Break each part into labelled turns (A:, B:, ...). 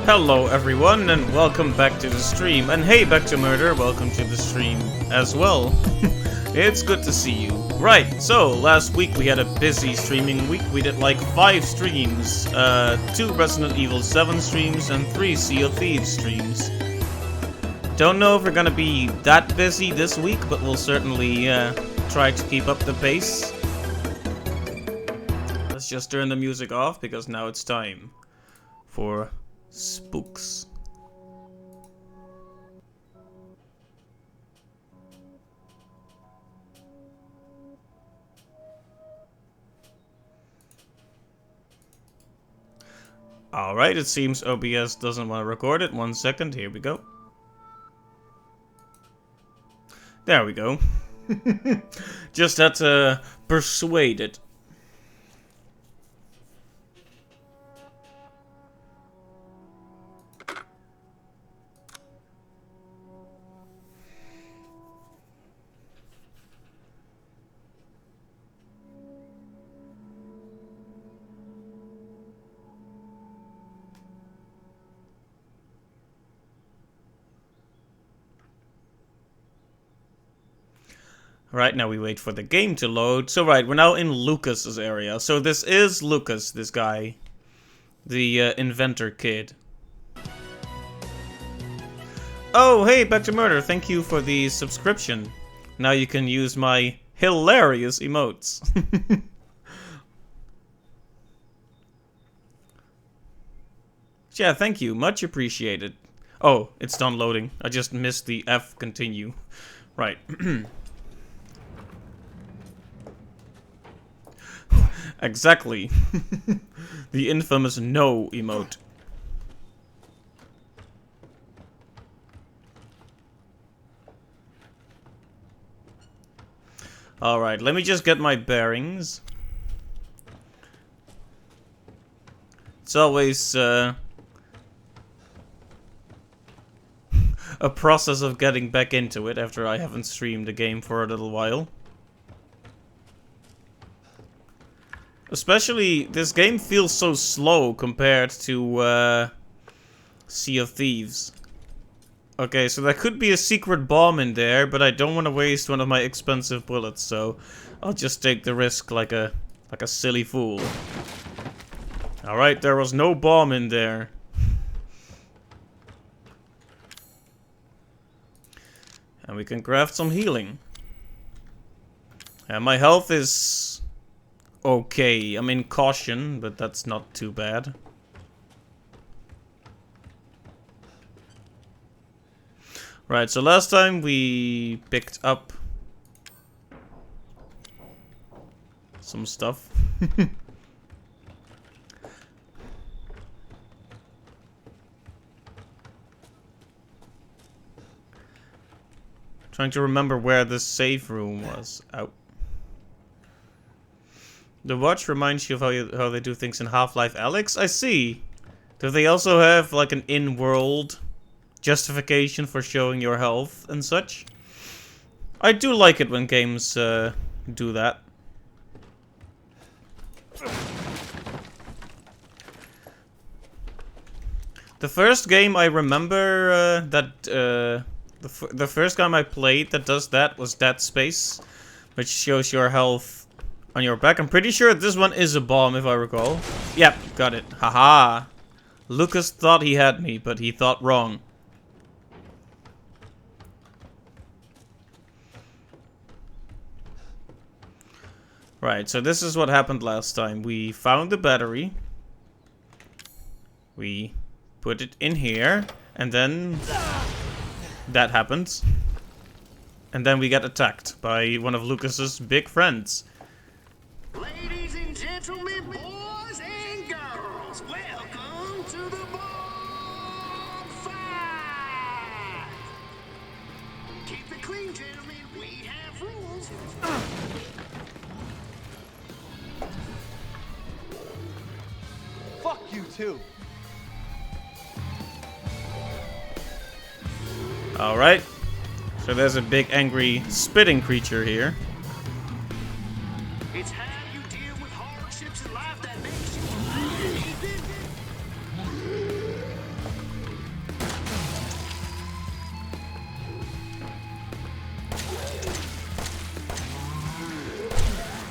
A: Hello everyone, and welcome back to the stream. And hey, Back to Murder, welcome to the stream as well. It's good to see you. Right, so last week we had a busy streaming week. We did like 5 streams, 2 Resident Evil 7 streams, and 3 Sea of Thieves streams. Don't know if we're gonna be that busy this week, but we'll certainly try to keep up the pace. Let's just turn the music off, because now it's time for spooks. Alright, it seems OBS doesn't want to record it. 1 second, here we go. There we go. Just had to persuade it. Right, now we wait for the game to load. So right, we're now in Lucas's area. So this is Lucas, this guy. The inventor kid. Oh, hey, Back to Murder, thank you for the subscription. Now you can use my hilarious emotes. Yeah, thank you, much appreciated. Oh, it's done loading. I just missed the F continue. Right. Exactly. The infamous no emote. Alright, let me just get my bearings. It's always a process of getting back into it after I haven't streamed the game for a little while. Especially, this game feels so slow compared to Sea of Thieves. Okay, so there could be a secret bomb in there, but I don't want to waste one of my expensive bullets, so I'll just take the risk like a silly fool. Alright, there was no bomb in there. And we can craft some healing. And my health is okay. I'm in caution, but that's not too bad. Right, so last time we picked up some stuff. Trying to remember where the safe room was. Out. The watch reminds you of how they do things in Half-Life Alyx? I see. Do they also have like an in-world justification for showing your health and such? I do like it when games do that. The first game I remember the first game I played that does that was Dead Space, which shows your health on your back. I'm pretty sure this one is a bomb, if I recall. Yep, got it. Haha. Lucas thought he had me, but he thought wrong. Right, so this is what happened last time. We found the battery. We put it in here, and then that happens. And then we get attacked by one of Lucas's big friends.
B: Ladies and gentlemen, boys and girls, welcome to the bonfire! Keep it clean, gentlemen, we have rules.
C: Fuck you too.
A: Alright. So there's a big angry spitting creature here.
B: It's how you deal with hardships in life that makes you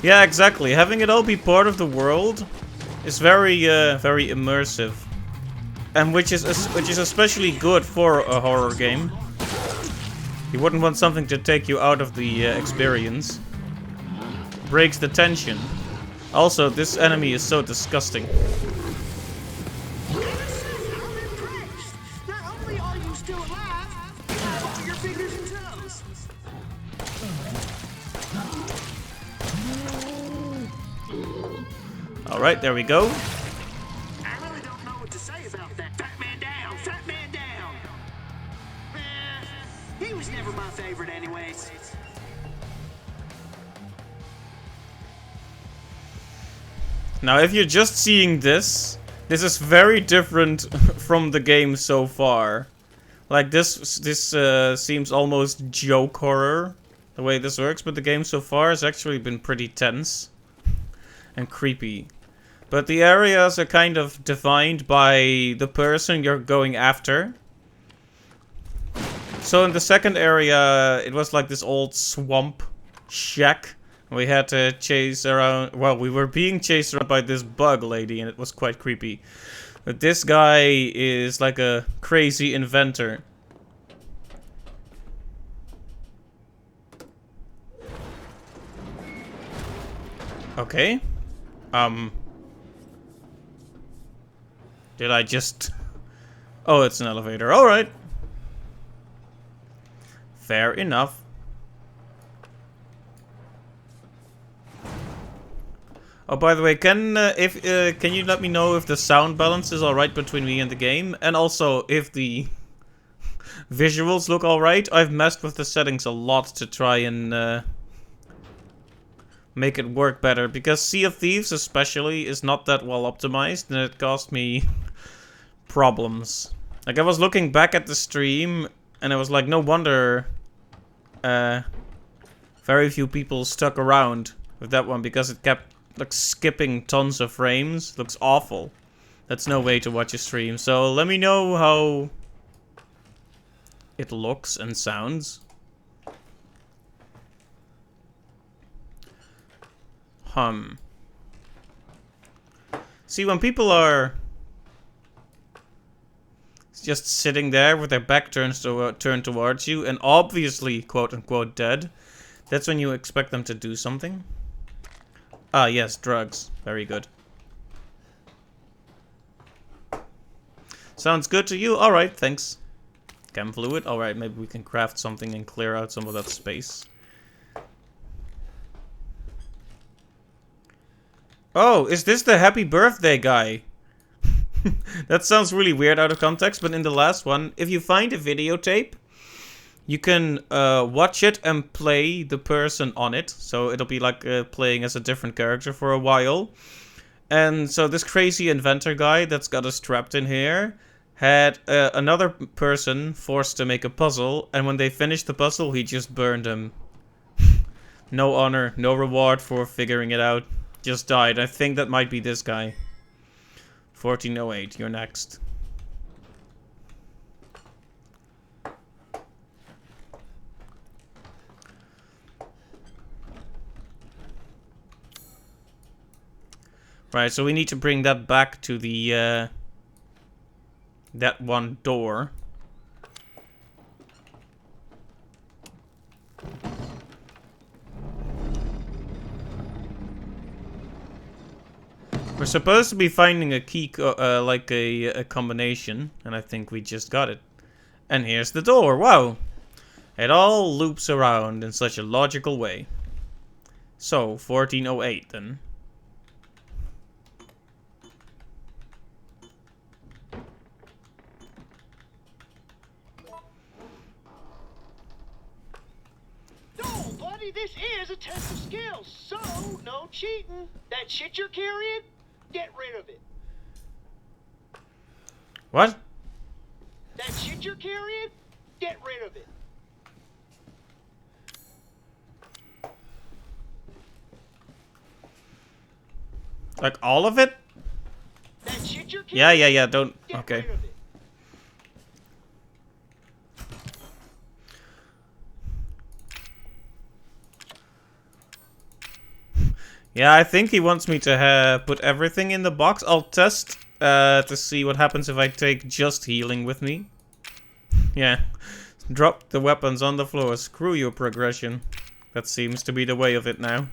A: Yeah, exactly. Having it all be part of the world is very, very immersive, and which is especially good for a horror game. You wouldn't want something to take you out of the experience. Breaks the tension. Also, this enemy is so disgusting.
B: I'm impressed. Not only are you still alive, you have all your fingers and toes.
A: Alright, there we go.
B: I really don't know what to say about that. Fat man down, fat man down. He was never my favorite anyways.
A: Now, if you're just seeing this, this is very different from the game so far. Like, this seems almost joke horror, the way this works, but the game so far has actually been pretty tense and creepy. But the areas are kind of defined by the person you're going after. So in the second area, it was like this old swamp shack. We had to chase around, well, we were being chased around by this bug lady, and it was quite creepy. But this guy is like a crazy inventor. Okay. Did I just... Oh, it's an elevator. Alright. Fair enough. Oh, by the way, can you let me know if the sound balance is alright between me and the game? And also, if the visuals look alright? I've messed with the settings a lot to try and make it work better. Because Sea of Thieves, especially, is not that well optimized, and it caused me problems. Like, I was looking back at the stream, and I was like, no wonder very few people stuck around with that one, because it kept like skipping tons of frames. Looks awful. That's no way to watch a stream. So let me know how it looks and sounds. See, when people are just sitting there with their back turned towards you and obviously quote-unquote dead, that's when you expect them to do something. Ah, yes, drugs. Very good. Sounds good to you? Alright, thanks. Chem fluid? Alright, maybe we can craft something and clear out some of that space. Oh, is this the happy birthday guy? That sounds really weird out of context, but in the last one, if you find a videotape, you can watch it and play the person on it. So it'll be like playing as a different character for a while. And so this crazy inventor guy that's got us trapped in here had another person forced to make a puzzle. And when they finished the puzzle, he just burned him. No honor, no reward for figuring it out. Just died. I think that might be this guy. 1408, you're next. Right, so we need to bring that back to the, that one door. We're supposed to be finding a key, like a combination, and I think we just got it. And here's the door, wow! It all loops around in such a logical way. So, 1408 then.
B: No, buddy, this is a test of skills, so no cheating. That shit you're carrying, get rid of it.
A: What?
B: That shit you're carrying, get rid of it.
A: Like all of it?
B: That shit you're carrying,
A: Yeah, don't...
B: get
A: Okay.
B: rid of it.
A: Yeah, I think he wants me to put everything in the box. I'll test to see what happens if I take just healing with me. Yeah. Drop the weapons on the floor. Screw your progression. That seems to be the way of it now.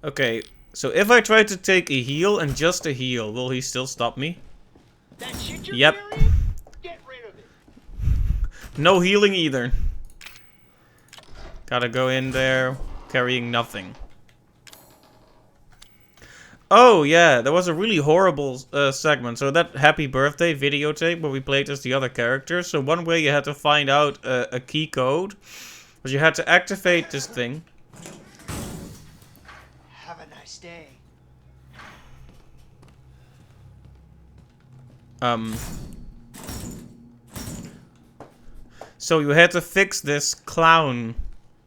A: Okay, so if I try to take a heal and just a heal, will he still stop me?
B: That shit you're
A: Yep.
B: carrying? Get rid of it.
A: No healing either. Gotta go in there carrying nothing. Oh yeah, there was a really horrible segment. So that happy birthday videotape where we played as the other characters. So one way you had to find out a key code was you had to activate this thing.
B: Have a nice day.
A: So you had to fix this clown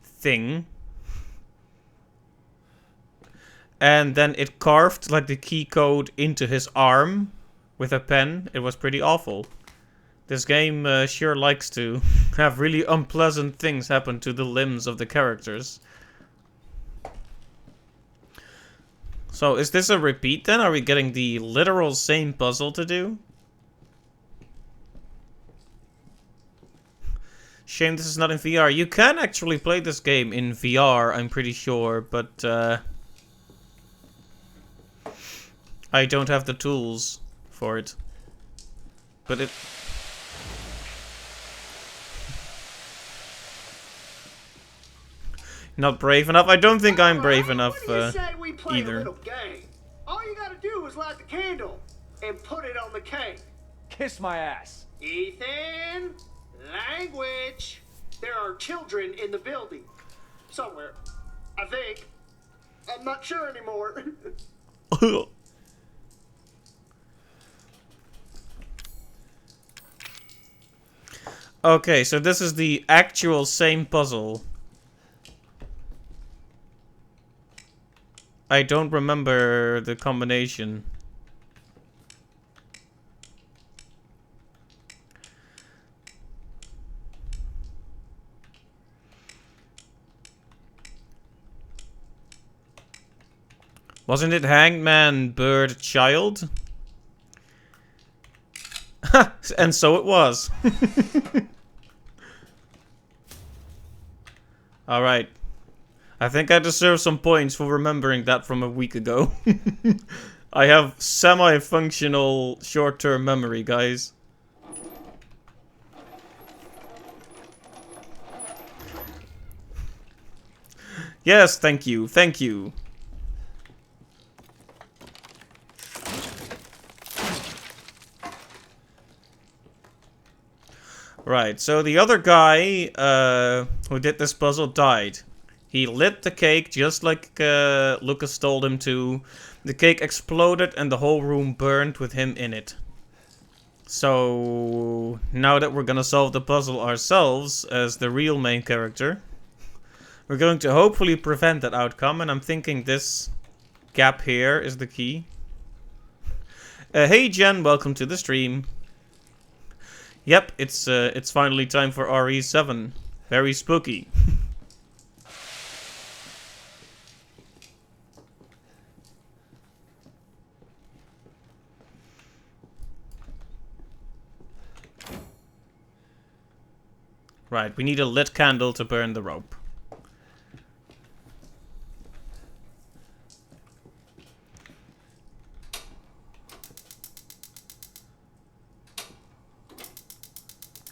A: thing. And then it carved like the key code into his arm with a pen. It was pretty awful. This game sure likes to have really unpleasant things happen to the limbs of the characters. So is this a repeat then? Are we getting the literal same puzzle to do? Shame this is not in VR. You can actually play this game in VR, I'm pretty sure, but I don't have the tools for it. But it... Not brave enough? I don't think I'm brave enough
B: What do you say we play
A: either.
B: a little game? All you gotta do is light the candle and put it on the cake.
C: Kiss my ass.
B: Ethan, language. There are children in the building. Somewhere. I think. I'm not sure anymore.
A: Okay, so this is the actual same puzzle. I don't remember the combination. Wasn't it Hangman Bird Child? And so it was. Alright. I think I deserve some points for remembering that from a week ago. I have semi-functional short-term memory, guys. Yes, thank you, thank you. Right, so the other guy who did this puzzle died. He lit the cake just like Lucas told him to. The cake exploded and the whole room burned with him in it. So now that we're gonna solve the puzzle ourselves as the real main character, we're going to hopefully prevent that outcome, and I'm thinking this gap here is the key. Hey Jen, welcome to the stream. Yep, it's finally time for RE7. Very spooky. Right, we need a lit candle to burn the rope.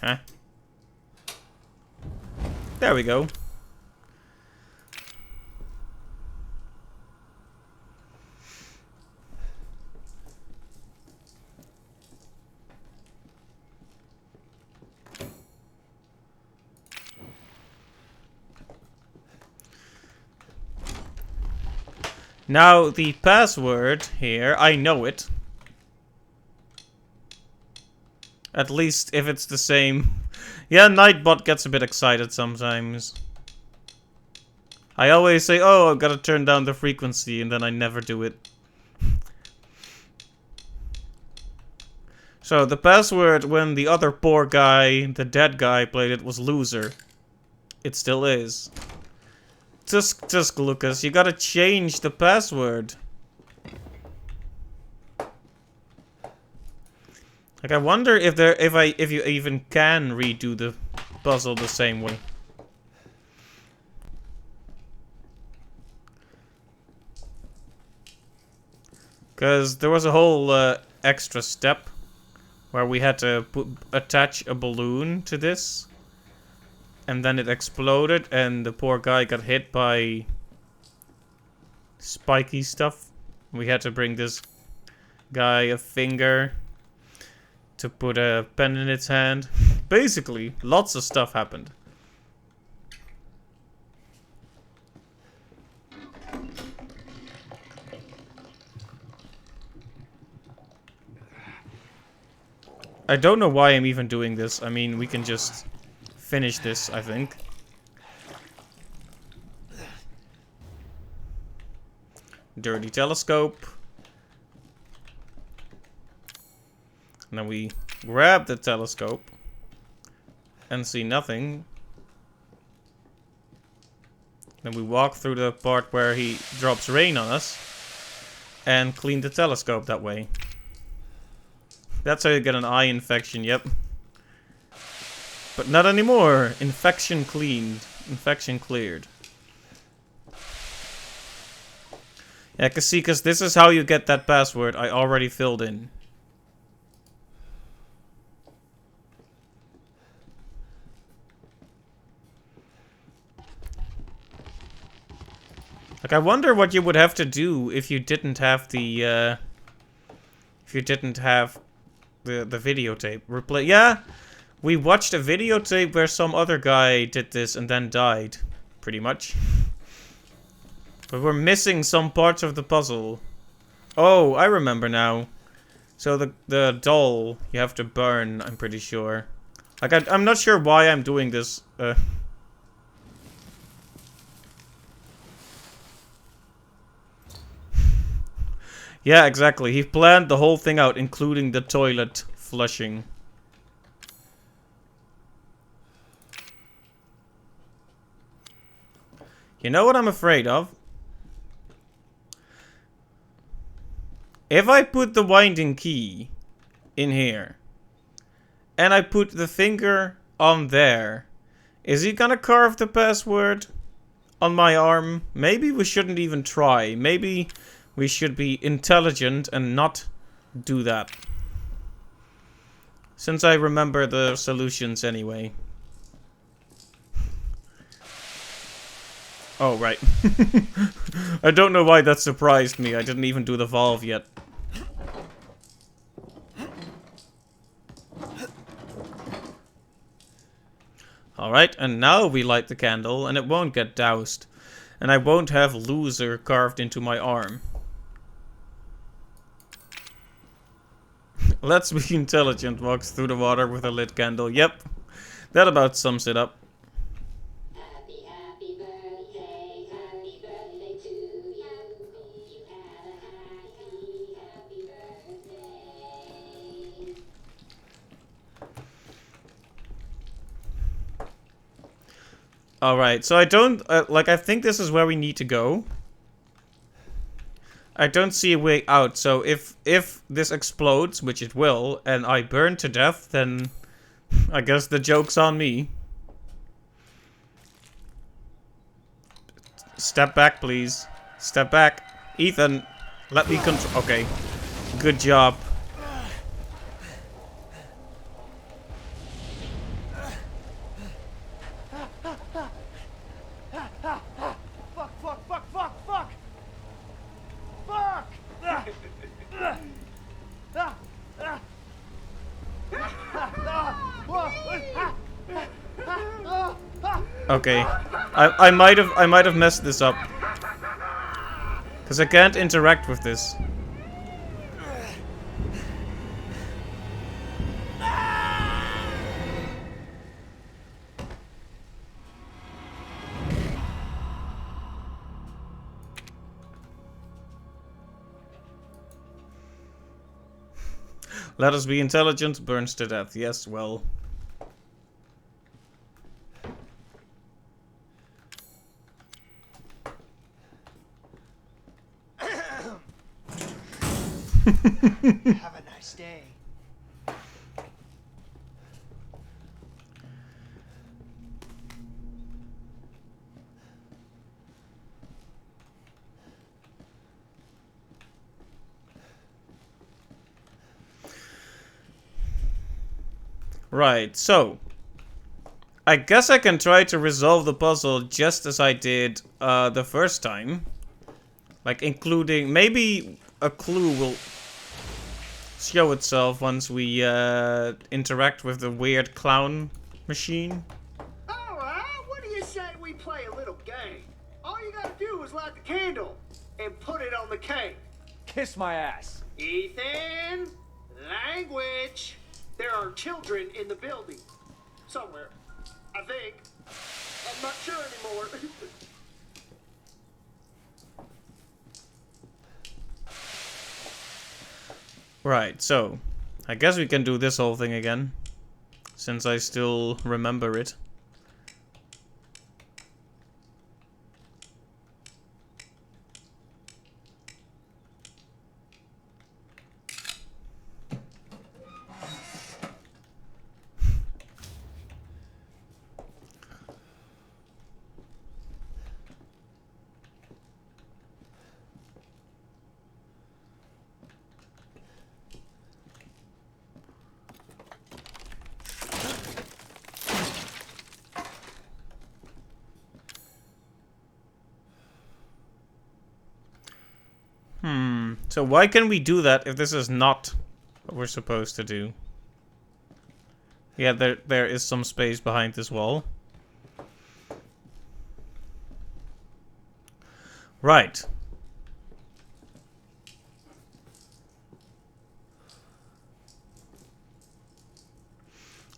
A: Huh? There we go. Now, the password here, I know it. At least if it's the same. Yeah, Nightbot gets a bit excited sometimes. I always say, oh, I've got to turn down the frequency, and then I never do it. So the password when the other poor guy, the dead guy, played it was loser. It still is. Just Lucas, you gotta change the password. Like I wonder if you even can redo the puzzle the same way. Because there was a whole extra step where we had to attach a balloon to this. And then it exploded and the poor guy got hit by spiky stuff. We had to bring this guy a finger to put a pen in its hand. Basically, lots of stuff happened. I don't know why I'm even doing this. I mean, we can just finish this, I think. Dirty telescope. And then we grab the telescope and see nothing. Then we walk through the part where he drops rain on us and clean the telescope that way. That's how you get an eye infection, yep. But not anymore. Infection cleaned. Infection cleared. Yeah, because this is how you get that password I already filled in. Like, I wonder what you would have to do if you didn't have the, the videotape. Replay. Yeah, we watched a videotape where some other guy did this and then died, pretty much. But we're missing some parts of the puzzle. Oh, I remember now. So the doll you have to burn, I'm pretty sure. Like, I'm not sure why I'm doing this. Yeah, exactly. He planned the whole thing out, including the toilet flushing. You know what I'm afraid of? If I put the winding key in here, and I put the finger on there, is he gonna carve the password on my arm? Maybe we shouldn't even try. Maybe we should be intelligent and not do that. Since I remember the solutions anyway. Oh, right. I don't know why that surprised me. I didn't even do the valve yet. Alright, and now we light the candle and it won't get doused. And I won't have loser carved into my arm. Let's be intelligent, walks through the water with a lit candle. Yep, that about sums it up.
D: Happy, happy birthday to you. You have a happy, happy birthday.
A: Alright, so I don't, I think this is where we need to go. I don't see a way out, so if this explodes, which it will, and I burn to death, then I guess the joke's on me. Step back, please. Step back. Ethan, let me control. Okay. Good job. Okay, I might have messed this up because I can't interact with this. Let us be intelligent, burns to death. Yes, well.
B: Have a nice day.
A: Right, so I guess I can try to resolve the puzzle just as I did the first time. Like including, maybe a clue will show itself once we interact with the weird clown machine.
B: Alright, what do you say we play a little game? All you gotta do is light the candle and put it on the cake.
C: Kiss my ass.
B: Ethan, language. There are children in the building. Somewhere. I think. I'm not sure anymore.
A: Right, so I guess we can do this whole thing again, since I still remember it. So why can we do that if this is not what we're supposed to do? Yeah, there is some space behind this wall. Right.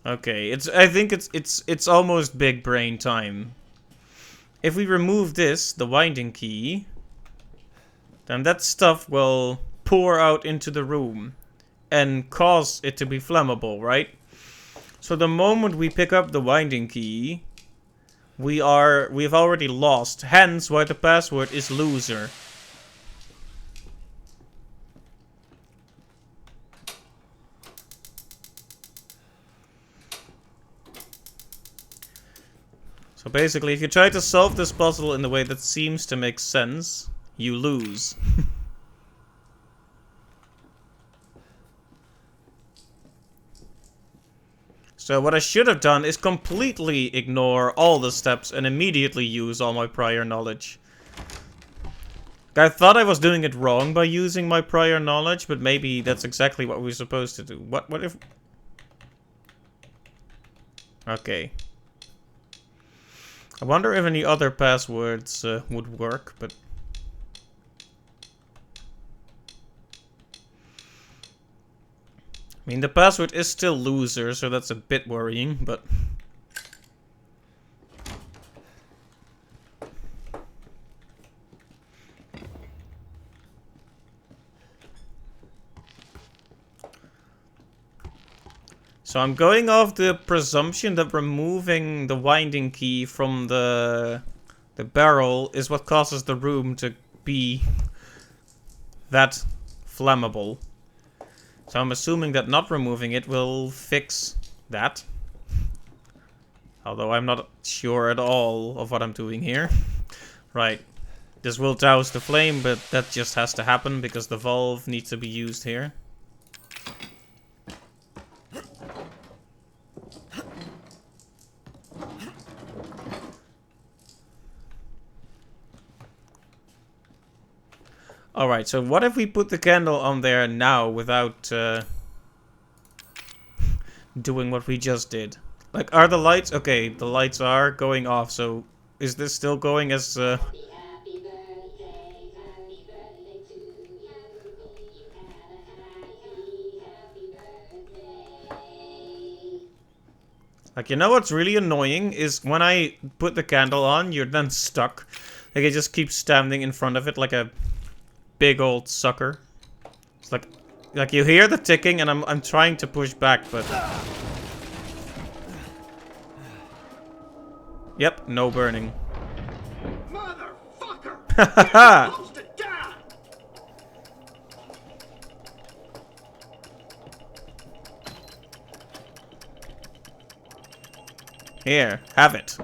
A: Okay, I think it's almost big brain time. If we remove this, the winding key, then that stuff will pour out into the room and cause it to be flammable, right? So the moment we pick up the winding key, we've already lost. Hence why the password is loser. So basically, if you try to solve this puzzle in the way that seems to make sense, you lose. So what I should have done is completely ignore all the steps and immediately use all my prior knowledge. I thought I was doing it wrong by using my prior knowledge, but maybe that's exactly what we're supposed to do. What if... Okay. I wonder if any other passwords would work, but... I mean, the password is still loser, so that's a bit worrying, but... So I'm going off the presumption that removing the winding key from the barrel is what causes the room to be that flammable. So I'm assuming that not removing it will fix that. Although I'm not sure at all of what I'm doing here. Right. This will douse the flame, but that just has to happen because the valve needs to be used here. Alright, so what if we put the candle on there now without doing what we just did? Like, are the lights... Okay, the lights are going off, so is this still going as...
D: Happy birthday to you. You had a happy birthday.
A: Like, you know what's really annoying is when I put the candle on, you're then stuck. Like, I just keep standing in front of it like a big old sucker. It's like, Like, you hear the ticking, and I'm trying to push back, but... Yep, no burning.
B: Motherfucker!
A: Hahaha!
B: You're supposed to die!
A: Here, have it.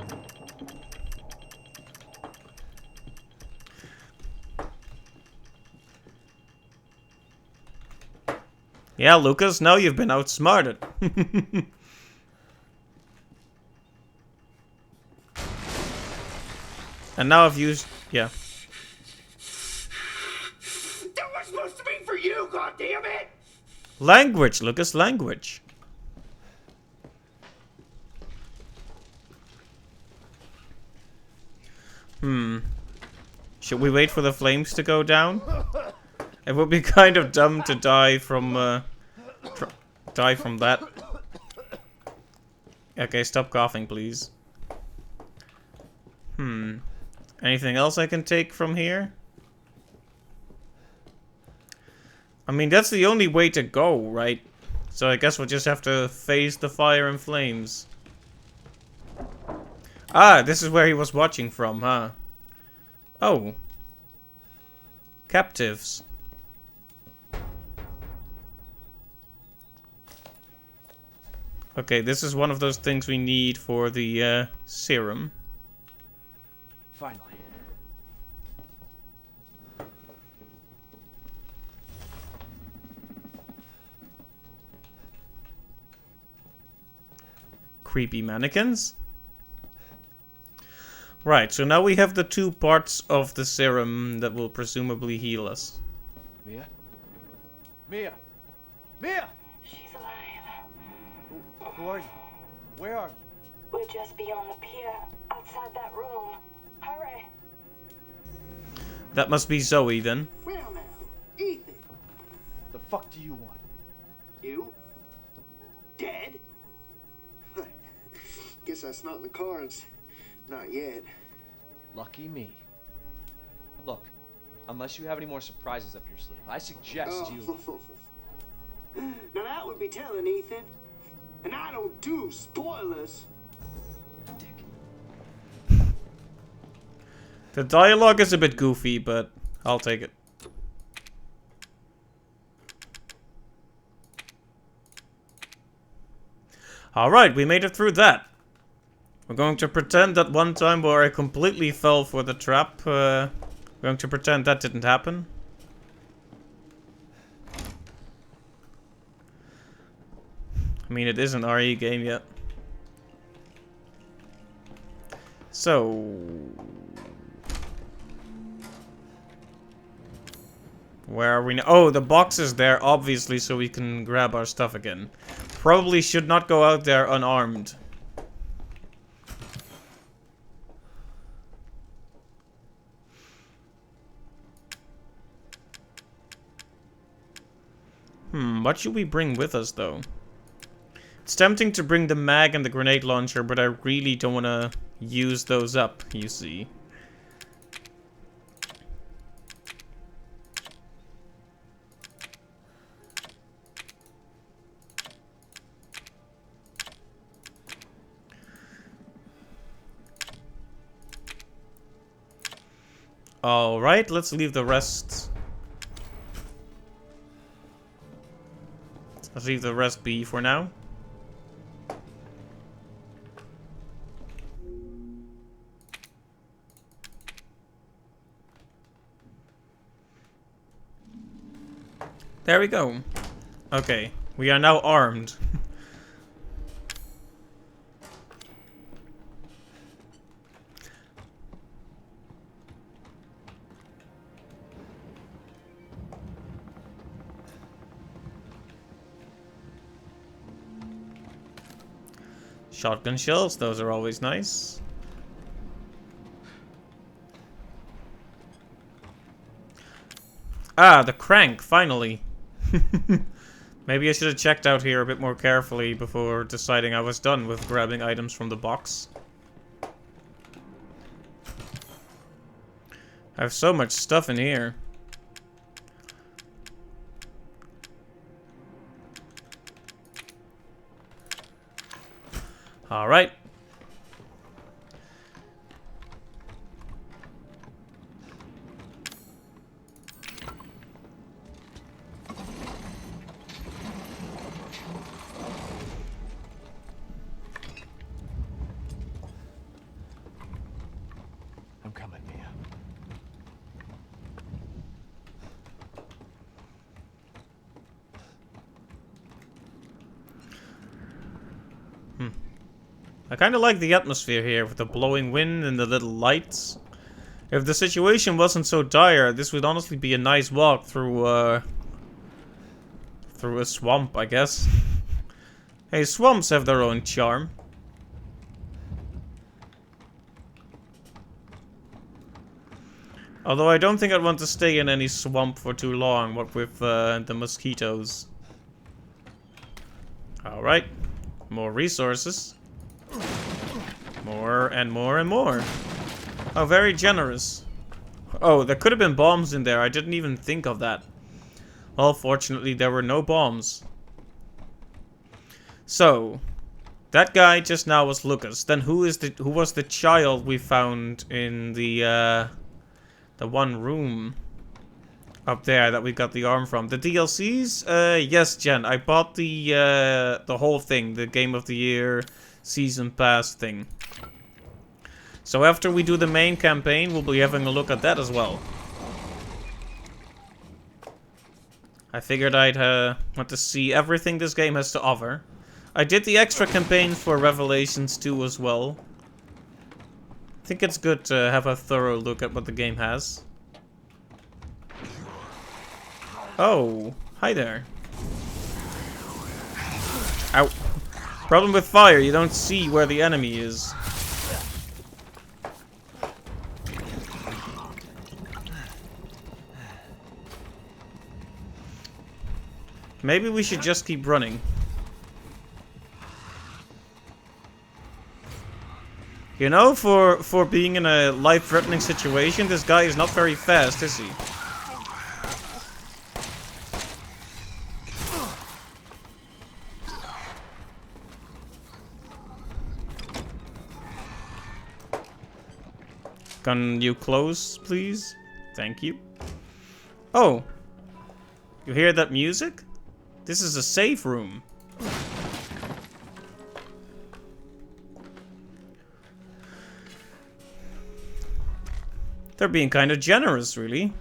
A: Yeah, Lucas, now you've been outsmarted. And now I've used... yeah.
B: That was supposed to be for you, goddammit!
A: Language, Lucas, language. Should we wait for the flames to go down? It would be kind of dumb to die from that. Okay, stop coughing, please. Anything else I can take from here? I mean, that's the only way to go, right? So I guess we'll just have to face the fire and flames. Ah, this is where he was watching from, huh? Oh. Captives. Okay, this is one of those things we need for the serum.
C: Finally.
A: Creepy mannequins. Right, so now we have the 2 parts of the serum that will presumably heal us.
C: Mia? Mia! Mia!
D: She's alive.
C: Who are you? Where are you?
D: We're just beyond the pier, outside that room. Hurry.
A: That must be Zoe then.
B: Well now, Ethan.
C: The fuck do you want?
B: You? Dead? Guess that's not in the cards. Not yet.
C: Lucky me. Look, unless you have any more surprises up your sleeve, I suggest you...
B: Now that would be telling, Ethan. And I don't do spoilers.
C: Dick.
A: The dialogue is a bit goofy, but I'll take it. Alright, we made it through that. We're going to pretend that one time where I completely fell for the trap, we're going to pretend that didn't happen. I mean, it is an RE game yet. So... where are we now? Oh, the box is there, obviously, so we can grab our stuff again. Probably should not go out there unarmed. What should we bring with us, though? It's tempting to bring the mag and the grenade launcher, but I really don't want to use those up, you see. Alright, let's leave the rest. Let's leave the rest be for now. There we go. Okay, we are now armed. Shotgun shells, those are always nice. Ah, the crank, finally. Maybe I should have checked out here a bit more carefully before deciding I was done with grabbing items from the box. I have so much stuff in here. Alright.
C: I'm coming, Mia.
A: I kind of like the atmosphere here with the blowing wind and the little lights. If the situation wasn't so dire, this would honestly be a nice walk through through a swamp, I guess. Hey, swamps have their own charm. Although I don't think I'd want to stay in any swamp for too long, what with the mosquitoes. Alright, more resources. More and more and more. Oh, very generous. Oh, there could have been bombs in there. I didn't even think of that. Well, fortunately, there were no bombs. So, that guy just now was Lucas. Then who was the child we found in the one room up there that we got the arm from? The DLCs? Yes, Jen. I bought the whole thing, the Game of the Year Season Pass thing. So after we do the main campaign, we'll be having a look at that as well. I figured I'd want to see everything this game has to offer. I did the extra campaign for Revelations 2 as well. I think it's good to have a thorough look at what the game has. Oh, hi there. Ow. Problem with fire, you don't see where the enemy is. Maybe we should just keep running. You know, for being in a life-threatening situation, this guy is not very fast, is he? Can you close, please? Thank you. Oh. You hear that music? This is a safe room. They're being kind of generous, really.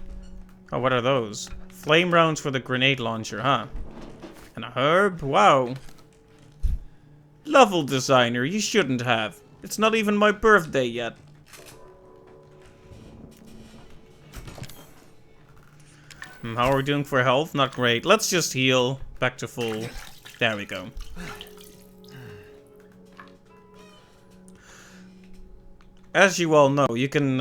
A: Oh, what are those? Flame rounds for the grenade launcher, huh? And a herb? Wow. Level designer, you shouldn't have. It's not even my birthday yet. How are we doing for health? Not great. Let's just heal. Back to full. There we go. As you all know, you can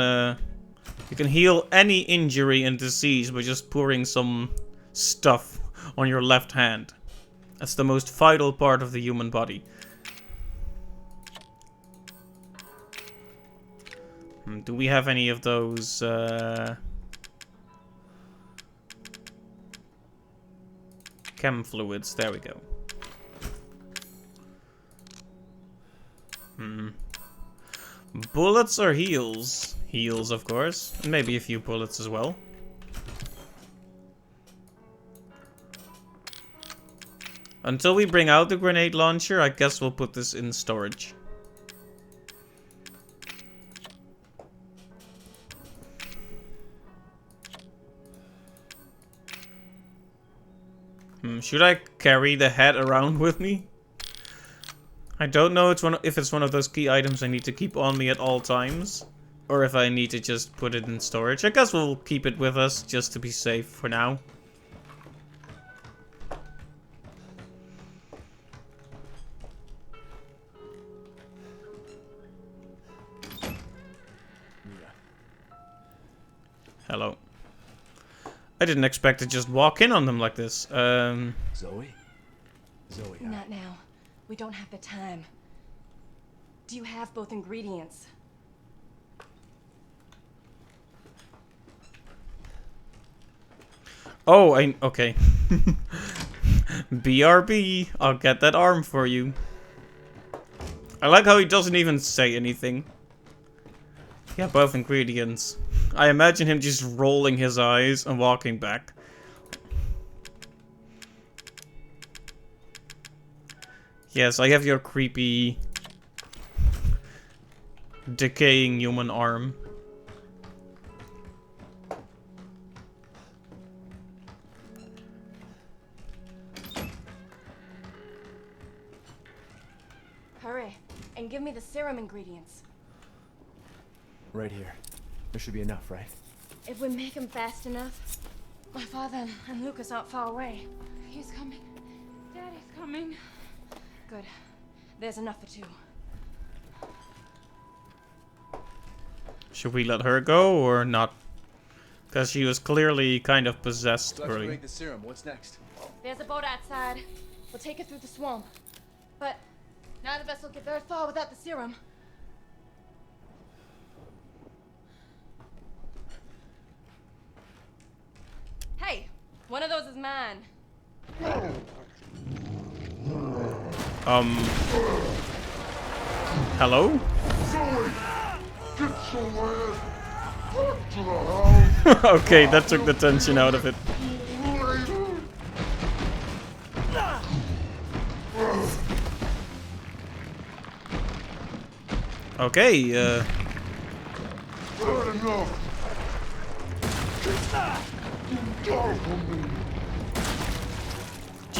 A: heal any injury and disease by just pouring some stuff on your left hand. That's the most vital part of the human body. Do we have any of those, chem fluids? There we go. Bullets or heals? Heals, of course. And maybe a few bullets as well. Until we bring out the grenade launcher, I guess we'll put this in storage. Should I carry the head around with me? I don't know if it's one of those key items I need to keep on me at all times. Or if I need to just put it in storage. I guess we'll keep it with us just to be safe for now. Hello. I didn't expect to just walk in on them like this.
C: Zoe? Zoe.
E: Not now. We don't have the time. Do you have both ingredients?
A: Oh, okay. BRB, I'll get that arm for you. I like how he doesn't even say anything. Yeah, both ingredients. I imagine him just rolling his eyes and walking back. Yes, I have your creepy, decaying human arm.
E: Hurry, and give me the serum ingredients.
C: Right here. There should be enough, right?
E: If we make him fast enough, my father and Lucas aren't far away.
F: He's coming. Daddy's coming.
E: Good. There's enough for 2.
A: Should we let her go or not? Because she was clearly kind of possessed
C: So after we
A: early.
C: make the serum, what's next?
E: There's a boat outside. We'll take it through the swamp. But none of us will get very far without the serum. Hey, one of those is mine.
A: Hello?
G: Get your ass back to the house
A: Okay, that took the tension out of it.
G: later.
A: Okay,
G: Bad enough. Too dark for me.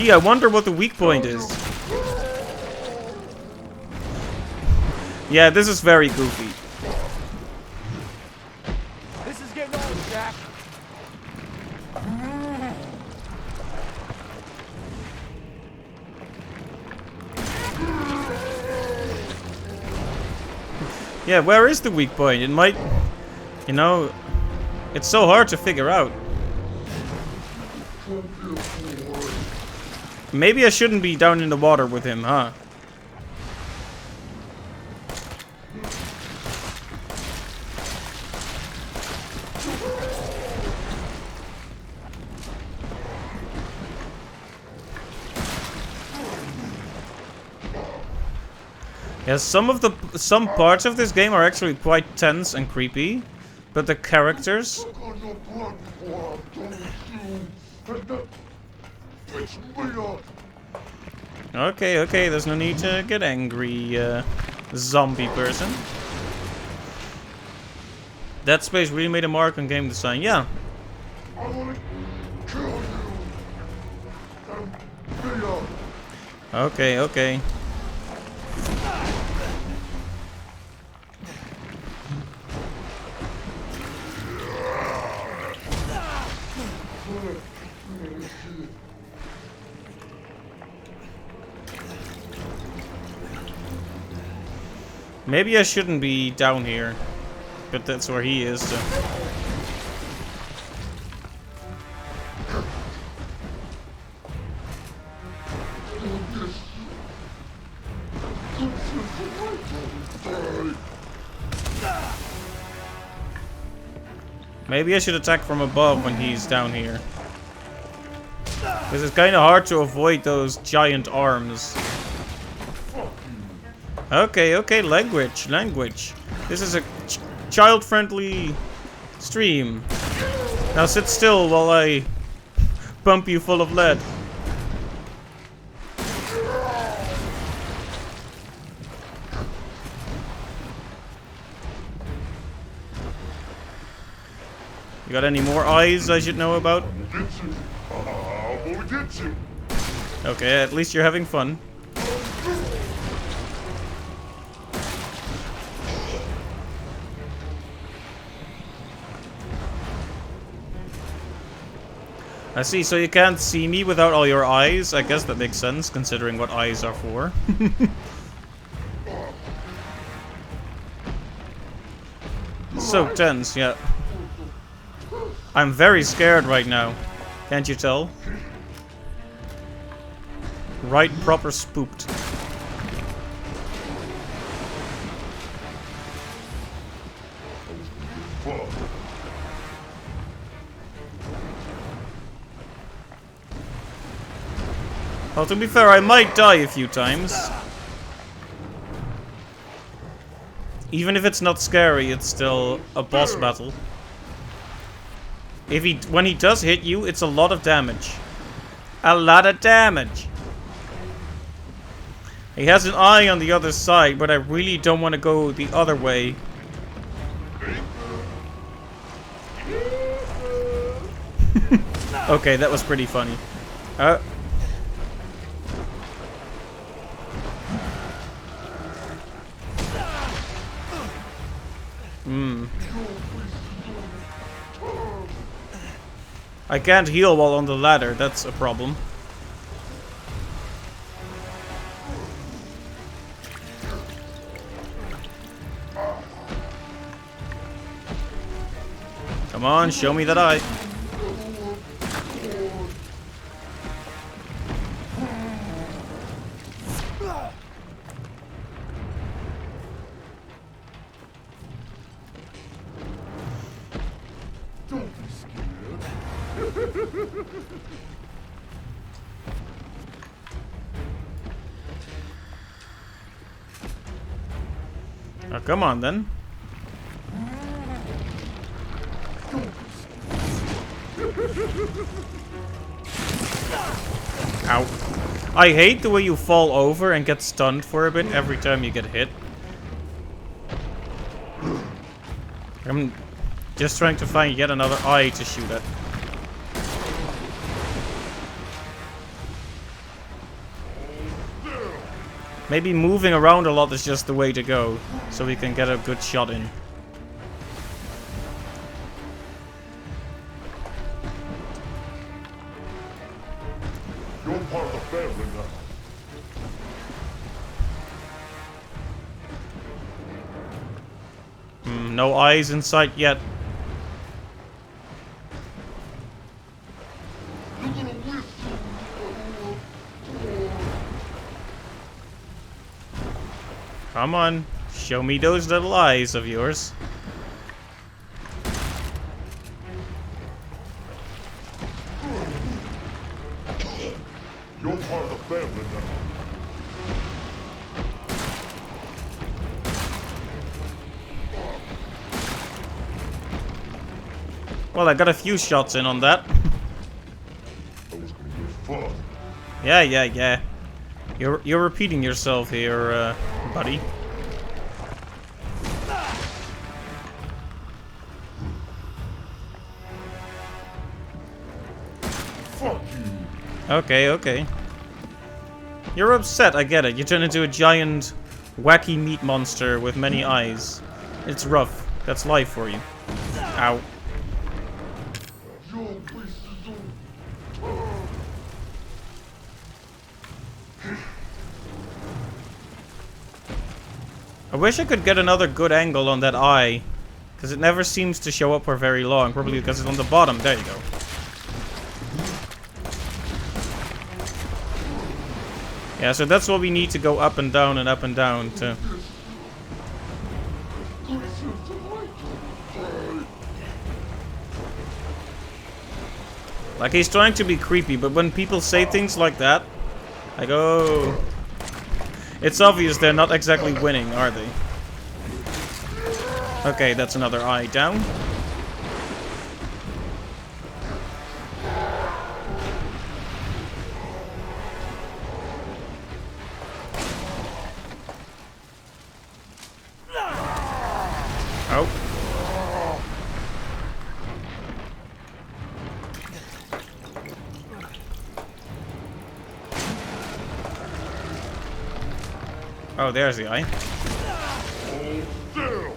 A: gee, I wonder what the weak point is. Yeah, this is very goofy.
C: This is getting old, Jack.
A: Yeah, where is the weak point? It might... You know... It's so hard to figure out. Maybe I shouldn't be down in the water with him, huh? Yeah, some parts of this game are actually quite tense and creepy, but the characters...
G: Suck on your blood before I'm done with you. And then fix me up.
A: Okay, there's no need to get angry, zombie person. Dead Space really made a mark on game design, yeah.
G: I wanna kill you. And be up.
A: Okay. Maybe I shouldn't be down here, but that's where he is, so. Maybe I should attack from above when he's down here. Because it's kind of hard to avoid those giant arms. Okay, language. This is a child-friendly stream. Now sit still while I pump you full of lead. You got any more eyes I should know about?
G: Get you. I'm gonna get you.
A: Okay, at least you're having fun. I see, so you can't see me without all your eyes. I guess that makes sense, considering what eyes are for. So tense, yeah. I'm very scared right now. Can't you tell? Right proper spooked. Well, to be fair, I might die a few times. Even if it's not scary, it's still a boss battle. When he does hit you, it's a lot of damage. A lot of damage. He has an eye on the other side, but I really don't want to go the other way. Okay, that was pretty funny. I can't heal while on the ladder, that's a problem. Come on, show me that eye.
G: Don't be scared.
A: Oh, come on then. Ow. I hate the way you fall over and get stunned for a bit every time you get hit. I'm just trying to find yet another eye to shoot at. Maybe moving around a lot is just the way to go, so we can get a good shot in.
G: You're part of the family now.
A: No eyes in sight yet.
G: You're gonna win.
A: Come on, show me those little eyes of yours.
G: You're part of the family now.
A: Well, I got a few shots in on that.
G: That was gonna be fun.
A: Yeah. You're repeating yourself here, buddy.
G: Fuck you.
A: Okay. You're upset, I get it. You turn into a giant, wacky meat monster with many eyes. It's rough. That's life for you. Ow.
G: Yo, please don't.
A: I wish I could get another good angle on that eye, because it never seems to show up for very long. Probably because it's on the bottom. There you go. Yeah, so that's what we need to go up and down to. Like, he's trying to be creepy, but when people say things like that, I go... It's obvious they're not exactly winning, are they? Okay, that's another eye down. Oh. Oh, there's the eye.
G: Damn.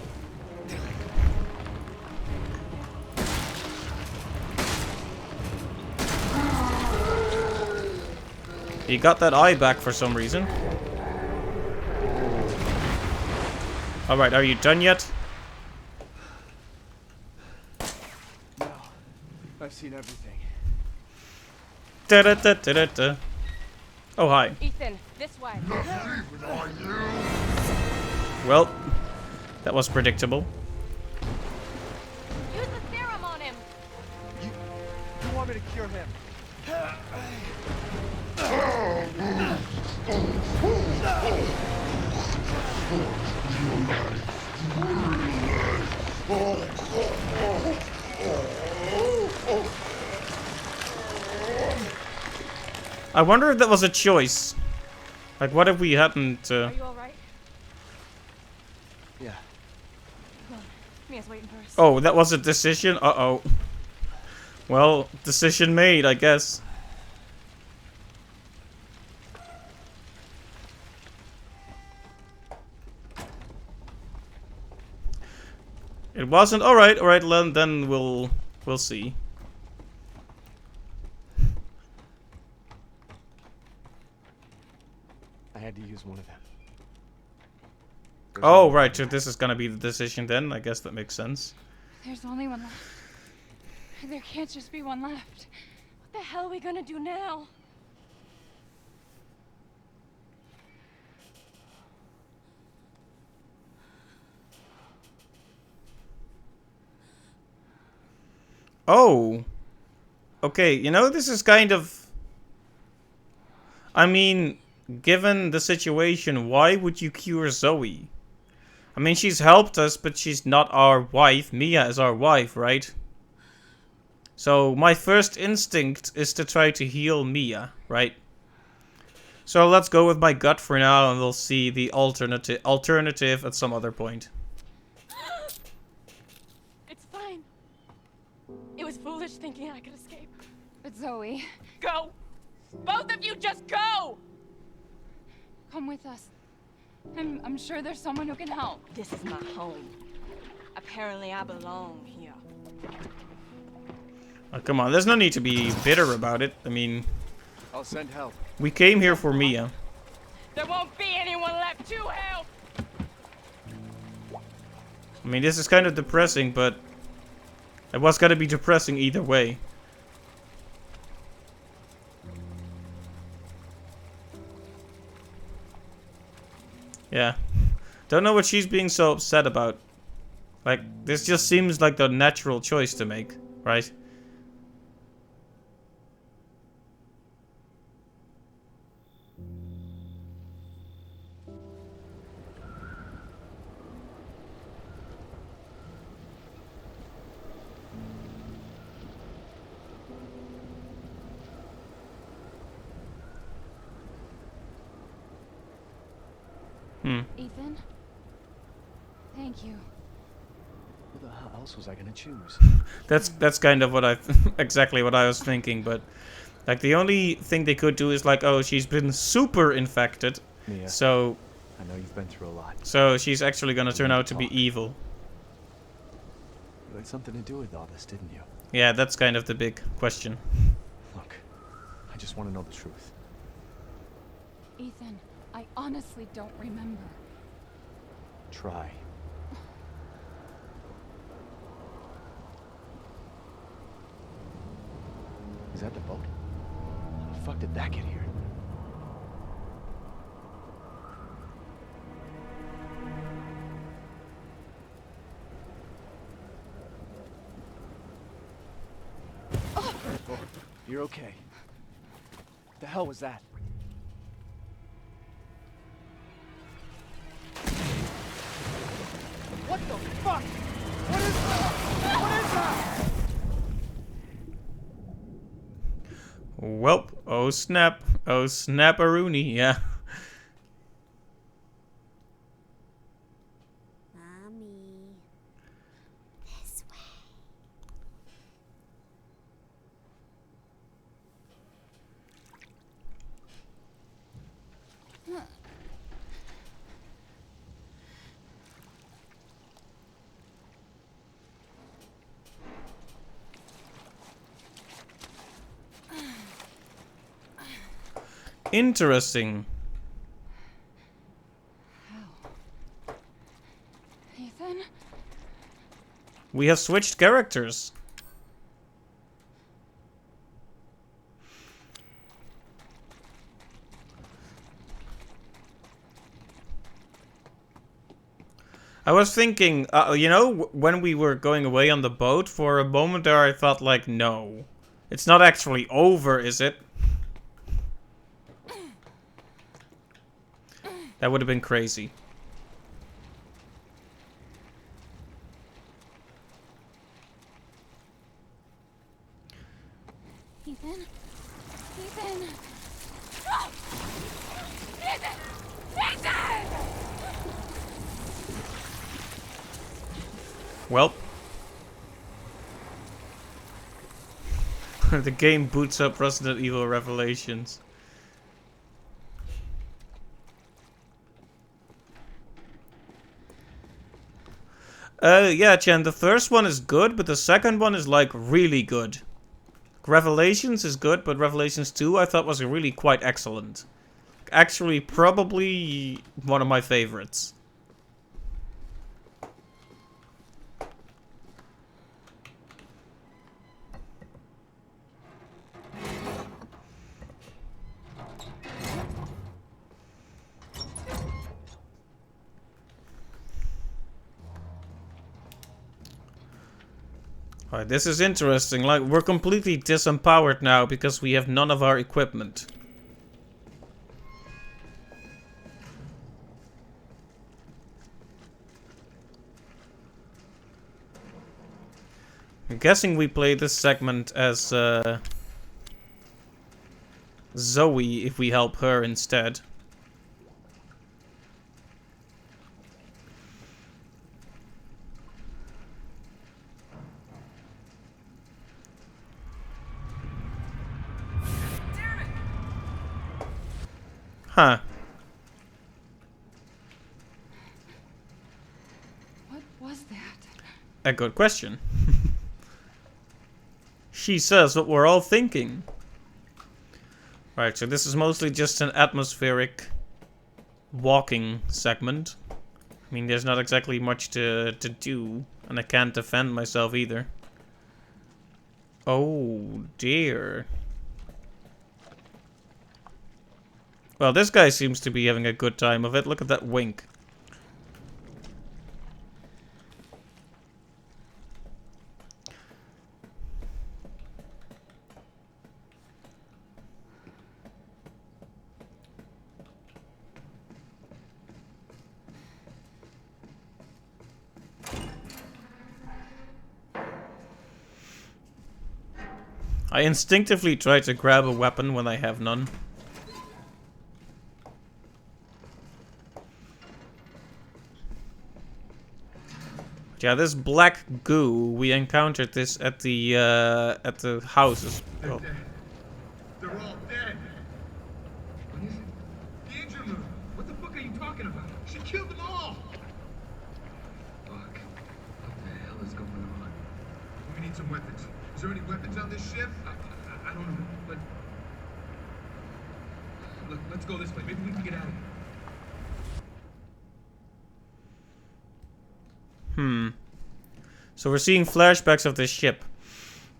A: He got that eye back for some reason. Alright, are you done yet?
C: No, I've seen everything.
A: Da-da-da-da-da-da. Oh, hi.
E: Ethan, this way.
G: Even are you?
A: Well, that was predictable.
E: Use the serum on him.
C: You want me to cure him?
A: I wonder if that was a choice. Like, what if we hadn't...
E: Are you alright?
C: Yeah.
E: Come on. Mia's waiting for us.
A: Oh, that was a decision? Uh-oh. Well, decision made, I guess. It wasn't? Alright, then we'll see.
C: I had to use one of them.
A: Oh, right, so this is gonna be the decision then. I guess that makes sense.
F: There's only one left. There can't just be one left.
E: What the hell are we gonna do now?
A: Oh. Okay, you know, this is kind of... I mean, given the situation, why would you cure Zoe? I mean, she's helped us, but she's not our wife. Mia is our wife, right? So, my first instinct is to try to heal Mia, right? So, let's go with my gut for now, and we'll see the alternative at some other point.
E: It's fine. It was foolish thinking I could escape.
F: But Zoe,
E: Go! Both of you just go!
F: come with us. I'm sure there's someone who can help.
E: This is my home. Apparently I belong here.
A: Oh, come on, there's no need to be bitter about it. I mean,
C: I'll send help.
A: we came here for Mia.
E: There won't be anyone left to help!
A: I mean, this is kind of depressing, but it was gonna be depressing either way. Yeah. Don't know what she's being so upset about. Like, this just seems like the natural choice to make, right?
F: Ethan? Thank you.
C: Who the hell else was I gonna choose?
A: That's kind of what I exactly what I was thinking, but like the only thing they could do is like, oh, she's been super infected,
C: Mia,
A: so
C: I know you've been through a lot.
A: she's actually gonna turn out to be evil.
C: You had something to do with all this, didn't you?
A: Yeah, that's kind of the big question.
C: Look, I just want to know the truth.
F: Ethan, I honestly don't remember.
C: Try. Is that the boat? How the fuck did that get here? Oh, you're okay. What the hell was that? What the fuck? What is that? What is that?
A: Welp. Oh snap. Oh snap-a-rooney, yeah.
H: Mommy. This way.
A: Interesting.
F: Ethan?
A: We have switched characters. I was thinking, you know, when we were going away on the boat, for a moment there I thought like, no. It's not actually over, is it? That would have been crazy.
F: Ethan? Ethan?
A: Well. The game boots up Resident Evil Revelations. Yeah, Chen, the first one is good, but the second one is like really good. Revelations is good, but Revelations 2 I thought was really quite excellent. Actually, probably one of my favorites. Alright, this is interesting. Like, we're completely disempowered now because we have none of our equipment. I'm guessing we play this segment as Zoe if we help her instead. Huh.
F: What was that?
A: A good question. She says what we're all thinking. Right, so this is mostly just an atmospheric walking segment. I mean, there's not exactly much to do, and I can't defend myself either. Oh dear. Well, this guy seems to be having a good time of it. Look at that wink. I instinctively try to grab a weapon when I have none. Yeah, this black goo, we encountered this at the houses. Oh.
G: They're all dead. What is it? The engine room. What the fuck are you talking about? She killed them all. Fuck. What the hell is going on? We need some weapons. Is there any weapons on this ship? I don't know, but... Look, let's go this way. Maybe we can get out of here.
A: So we're seeing flashbacks of this ship.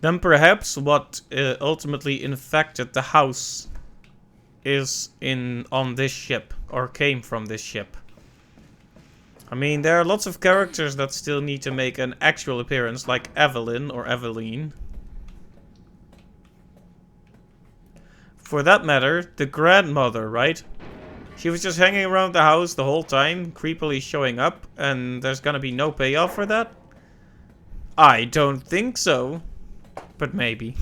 A: Then perhaps what ultimately infected the house is on this ship, or came from this ship. I mean, there are lots of characters that still need to make an actual appearance, like Evelyn or Eveline. For that matter, the grandmother, right? She was just hanging around the house the whole time, creepily showing up, and there's gonna be no payoff for that? I don't think so. But maybe.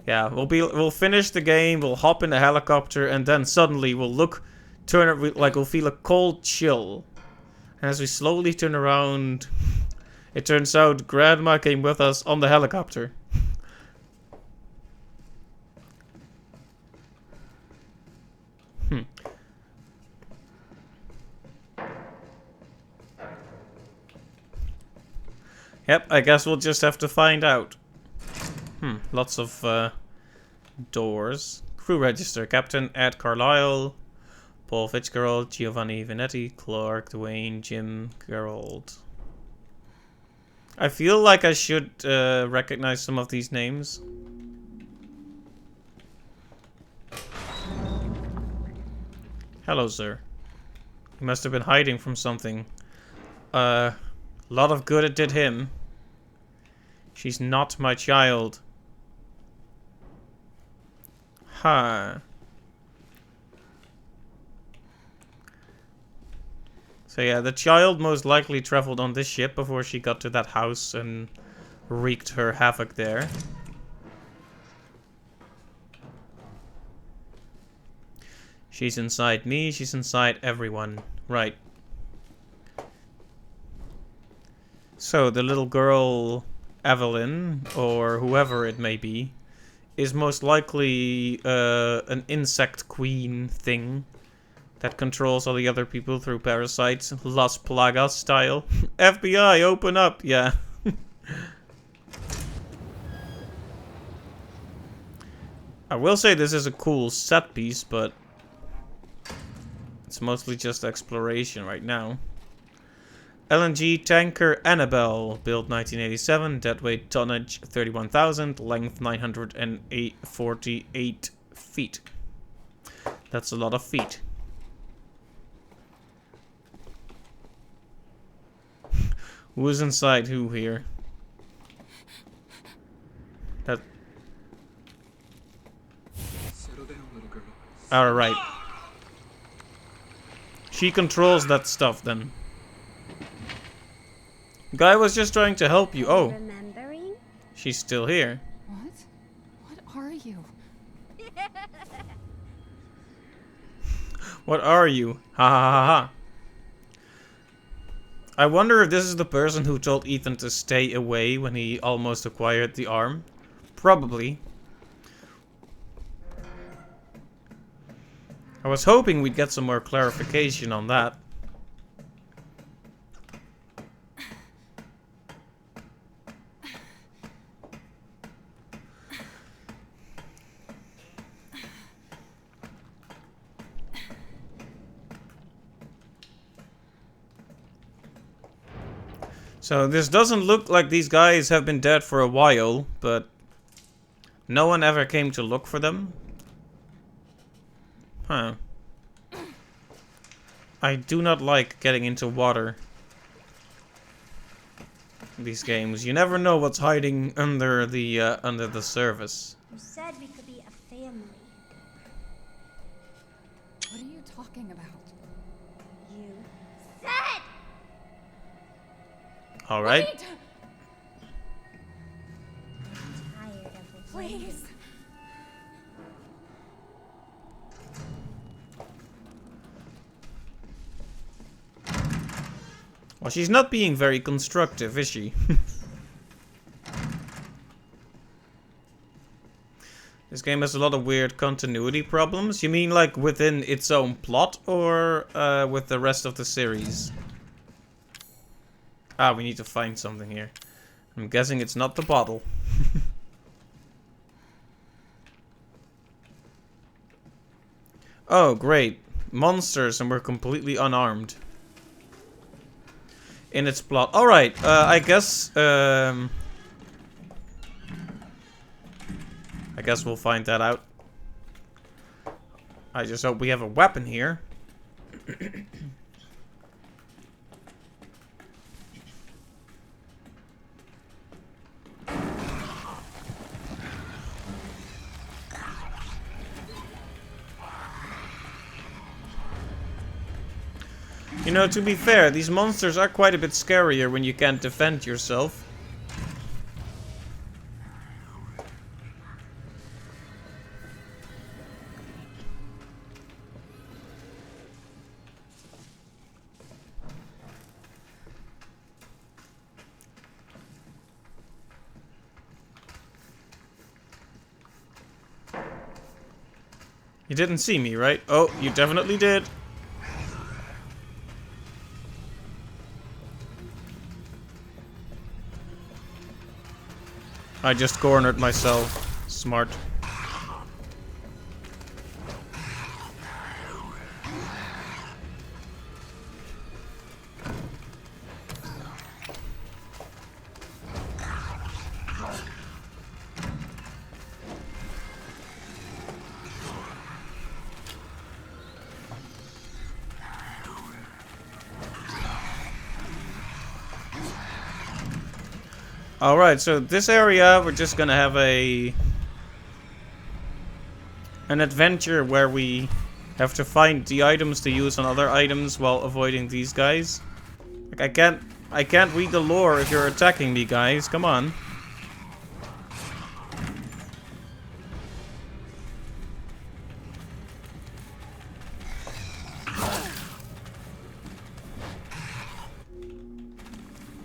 A: Yeah, we'll finish the game, we'll hop in the helicopter, and then suddenly we'll we'll feel a cold chill. And as we slowly turn around, it turns out Grandma came with us on the helicopter. Yep, I guess we'll just have to find out. Lots of doors. Crew register. Captain Ed Carlisle, Paul Fitzgerald, Giovanni Vanetti, Clark, Dwayne, Jim, Gerald. I feel like I should recognize some of these names. Hello, sir. He must have been hiding from something. A lot of good it did him. She's not my child. Huh. So yeah, the child most likely traveled on this ship before she got to that house and wreaked her havoc there. She's inside me, she's inside everyone. Right. So, the little girl, Evelyn, or whoever it may be, is most likely an insect queen thing that controls all the other people through parasites, Las Plagas style. FBI, open up! Yeah. I will say this is a cool set piece, but it's mostly just exploration right now. LNG tanker Annabelle, built 1987, deadweight tonnage 31,000, length 948 feet. That's a lot of feet. Who's inside who here? That.
G: Settle down, little girl.
A: Alright. She controls that stuff then. Guy was just trying to help you. Oh,
H: Remembering?
A: she's still here.
F: What? What are you?
A: What are you? Ha ha ha ha. I wonder if this is the person who told Ethan to stay away when he almost acquired the arm. Probably. I was hoping we'd get some more clarification on that. So this doesn't look like these guys have been dead for a while, but no one ever came to look for them. Huh. I do not like getting into water. These games, you never know what's hiding under the surface.
H: You said we could be a family.
F: What are you talking about?
H: You said!
A: All right.
F: Wait!
H: I'm tired of it.
F: Please.
A: Well, she's not being very constructive, is she? This game has a lot of weird continuity problems. You mean like within its own plot or with the rest of the series? Ah, we need to find something here. I'm guessing it's not the bottle. Oh, great. Monsters and we're completely unarmed. In its plot. Alright, I guess we'll find that out. I just hope we have a weapon here. You know, to be fair, these monsters are quite a bit scarier when you can't defend yourself. You didn't see me, right? Oh, you definitely did. I just cornered myself. Smart. Alright, so this area, we're just gonna have an adventure where we have to find the items to use on other items while avoiding these guys. Like, I can't read the lore if you're attacking me, guys. Come on.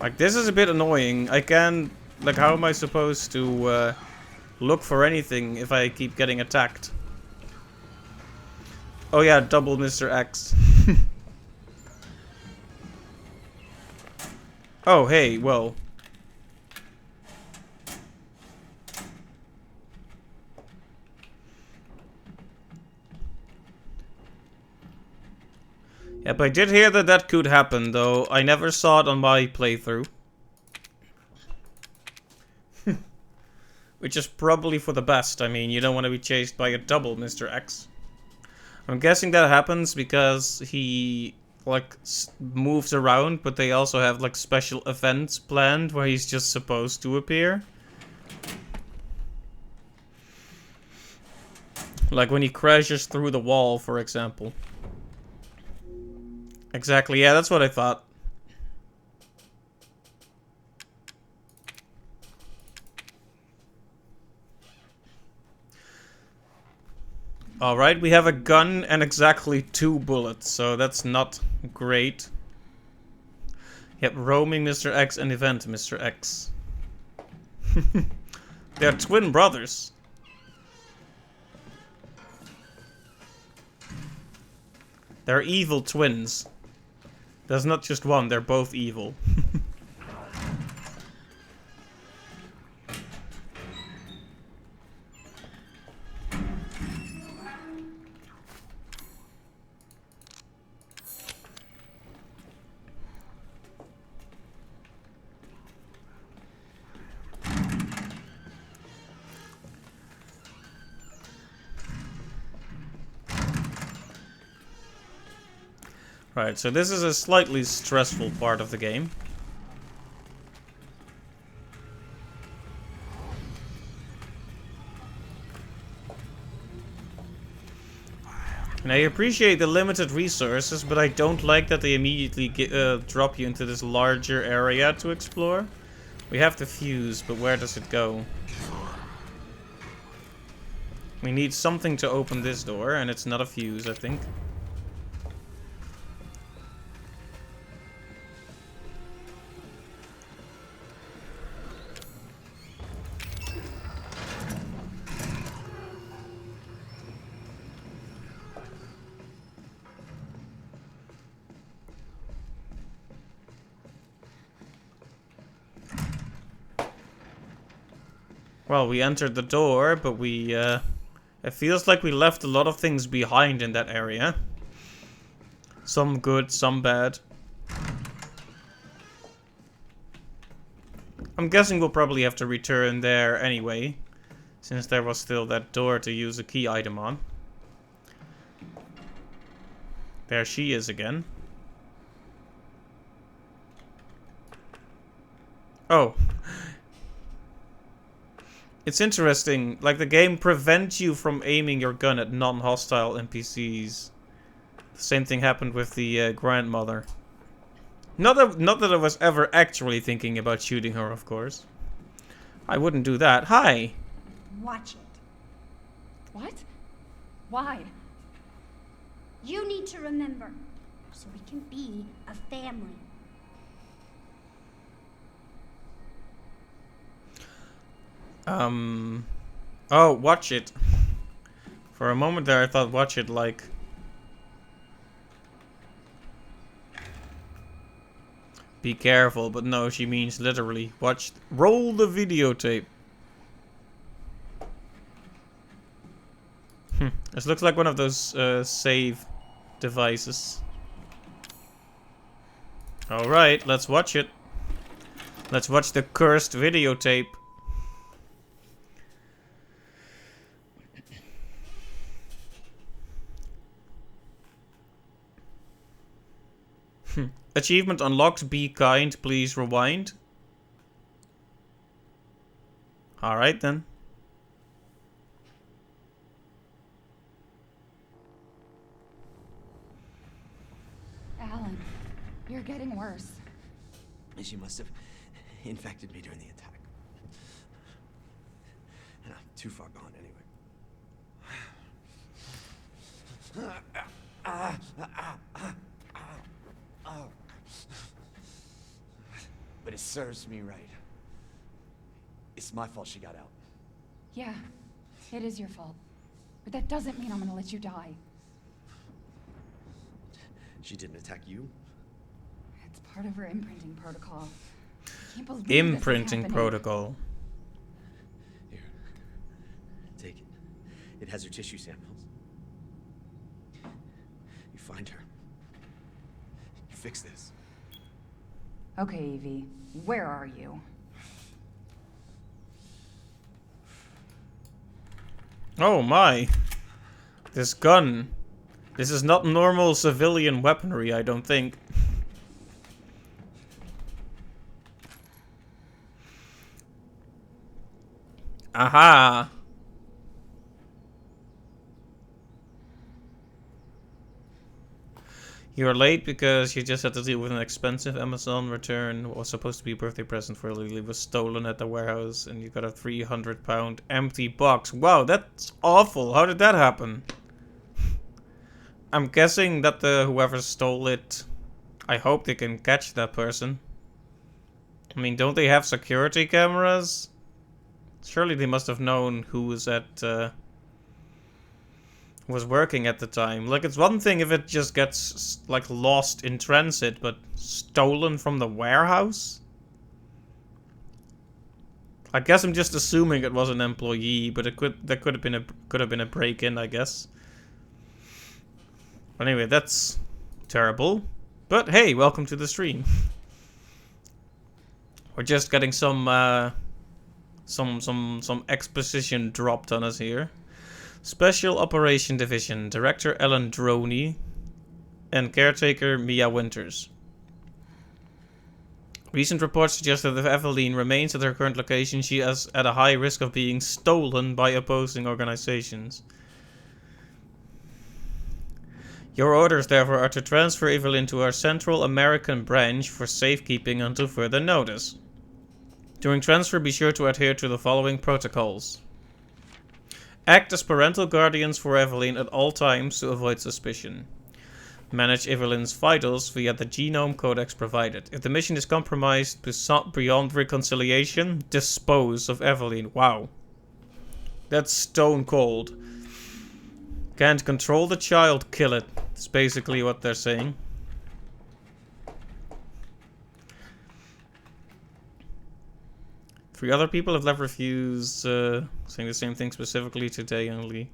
A: Like, this is a bit annoying. I can't... Like, how am I supposed to look for anything if I keep getting attacked? Oh yeah, double Mr. X. Oh, hey, well. Yep, I did hear that that could happen, though. I never saw it on my playthrough. Which is probably for the best. I mean, you don't want to be chased by a double Mr. X. I'm guessing that happens because he, like, moves around, but they also have, like, special events planned where he's just supposed to appear. Like when he crashes through the wall, for example. Exactly, yeah, that's what I thought. Alright, we have a gun and exactly 2 bullets, so that's not great. Yep, roaming Mr. X and event Mr. X. They're twin brothers. They're evil twins. There's not just one, they're both evil. Right, so this is a slightly stressful part of the game. And I appreciate the limited resources, but I don't like that they immediately drop you into this larger area to explore. We have the fuse, but where does it go? We need something to open this door, and it's not a fuse, I think. Well, we entered the door, but we, it feels like we left a lot of things behind in that area. Some good, some bad. I'm guessing we'll probably have to return there anyway, since there was still that door to use a key item on. There she is again. Oh. It's interesting, like the game prevents you from aiming your gun at non-hostile NPCs. The same thing happened with the grandmother. Not that I was ever actually thinking about shooting her, of course. I wouldn't do that. Hi!
H: Watch it.
F: What? Why?
H: You need to remember, so we can be a family.
A: Oh, watch it. For a moment there I thought watch it like... Be careful, but no, she means literally. Roll the videotape. This looks like one of those save devices. Alright, let's watch it. Let's watch the cursed videotape. Achievement unlocked, be kind, please rewind. Alright then.
F: Alan, you're getting worse.
I: She must have infected me during the attack. And I'm too far gone anyway. but it serves me right. It's my fault she got out.
F: Yeah, it is your fault. But that doesn't mean I'm gonna let you die.
I: She didn't attack you?
F: It's part of her imprinting protocol. I can't believe
A: Imprinting
F: this is happening.
A: protocol.
I: Here. Take it. It has her tissue samples. You find her. You fix this.
F: Okay, Evie, where are you?
A: Oh my. This gun. This is not normal civilian weaponry, I don't think. Aha! You're late because you just had to deal with an expensive Amazon return. What was supposed to be a birthday present for Lily was stolen at the warehouse, and you got a 300-pound empty box. Wow, that's awful. How did that happen? I'm guessing that whoever stole it, I hope they can catch that person. I mean, don't they have security cameras? Surely they must have known who was was working at the time. Like, it's one thing if it just gets, like, lost in transit, but stolen from the warehouse? I guess I'm just assuming it was an employee, but that could have been a break-in, I guess. Anyway, that's terrible. But hey, welcome to the stream. We're just getting some exposition dropped on us here. Special Operation Division, Director Ellen Droney, and Caretaker Mia Winters. Recent reports suggest that if Evelyn remains at her current location, she is at a high risk of being stolen by opposing organizations. Your orders, therefore, are to transfer Evelyn to our Central American branch for safekeeping until further notice. During transfer, be sure to adhere to the following protocols. Act as parental guardians for Evelyn at all times to avoid suspicion. Manage Evelyn's vitals via the genome codex provided. If the mission is compromised beyond reconciliation, dispose of Evelyn. Wow. That's stone cold. Can't control the child, kill it. That's basically what they're saying. Three other people have left reviews saying the same thing specifically today only.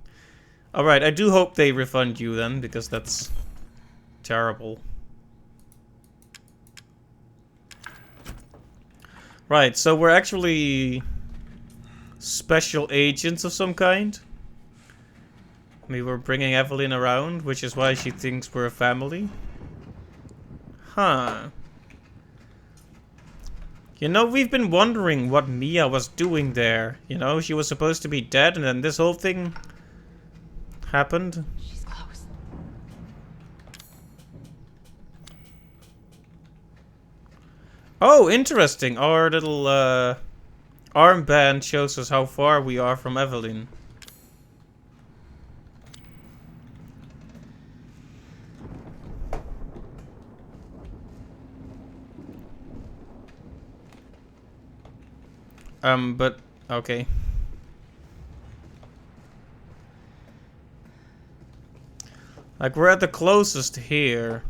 A: Alright, I do hope they refund you then, because that's terrible. Right, so we're actually special agents of some kind. We were bringing Evelyn around, which is why she thinks we're a family. Huh. You know, we've been wondering what Mia was doing there. You know, she was supposed to be dead, and then this whole thing happened.
F: She's close.
A: Oh, interesting. Our little armband shows us how far we are from Evelyn. But, okay. Like, we're at the closest here.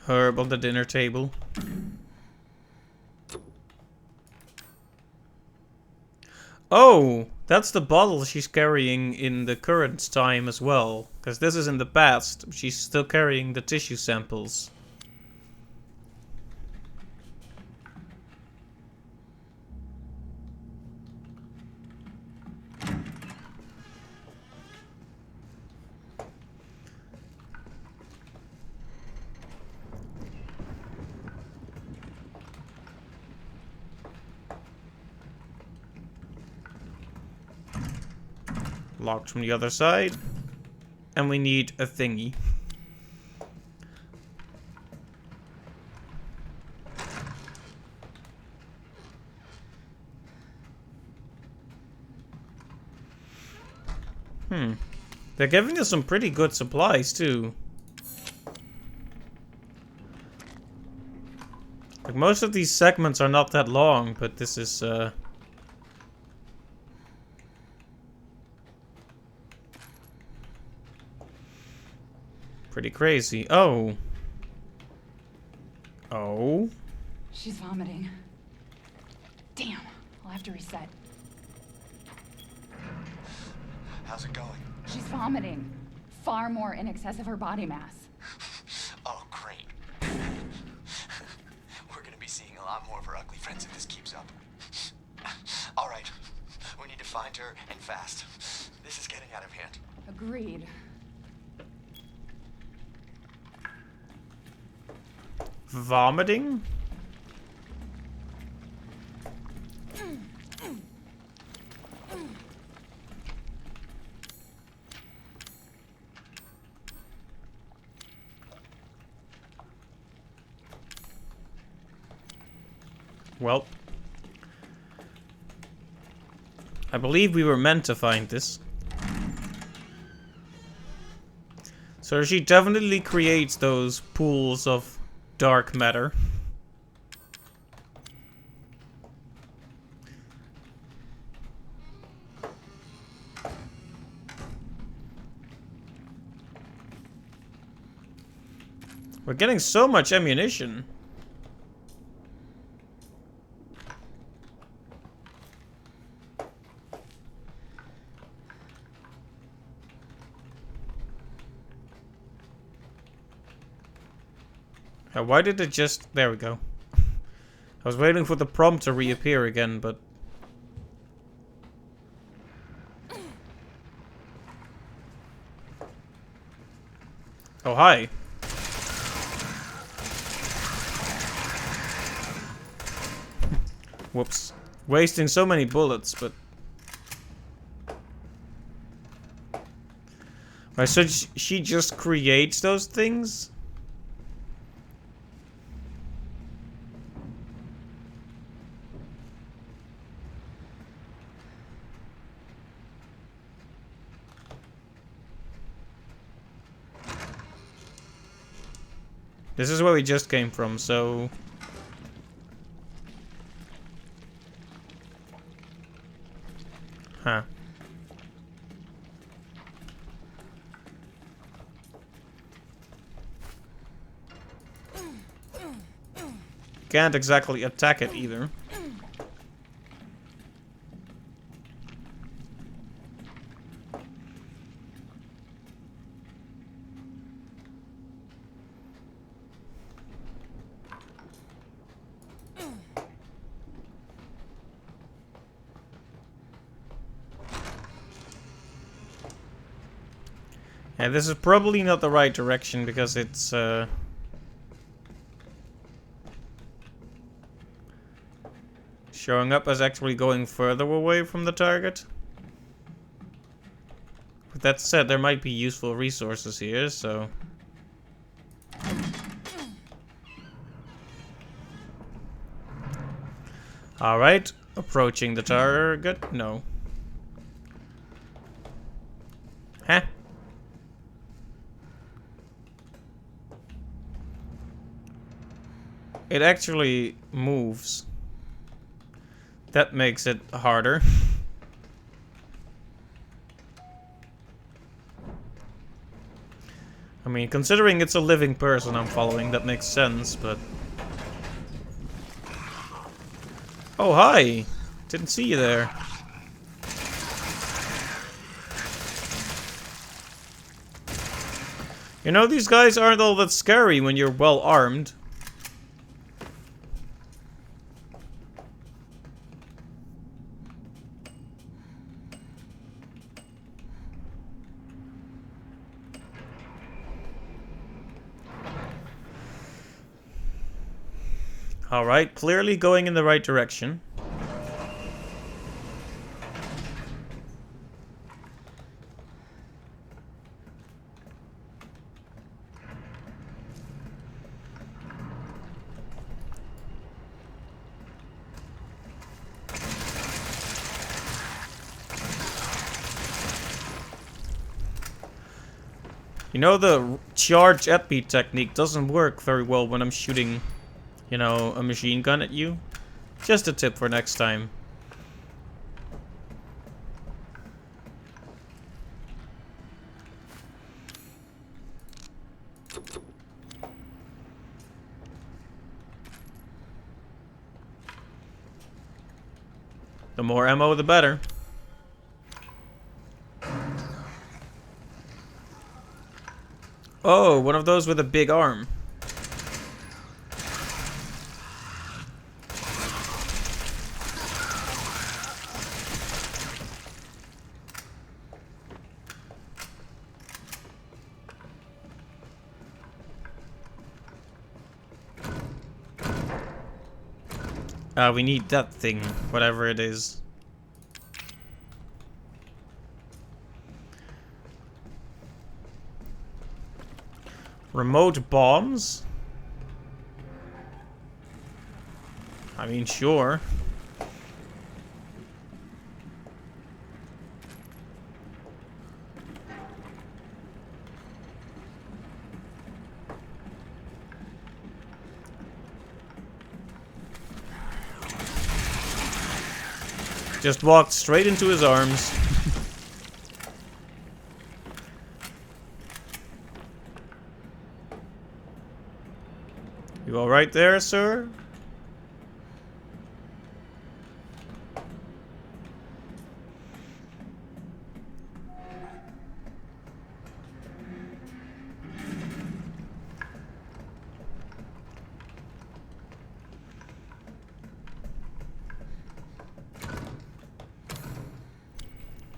A: Herb on the dinner table. Oh, that's the bottle she's carrying in the current time as well. Because this is in the past. She's still carrying the tissue samples. Locked from the other side. And we need a thingy. They're giving us some pretty good supplies, too. Like, most of these segments are not that long, but this is, pretty crazy. Oh. Oh.
F: She's vomiting. Damn, I'll have to reset.
I: How's it going?
F: She's vomiting. Far more in excess of her body mass.
I: Oh, great. We're gonna be seeing a lot more of her ugly friends if this keeps up. All right, we need to find her, and fast. This is getting out of hand.
F: Agreed.
A: Vomiting? Well, I believe we were meant to find this. So she definitely creates those pools of dark matter. We're getting so much ammunition. Why did it just... There we go. I was waiting for the prompt to reappear again, but... Oh, hi. Whoops. Wasting so many bullets, but... So she just creates those things? This is where we just came from, so... Huh. Can't exactly attack it either. Yeah, this is probably not the right direction because it's showing up as actually going further away from the target. With that said, there might be useful resources here, so... Alright, approaching the target. No. Huh? It actually moves. That makes it harder. I mean, considering it's a living person I'm following, that makes sense, but... Oh, hi! Didn't see you there. You know, these guys aren't all that scary when you're well armed. Alright, clearly going in the right direction. You know, the charge at me technique doesn't work very well when I'm shooting, you know, a machine gun at you. Just a tip for next time. The more ammo, the better. Oh, one of those with a big arm. We need that thing, whatever it is. Remote bombs? I mean, sure. Just walked straight into his arms. You all right there, sir?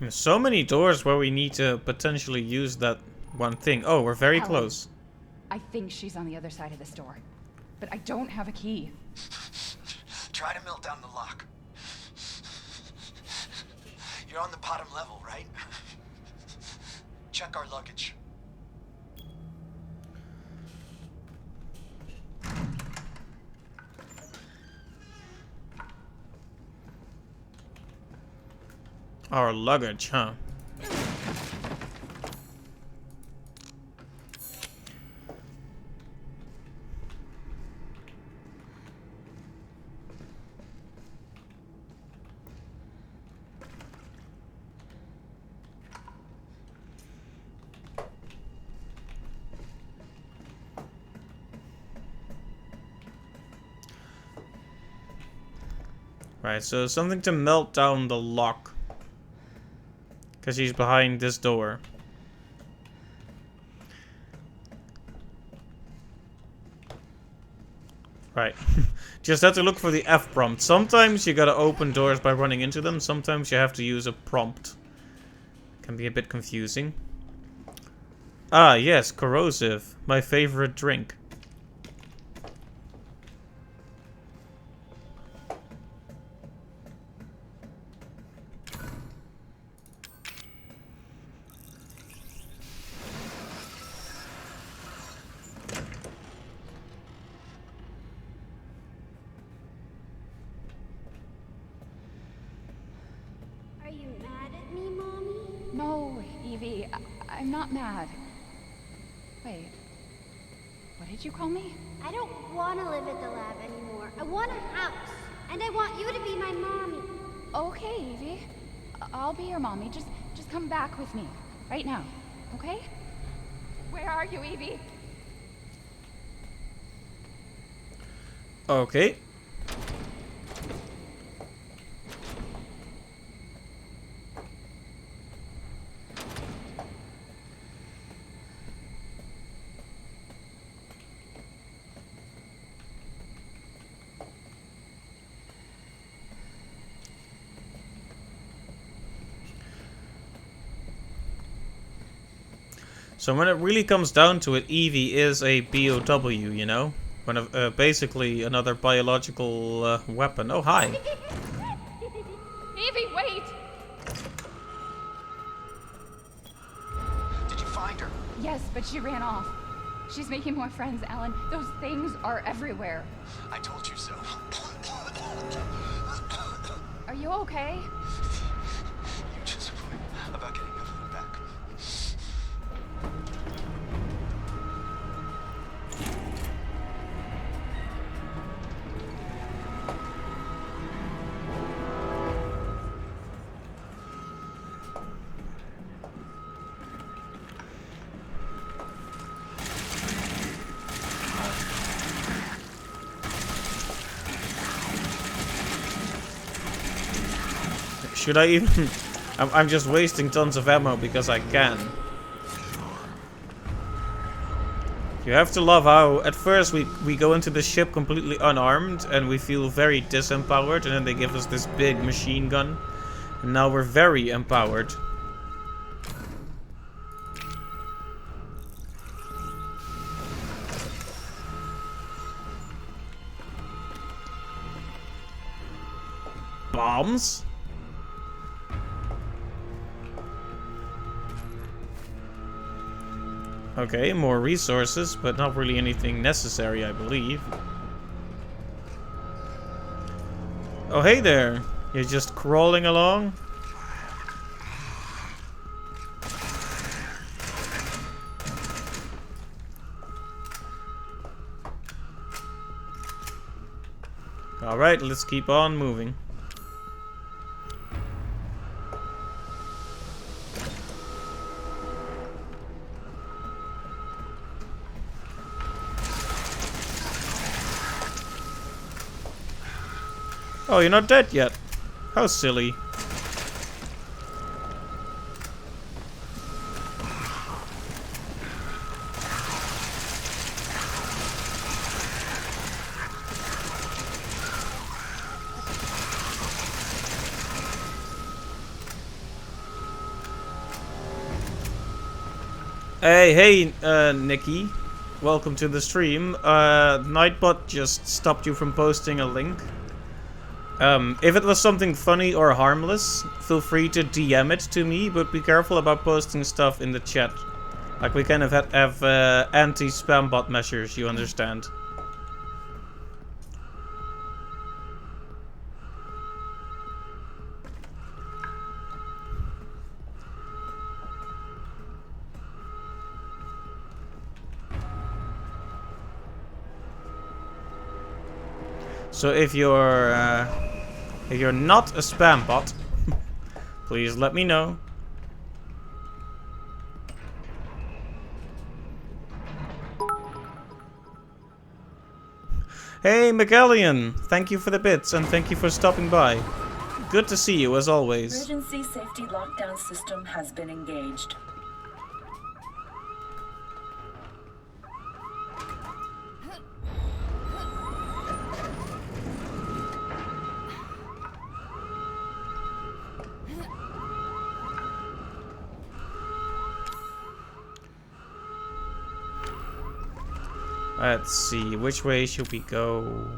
A: There's so many doors where we need to potentially use that one thing. Oh, we're very close.
F: I think she's on the other side of this door, but I don't have a key.
I: Try to melt down the lock. You're on the bottom level, right? Check our luggage.
A: Our luggage, huh? Right, so something to melt down the lock. Because he's behind this door. Right. Just have to look for the F prompt. Sometimes you gotta open doors by running into them. Sometimes you have to use a prompt. Can be a bit confusing. Ah, yes, corrosive. My favorite drink.
F: No, Evie, I'm not mad. Wait, what did you call me?
H: I don't want to live at the lab anymore. I want a house. And I want you to be my mommy.
F: Okay, Evie. I'll be your mommy. Just come back with me. Right now. Okay? Where are you, Evie?
A: Okay. So when it really comes down to it, Evie is a BOW, you know? One of, basically another biological weapon. Oh, hi.
F: Evie, wait!
I: Did you find her?
F: Yes, but she ran off. She's making more friends, Alan. Those things are everywhere.
I: I told you so.
F: Are you okay?
I: You just worry about getting everyone back.
A: should I even... I'm just wasting tons of ammo because I can. You have to love how at first we go into the ship completely unarmed and we feel very disempowered, and then they give us this big machine gun. And now we're very empowered. Bombs? Okay, more resources, but not really anything necessary, I believe. Oh, hey there! You're just crawling along? Alright, let's keep on moving. Oh, you're not dead yet. How silly. Hey, Nikki. Welcome to the stream. Nightbot just stopped you from posting a link. If it was something funny or harmless, feel free to DM it to me, but be careful about posting stuff in the chat. Like, we kind of have anti-spam bot measures, you understand. So if you're not a spam bot, please let me know. Hey, McAllion, thank you for the bits and thank you for stopping by. Good to see you as always.
J: Emergency safety lockdown system has been engaged.
A: Let's see, which way should we go?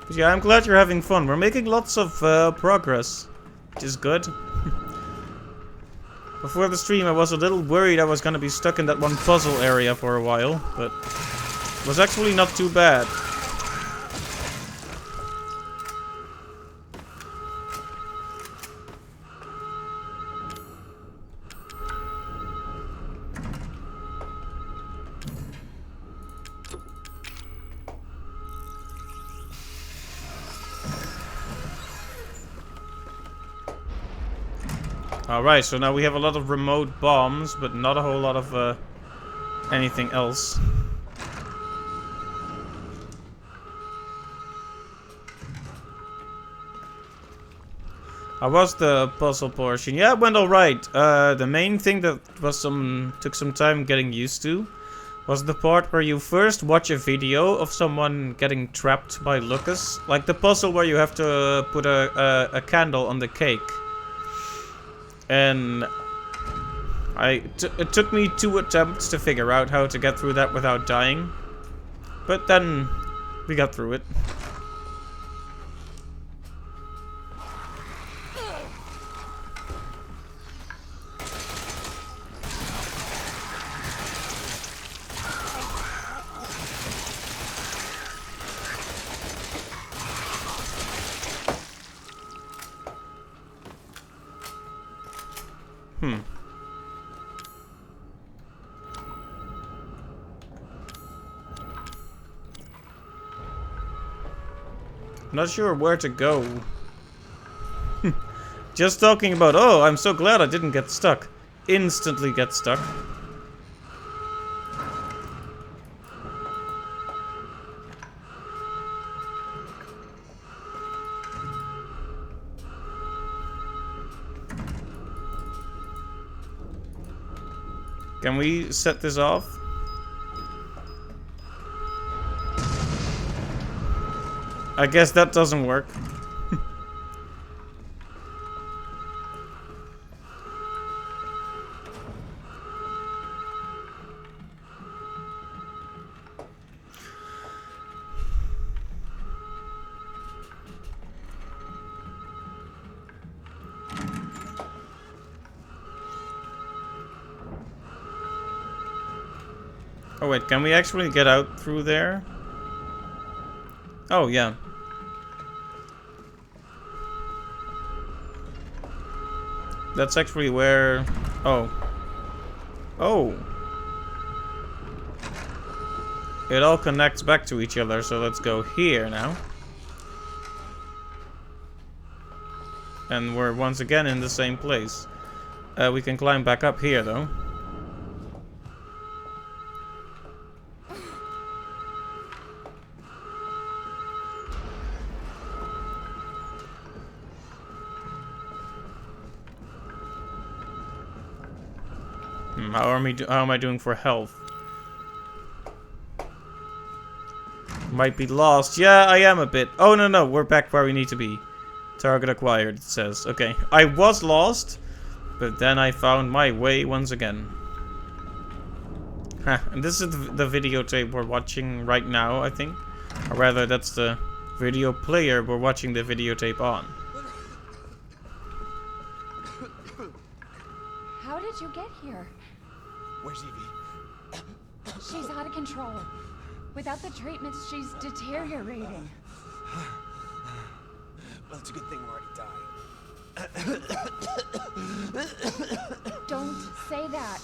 A: But yeah, I'm glad you're having fun. We're making lots of progress, which is good. Before the stream, I was a little worried I was gonna be stuck in that one puzzle area for a while, but it was actually not too bad. Alright, so now we have a lot of remote bombs, but not a whole lot of anything else. How was the puzzle portion? Yeah, it went alright. The main thing that was took some time getting used to was the part where you first watch a video of someone getting trapped by Lucas. Like the puzzle where you have to put a candle on the cake. And it took me 2 attempts to figure out how to get through that without dying. But then we got through it. I'm not sure where to go. Just talking about, oh, I'm so glad I didn't get stuck. Instantly get stuck. Can we set this off? I guess that doesn't work. Oh wait, can we actually get out through there? Oh yeah. That's actually where... Oh. Oh! It all connects back to each other, so let's go here now. And we're once again in the same place. We can climb back up here though. How am I doing for health? Might be lost. Yeah, I am a bit. Oh, no, we're back where we need to be. Target acquired, it says. Okay, I was lost, but then I found my way once again. And this is the videotape we're watching right now, I think. Or rather, that's the video player we're watching the videotape on.
F: How did you get here?
I: Where's Evie?
F: She's out of control. Without the treatments, she's deteriorating.
I: Well, it's a good thing we're already dying.
F: Don't say that.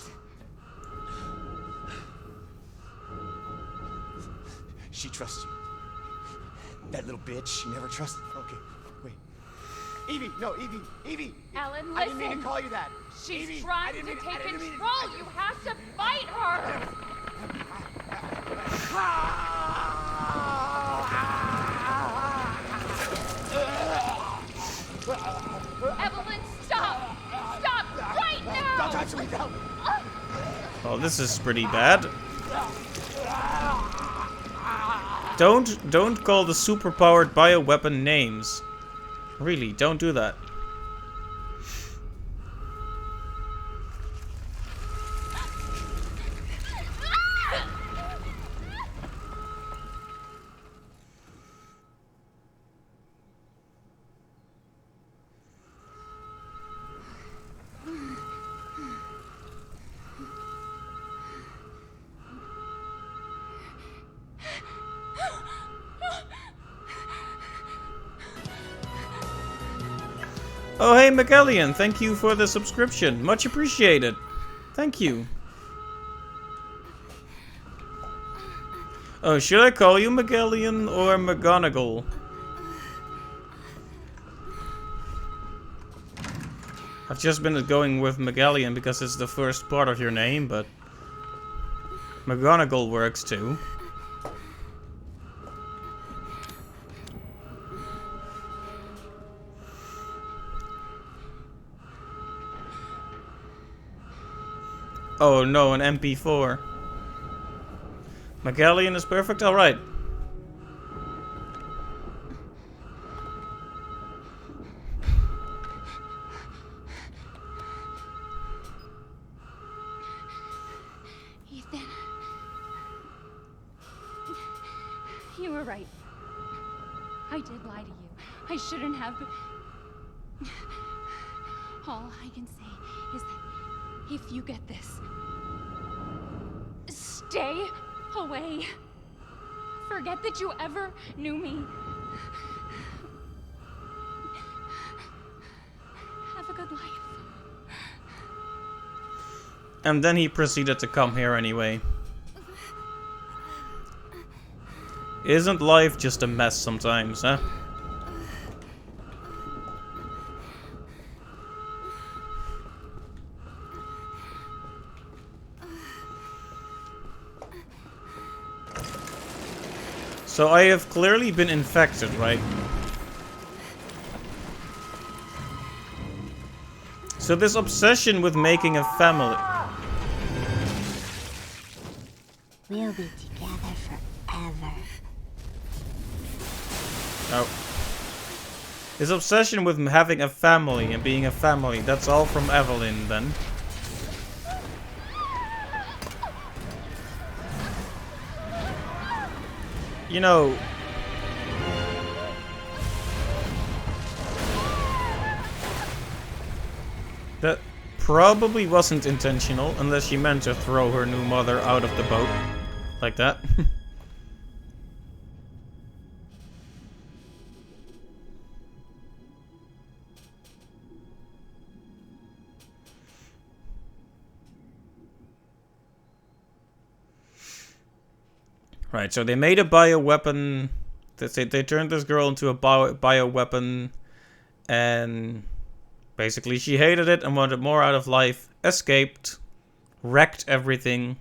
I: She trusts you. That little bitch, she never trusted. Okay, wait. Evie, no, Evie.
F: Alan, listen.
I: I didn't mean to call you that.
F: She's
I: Evie,
F: trying to take control. You have to fight her. Evelyn, stop! Stop right now!
I: Don't touch me, don't!
A: Oh, this is pretty bad. Don't call the superpowered bioweapon names. Really, don't do that. Oh, hey, McEllion, thank you for the subscription. Much appreciated. Thank you. Oh, should I call you McEllion or McGonagall? I've just been going with McEllion because it's the first part of your name, but McGonagall works too. Oh no, an MP4. McEllion is perfect? Alright.
F: Ethan. You were right. I did lie to you. I shouldn't have. All I can say is that if you get this, stay away. Forget that you ever knew me. Have a good life.
A: And then he proceeded to come here anyway. Isn't life just a mess sometimes, huh? So I have clearly been infected, right? So this obsession with making a family.
H: We'll be together forever.
A: Oh. His obsession with having a family and being a family, that's all from Evelyn then. You know... That probably wasn't intentional, unless she meant to throw her new mother out of the boat. Like that. Right, so they made a bioweapon. They turned this girl into a bioweapon. And basically she hated it and wanted more out of life. Escaped. Wrecked everything.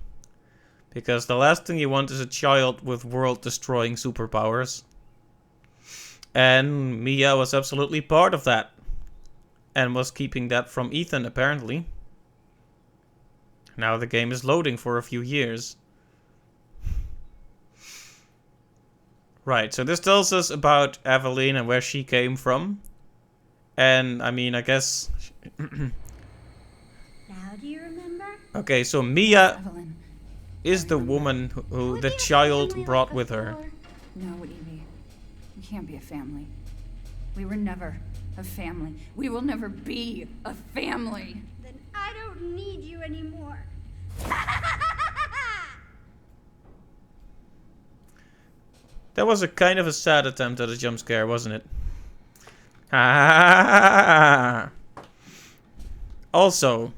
A: Because the last thing you want is a child with world-destroying superpowers. And Mia was absolutely part of that. And was keeping that from Ethan, apparently. Now the game is loading for a few years. Right, so this tells us about Evelyn and where she came from. And, I mean, I guess...
H: Now do you remember?
A: Okay, so Mia
F: Evelyn.
A: is the woman who the child brought with her.
F: No, Evie. We can't be a family. We were never a family. We will never be a family.
H: Then I don't need you anymore.
A: That was a kind of a sad attempt at a jump scare, wasn't it? Also,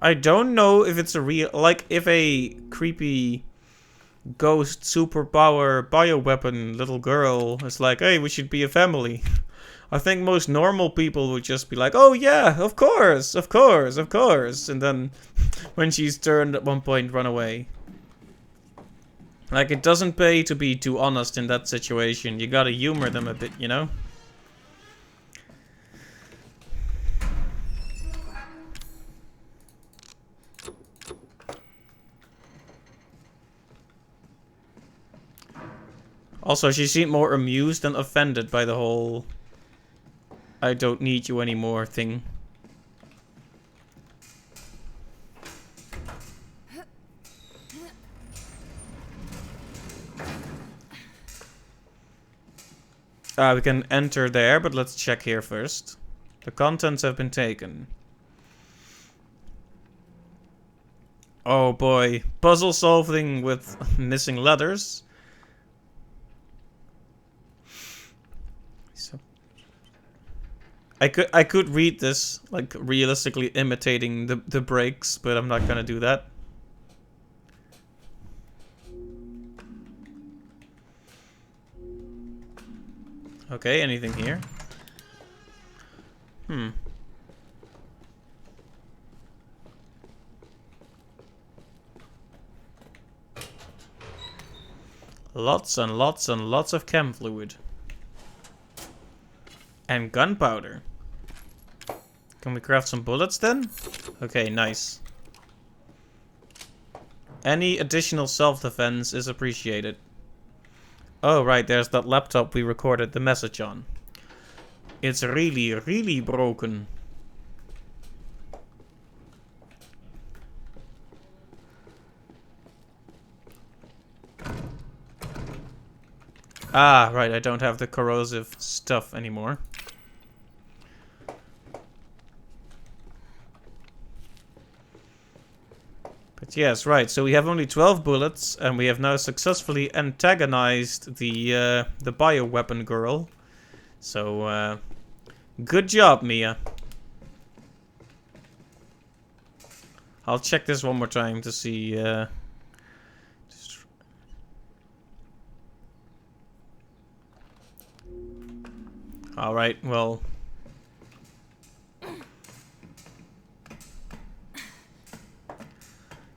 A: I don't know if it's a real... Like, if a creepy ghost superpower bioweapon little girl is like, hey, we should be a family. I think most normal people would just be like, oh yeah, of course, of course, of course. And then when she's turned at one point, run away. Like, it doesn't pay to be too honest in that situation. You gotta humor them a bit, you know? Also, she seemed more amused than offended by the whole I don't need you anymore thing. We can enter there, but let's check here first. The contents have been taken. Oh boy, puzzle solving with missing letters. So I could read this, like realistically imitating the breaks, but I'm not gonna do that. Okay, anything here? Lots and lots and lots of chem fluid. And gunpowder. Can we craft some bullets then? Okay, nice. Any additional self-defense is appreciated. Oh, right, there's that laptop we recorded the message on. It's really, really broken. Ah, right, I don't have the corrosive stuff anymore. But yes, right, so we have only 12 bullets, and we have now successfully antagonized the bioweapon girl. So, good job, Mia. I'll check this one more time to see, Alright, well...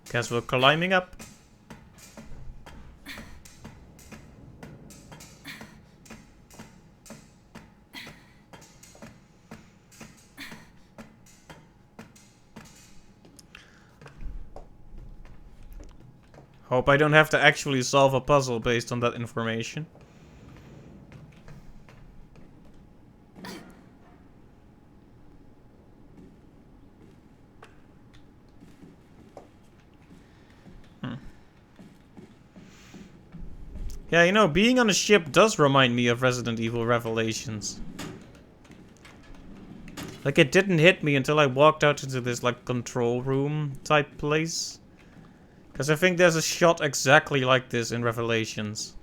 A: Guess we're climbing up. Hope I don't have to actually solve a puzzle based on that information. Yeah, you know, being on a ship does remind me of Resident Evil Revelations. Like, it didn't hit me until I walked out into this, like, control room type place. Because I think there's a shot exactly like this in Revelations.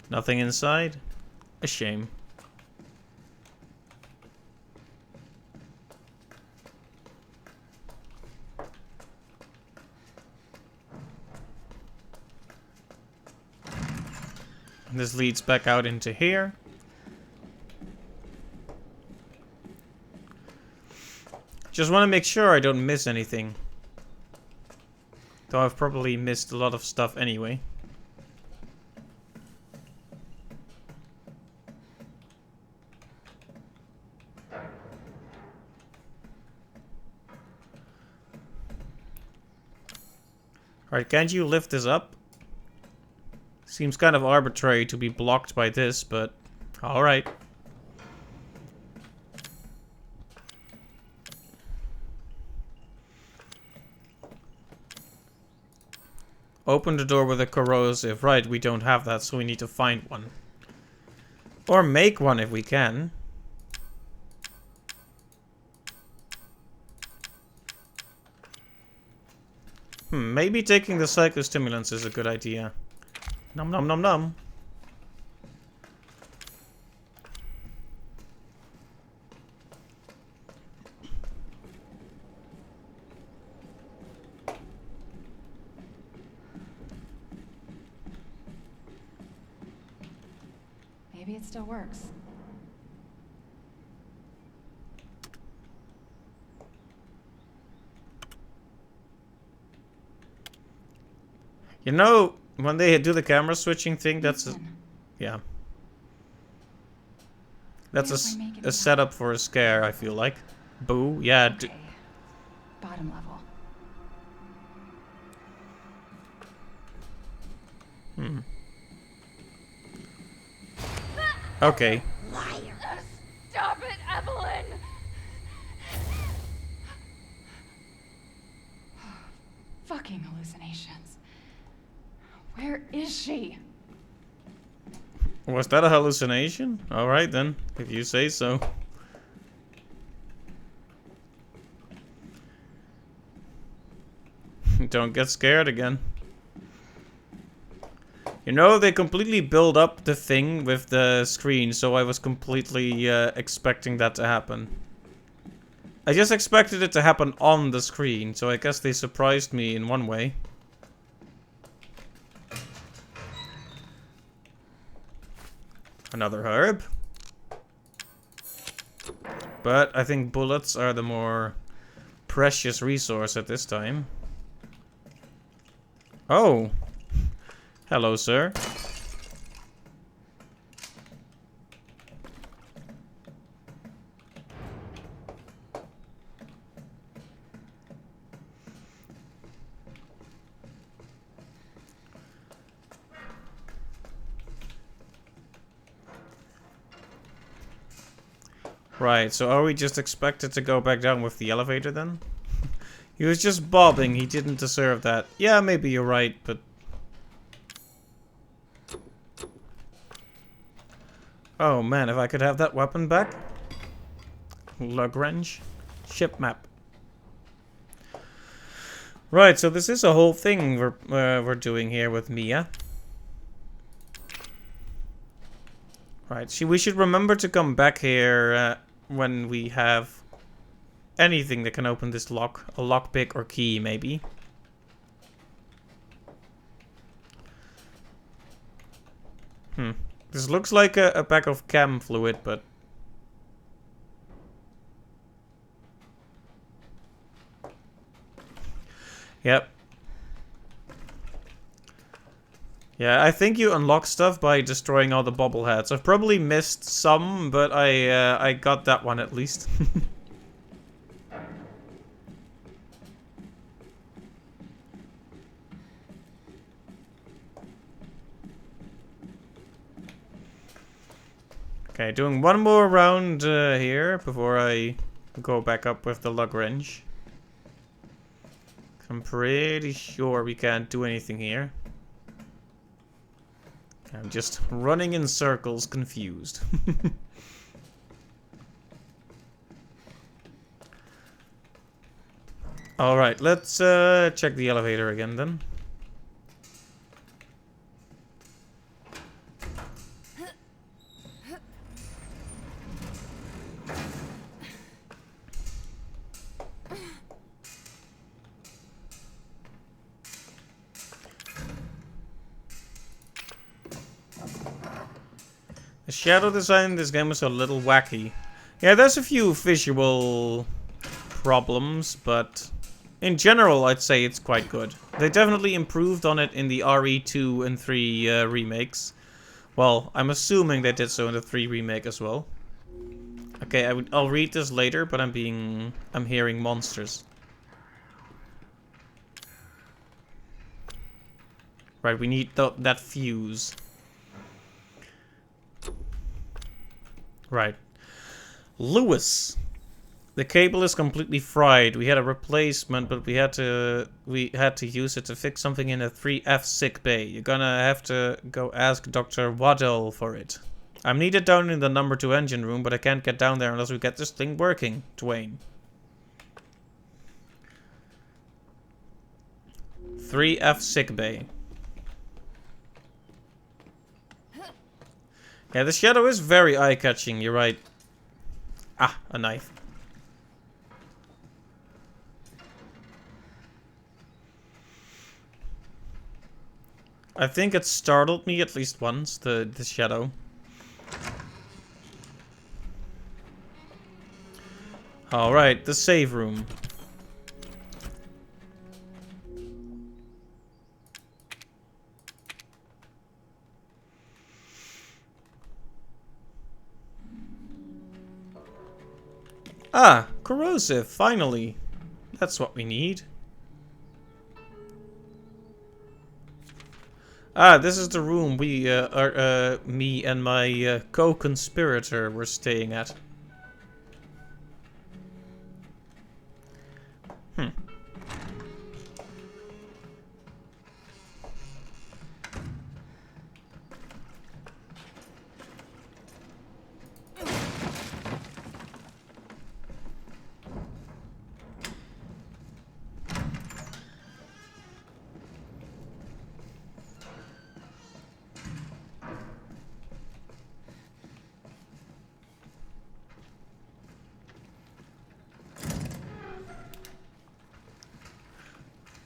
A: Nothing inside? A shame. This leads back out into here. Just want to make sure I don't miss anything. Though I've probably missed a lot of stuff anyway. Alright, can't you lift this up? Seems kind of arbitrary to be blocked by this, but alright. Open the door with a corrosive. Right, we don't have that, so we need to find one. Or make one if we can. Maybe taking the psychostimulants is a good idea. Nom nom nom nom.
F: Maybe it still works.
A: You know, when they do the camera switching thing, that's a, yeah. That's a setup for a scare, I feel like. Boo, yeah.
F: Okay. Bottom level.
A: Okay.
F: Stop it, Evelyn! Fucking hallucinations. Where is she?
A: Was that a hallucination? Alright then, if you say so. Don't get scared again. You know, they completely build up the thing with the screen, so I was completely expecting that to happen. I just expected it to happen on the screen, so I guess they surprised me in one way. Another herb. But I think bullets are the more precious resource at this time. Oh. Hello, sir. Right, so are we just expected to go back down with the elevator then? He was just bobbing, he didn't deserve that. Yeah, maybe you're right, but... Oh man, if I could have that weapon back. Lagrange. Ship map. Right, so this is a whole thing we're doing here with Mia. Right, we should remember to come back here when we have anything that can open this lock. A lockpick or key, maybe. This looks like a pack of chem fluid, but... Yep. Yeah, I think you unlock stuff by destroying all the bobbleheads. I've probably missed some, but I got that one at least. Okay, doing one more round here before I go back up with the Lagrange. I'm pretty sure we can't do anything here. I'm just running in circles, confused. Alright, let's check the elevator again then. The shadow design in this game is a little wacky. Yeah, there's a few visual problems, but in general I'd say it's quite good. They definitely improved on it in the RE2 and 3 remakes. Well, I'm assuming they did so in the 3 remake as well. Okay, I'll read this later, but I'm hearing monsters. Right, we need that fuse. Right. Lewis. The cable is completely fried. We had a replacement, but we had to use it to fix something in a 3F sick bay. You're gonna have to go ask Dr. Waddell for it. I'm needed down in the number 2 engine room, but I can't get down there unless we get this thing working, Dwayne. 3F sick bay. Yeah, the shadow is very eye-catching, you're right. Ah, a knife. I think it startled me at least once, the shadow. Alright, the save room. Ah, corrosive, finally. That's what we need. Ah, this is the room me and my co-conspirator were staying at.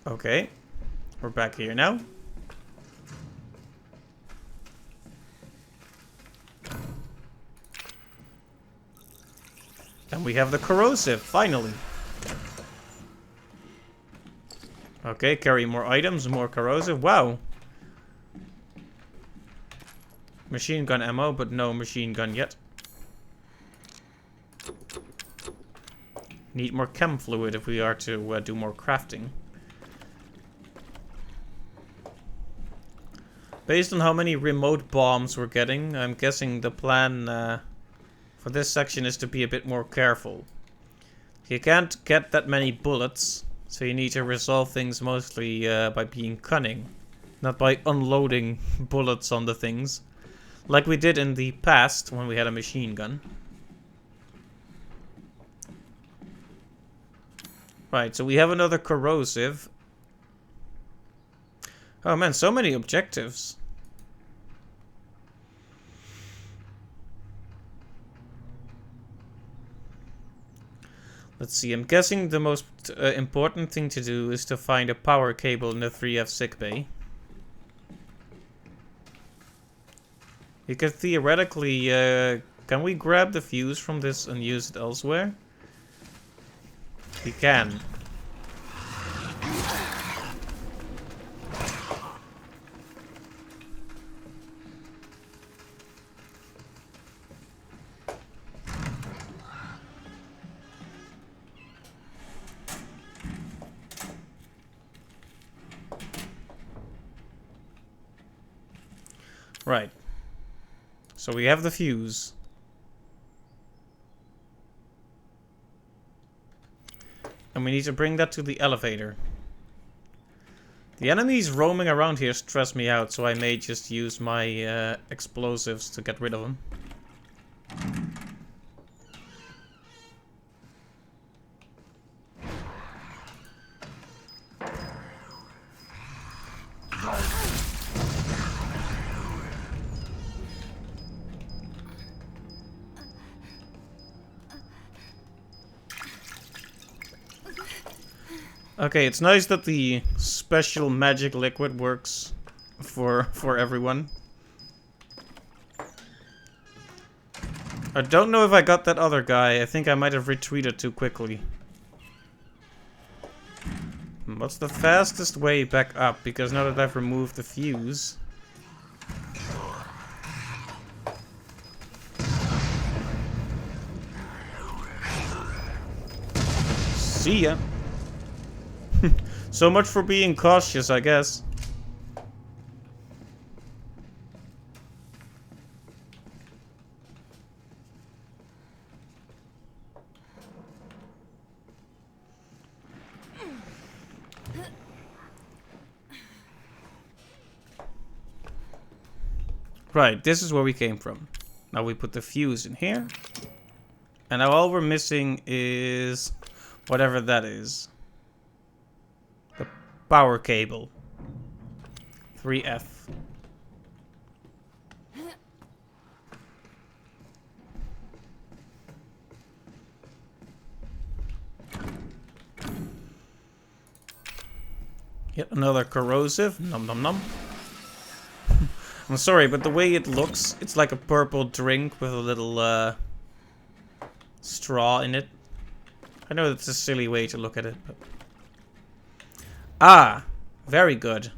A: Okay, we're back here now. And we have the corrosive, finally. Okay, carry more items, more corrosive. Wow. Machine gun ammo, but no machine gun yet. Need more chem fluid if we are to do more crafting. Based on how many remote bombs we're getting, I'm guessing the plan for this section is to be a bit more careful. You can't get that many bullets, so you need to resolve things mostly by being cunning, not by unloading bullets on the things, like we did in the past when we had a machine gun. Right, so we have another corrosive. Oh man, so many objectives. Let's see, I'm guessing the most important thing to do is to find a power cable in the 3F sick bay. We could theoretically, can we grab the fuse from this and use it elsewhere? We can. Right. So we have the fuse. And we need to bring that to the elevator. The enemies roaming around here stress me out, so I may just use my explosives to get rid of them. Okay, it's nice that the special magic liquid works for everyone. I don't know if I got that other guy. I think I might have retreated too quickly. What's the fastest way back up? Because now that I've removed the fuse... See ya! So much for being cautious, I guess. Right, this is where we came from. Now we put the fuse in here. And now all we're missing is whatever that is. The power cable. 3F. Yet another corrosive. Nom nom nom. I'm sorry, but the way it looks, it's like a purple drink with a little straw in it. I know that's a silly way to look at it, but... Ah! Very good.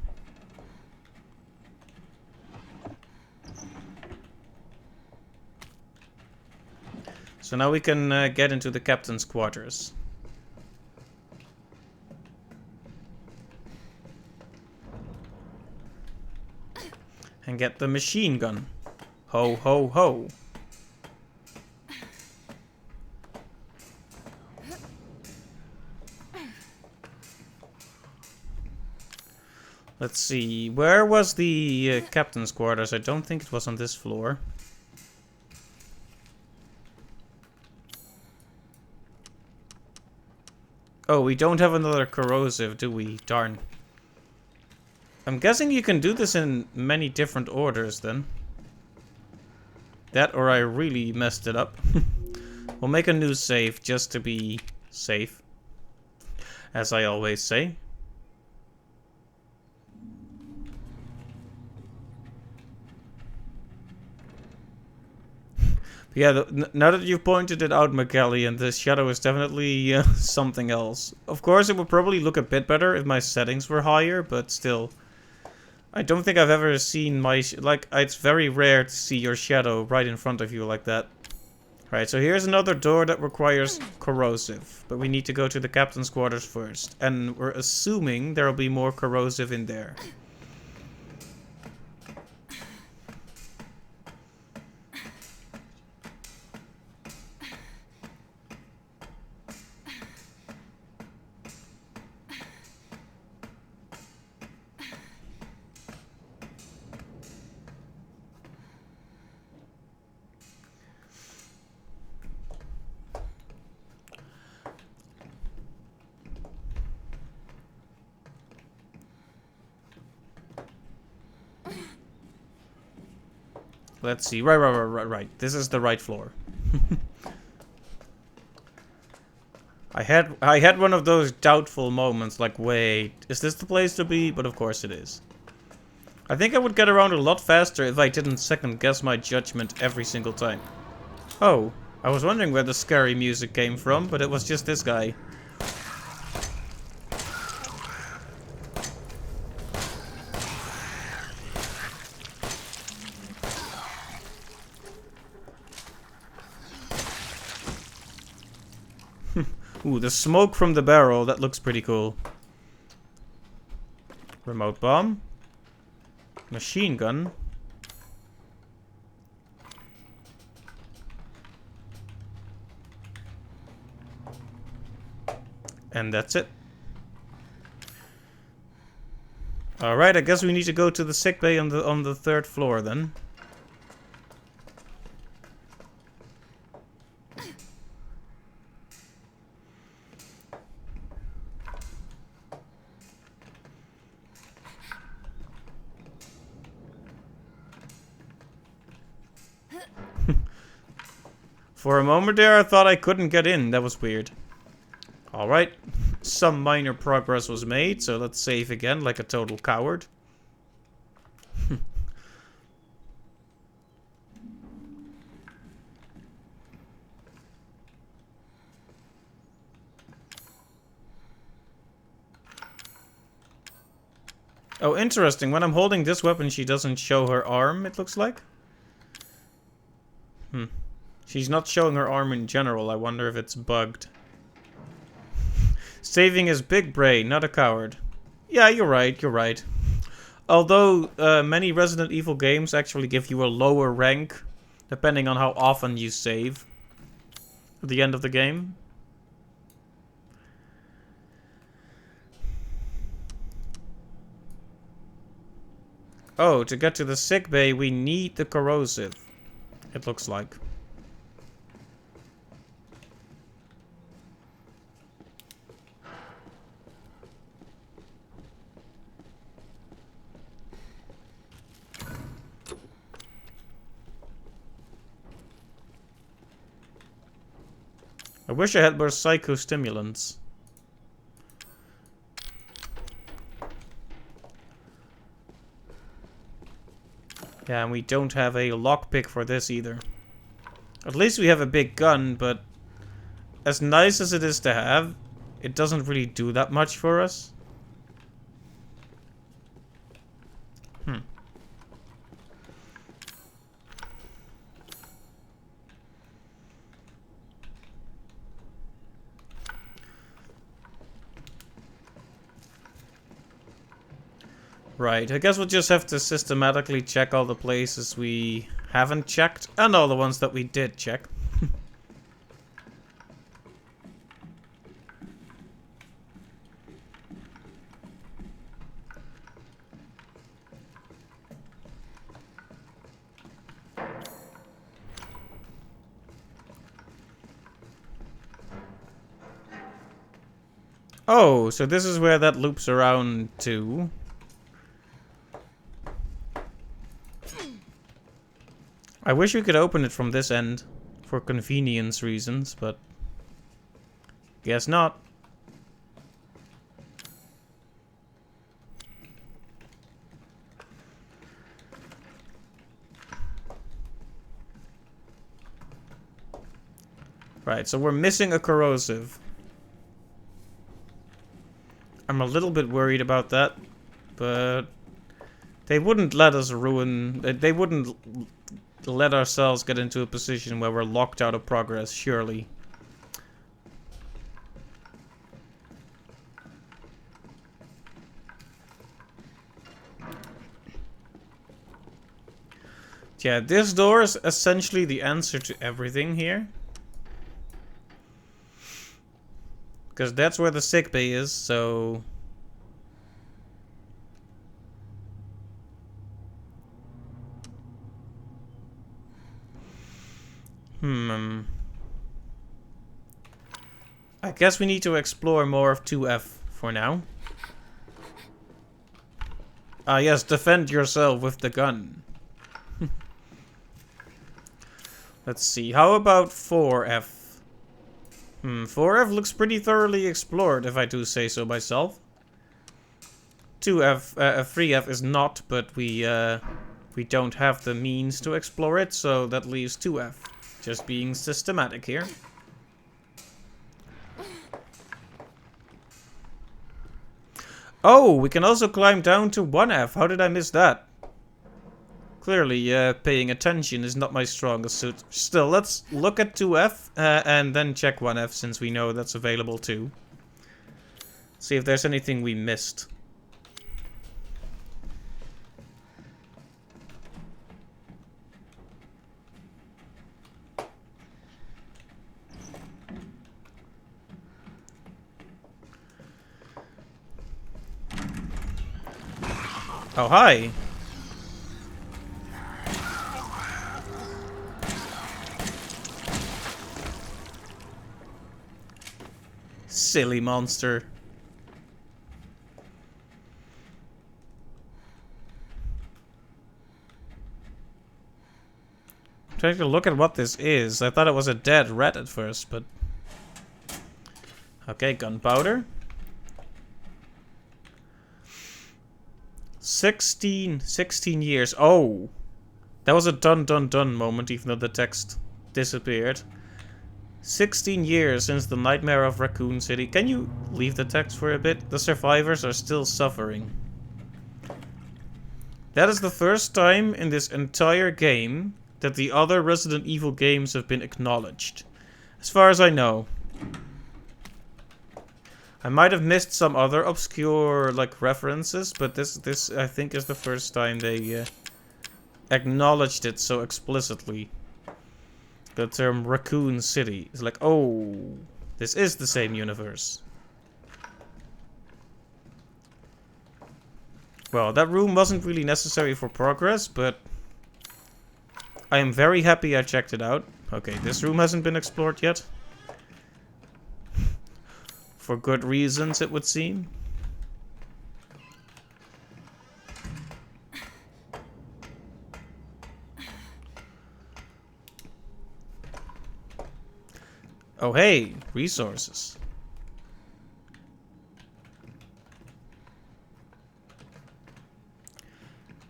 A: So now we can get into the captain's quarters. And get the machine gun. Ho, ho, ho. Let's see. Where was the captain's quarters? I don't think it was on this floor. Oh, we don't have another corrosive, do we? Darn. I'm guessing you can do this in many different orders then. That or I really messed it up. We'll make a new save just to be safe. As I always say. Yeah, now that you've pointed it out, McKelly, the shadow is definitely something else. Of course, it would probably look a bit better if my settings were higher, but still. I don't think I've ever seen my... it's very rare to see your shadow right in front of you like that. Right, so here's another door that requires corrosive. But we need to go to the captain's quarters first. And we're assuming there will be more corrosive in there. Let's see. Right. This is the right floor. I had one of those doubtful moments, like, wait, is this the place to be? But of course it is. I think I would get around a lot faster if I didn't second guess my judgment every single time. Oh, I was wondering where the scary music came from, but it was just this guy. Ooh, the smoke from the barrel, that looks pretty cool. Remote bomb. Machine gun. And that's it. Alright, I guess we need to go to the sick bay on the 3rd floor then. For a moment there, I thought I couldn't get in. That was weird. Alright. Some minor progress was made, so let's save again like a total coward. Oh, interesting. When I'm holding this weapon, she doesn't show her arm, it looks like. She's not showing her arm in general. I wonder if it's bugged. Saving his big brain, not a coward. Yeah, you're right, you're right. Although, many Resident Evil games actually give you a lower rank, depending on how often you save at the end of the game. Oh, to get to the sick bay, we need the corrosive, it looks like. I wish I had more psychostimulants. Yeah, and we don't have a lockpick for this either. At least we have a big gun, but as nice as it is to have, it doesn't really do that much for us. Right, I guess we'll just have to systematically check all the places we haven't checked, and all the ones that we did check. Oh, so this is where that loops around to. I wish we could open it from this end for convenience reasons, but guess not. Right, so we're missing a corrosive. I'm a little bit worried about that, but they wouldn't let us ruin... They wouldn't let ourselves get into a position where we're locked out of progress, surely. Yeah, this door is essentially the answer to everything here. Because that's where the sickbay is, so... I guess we need to explore more of 2F for now. Ah yes, defend yourself with the gun. Let's see, how about 4F? 4F looks pretty thoroughly explored, if I do say so myself. 2F, 3F is not, but we don't have the means to explore it, so that leaves 2F. Just being systematic here. Oh, we can also climb down to 1F. How did I miss that? Clearly, paying attention is not my strongest suit. Still, let's look at 2F and then check 1F since we know that's available too. See if there's anything we missed. Oh, hi. Silly monster. I'm trying to look at what this is. I thought it was a dead rat at first, but... Okay, gunpowder. 16 years. Oh! That was a dun dun dun moment, even though the text disappeared. 16 years since the nightmare of Raccoon City. Can you leave the text for a bit? The survivors are still suffering. That is the first time in this entire game that the other Resident Evil games have been acknowledged. As far as I know. I might have missed some other obscure, like, references, but this I think is the first time they acknowledged it so explicitly. The term Raccoon City is like, oh, this is the same universe. Well, that room wasn't really necessary for progress, but I am very happy I checked it out. Okay, this room hasn't been explored yet. For good reasons, it would seem. Oh hey, resources.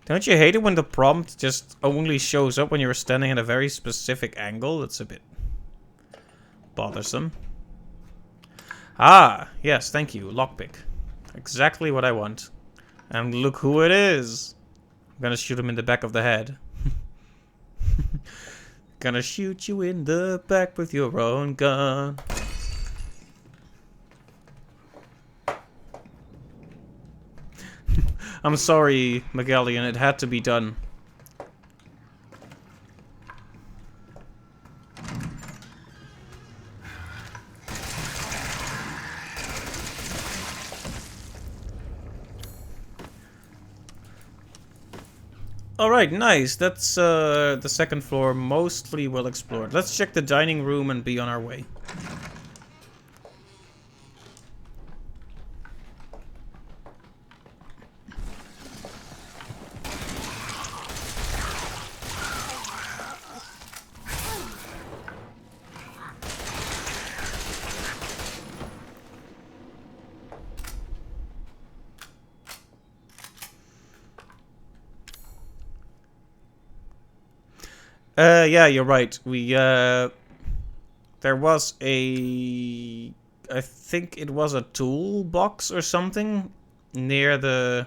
A: Don't you hate it when the prompt just only shows up when you're standing at a very specific angle? It's a bit bothersome. Ah, yes, thank you. Lockpick. Exactly what I want. And look who it is. I'm gonna shoot him in the back of the head. Gonna shoot you in the back with your own gun. I'm sorry, Magellan, it had to be done. Alright, nice. That's the second floor mostly well explored. Let's check the dining room and be on our way. Yeah, you're right. We, there was a... I think it was a toolbox or something near the...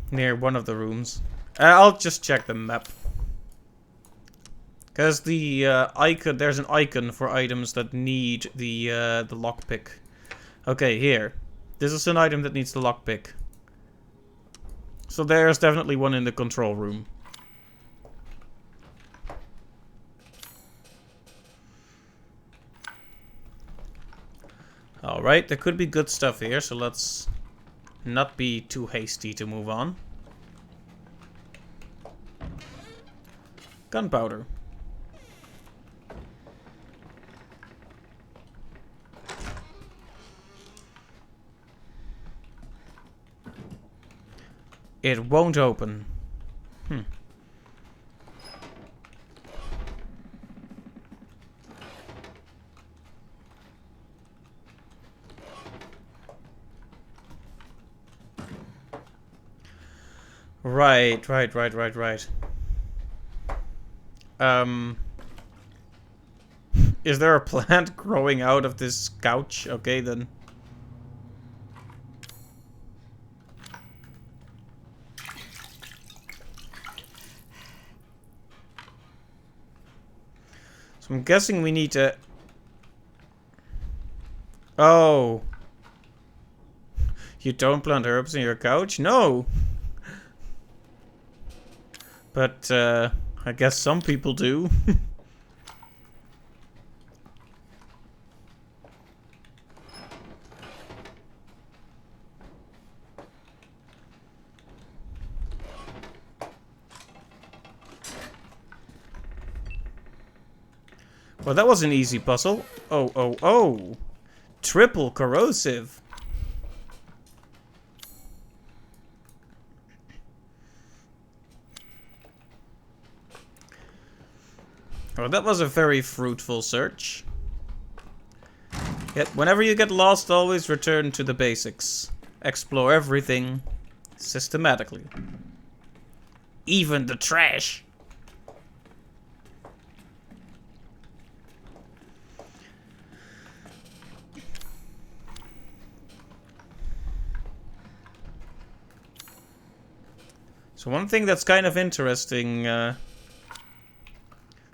A: near one of the rooms. I'll just check the map. Because the icon, there's an icon for items that need the lockpick. Okay, here. This is an item that needs the lockpick. So there's definitely one in the control room. Alright, there could be good stuff here, so let's not be too hasty to move on. Gunpowder. It won't open. Right. Is there a plant growing out of this couch? Okay, then. So I'm guessing we need to... Oh. You don't plant herbs in your couch? No! But, I guess some people do. Well, that was an easy puzzle. Oh. Triple corrosive. Well, that was a very fruitful search. Yet, whenever you get lost, always return to the basics. Explore everything systematically. Even the trash. So one thing that's kind of interesting,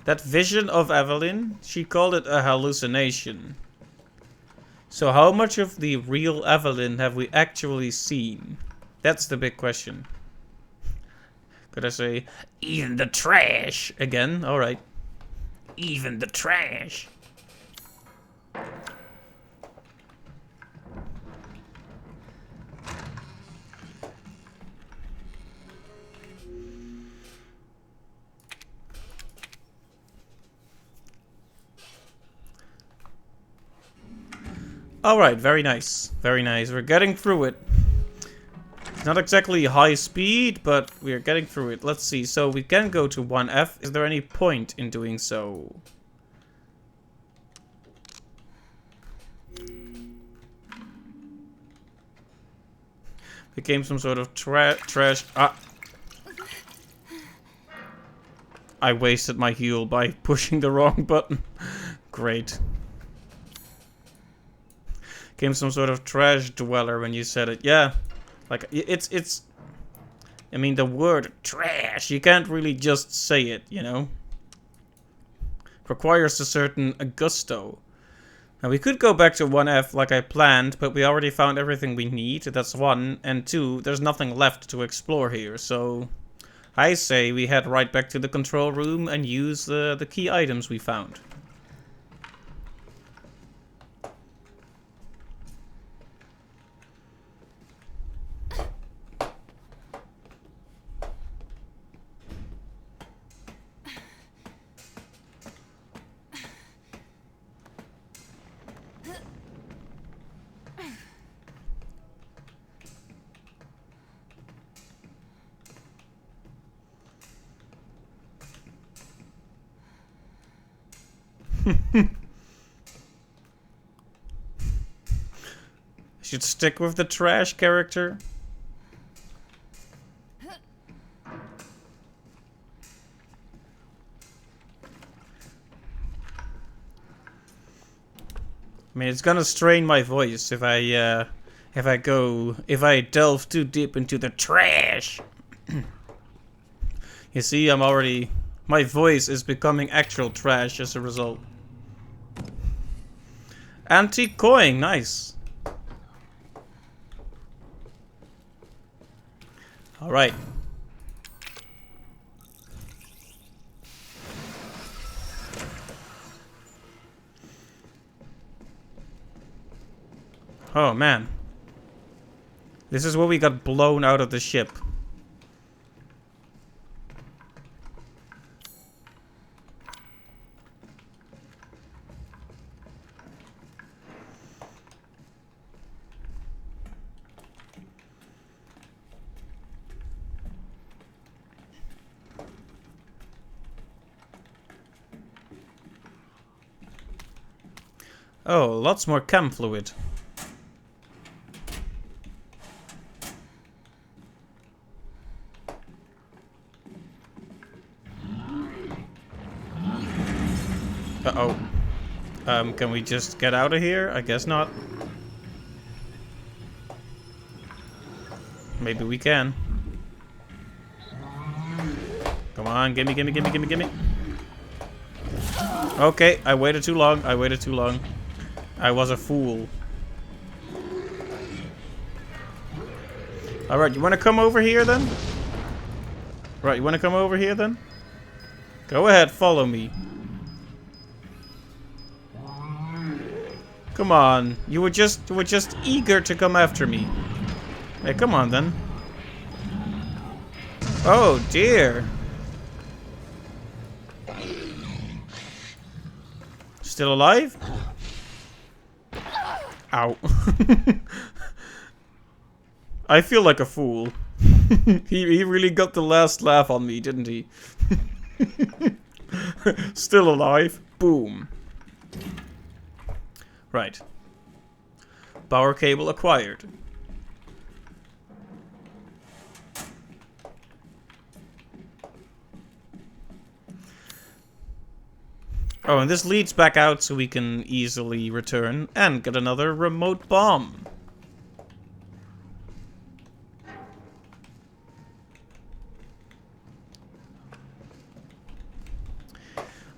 A: that vision of Evelyn, she called it a hallucination. So how much of the real Evelyn have we actually seen? That's the big question. Could I say, even the trash again? Alright. Even the trash. Alright, very nice. Very nice. We're getting through it. Not exactly high speed, but we're getting through it. Let's see. So we can go to 1F. Is there any point in doing so? Became some sort of trash. Ah. I wasted my heal by pushing the wrong button. Great. Became some sort of trash dweller when you said it. Yeah. Like, it's... I mean, the word trash, you can't really just say it, you know? Requires a certain gusto. Now, we could go back to 1F like I planned, but we already found everything we need. That's 1. And 2, there's nothing left to explore here, so... I say we head right back to the control room and use the key items we found. Should stick with the trash character. I mean, it's gonna strain my voice if I delve too deep into the trash. You see, my voice is becoming actual trash as a result. Antique coin, nice. All right. Oh man. This is where we got blown out of the ship. Oh, lots more chem fluid. Uh-oh. Can we just get out of here? I guess not. Maybe we can. Come on, gimme, gimme, gimme, gimme, gimme. Okay, I waited too long. I waited too long. I was a fool. Alright, you wanna come over here then? Right, you wanna come over here then? Go ahead, follow me. Come on, you were just eager to come after me. Hey, come on then. Oh dear. Still alive? Ow. I feel like a fool. He really got the last laugh on me, didn't he? Still alive. Boom. Right. Power cable acquired. Oh, and this leads back out so we can easily return and get another remote bomb.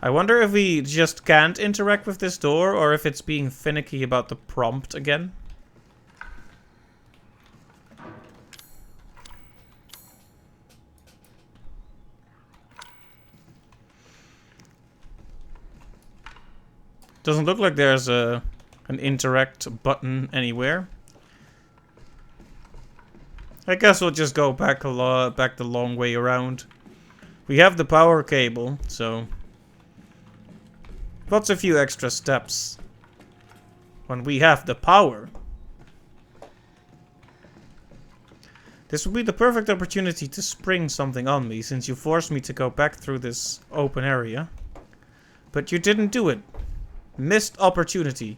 A: I wonder if we just can't interact with this door or if it's being finicky about the prompt again. Doesn't look like there's an interact button anywhere. I guess we'll just go back the long way around. We have the power cable, so what's a few extra steps when we have the power? This would be the perfect opportunity to spring something on me, since you forced me to go back through this open area. But you didn't do it. Missed opportunity.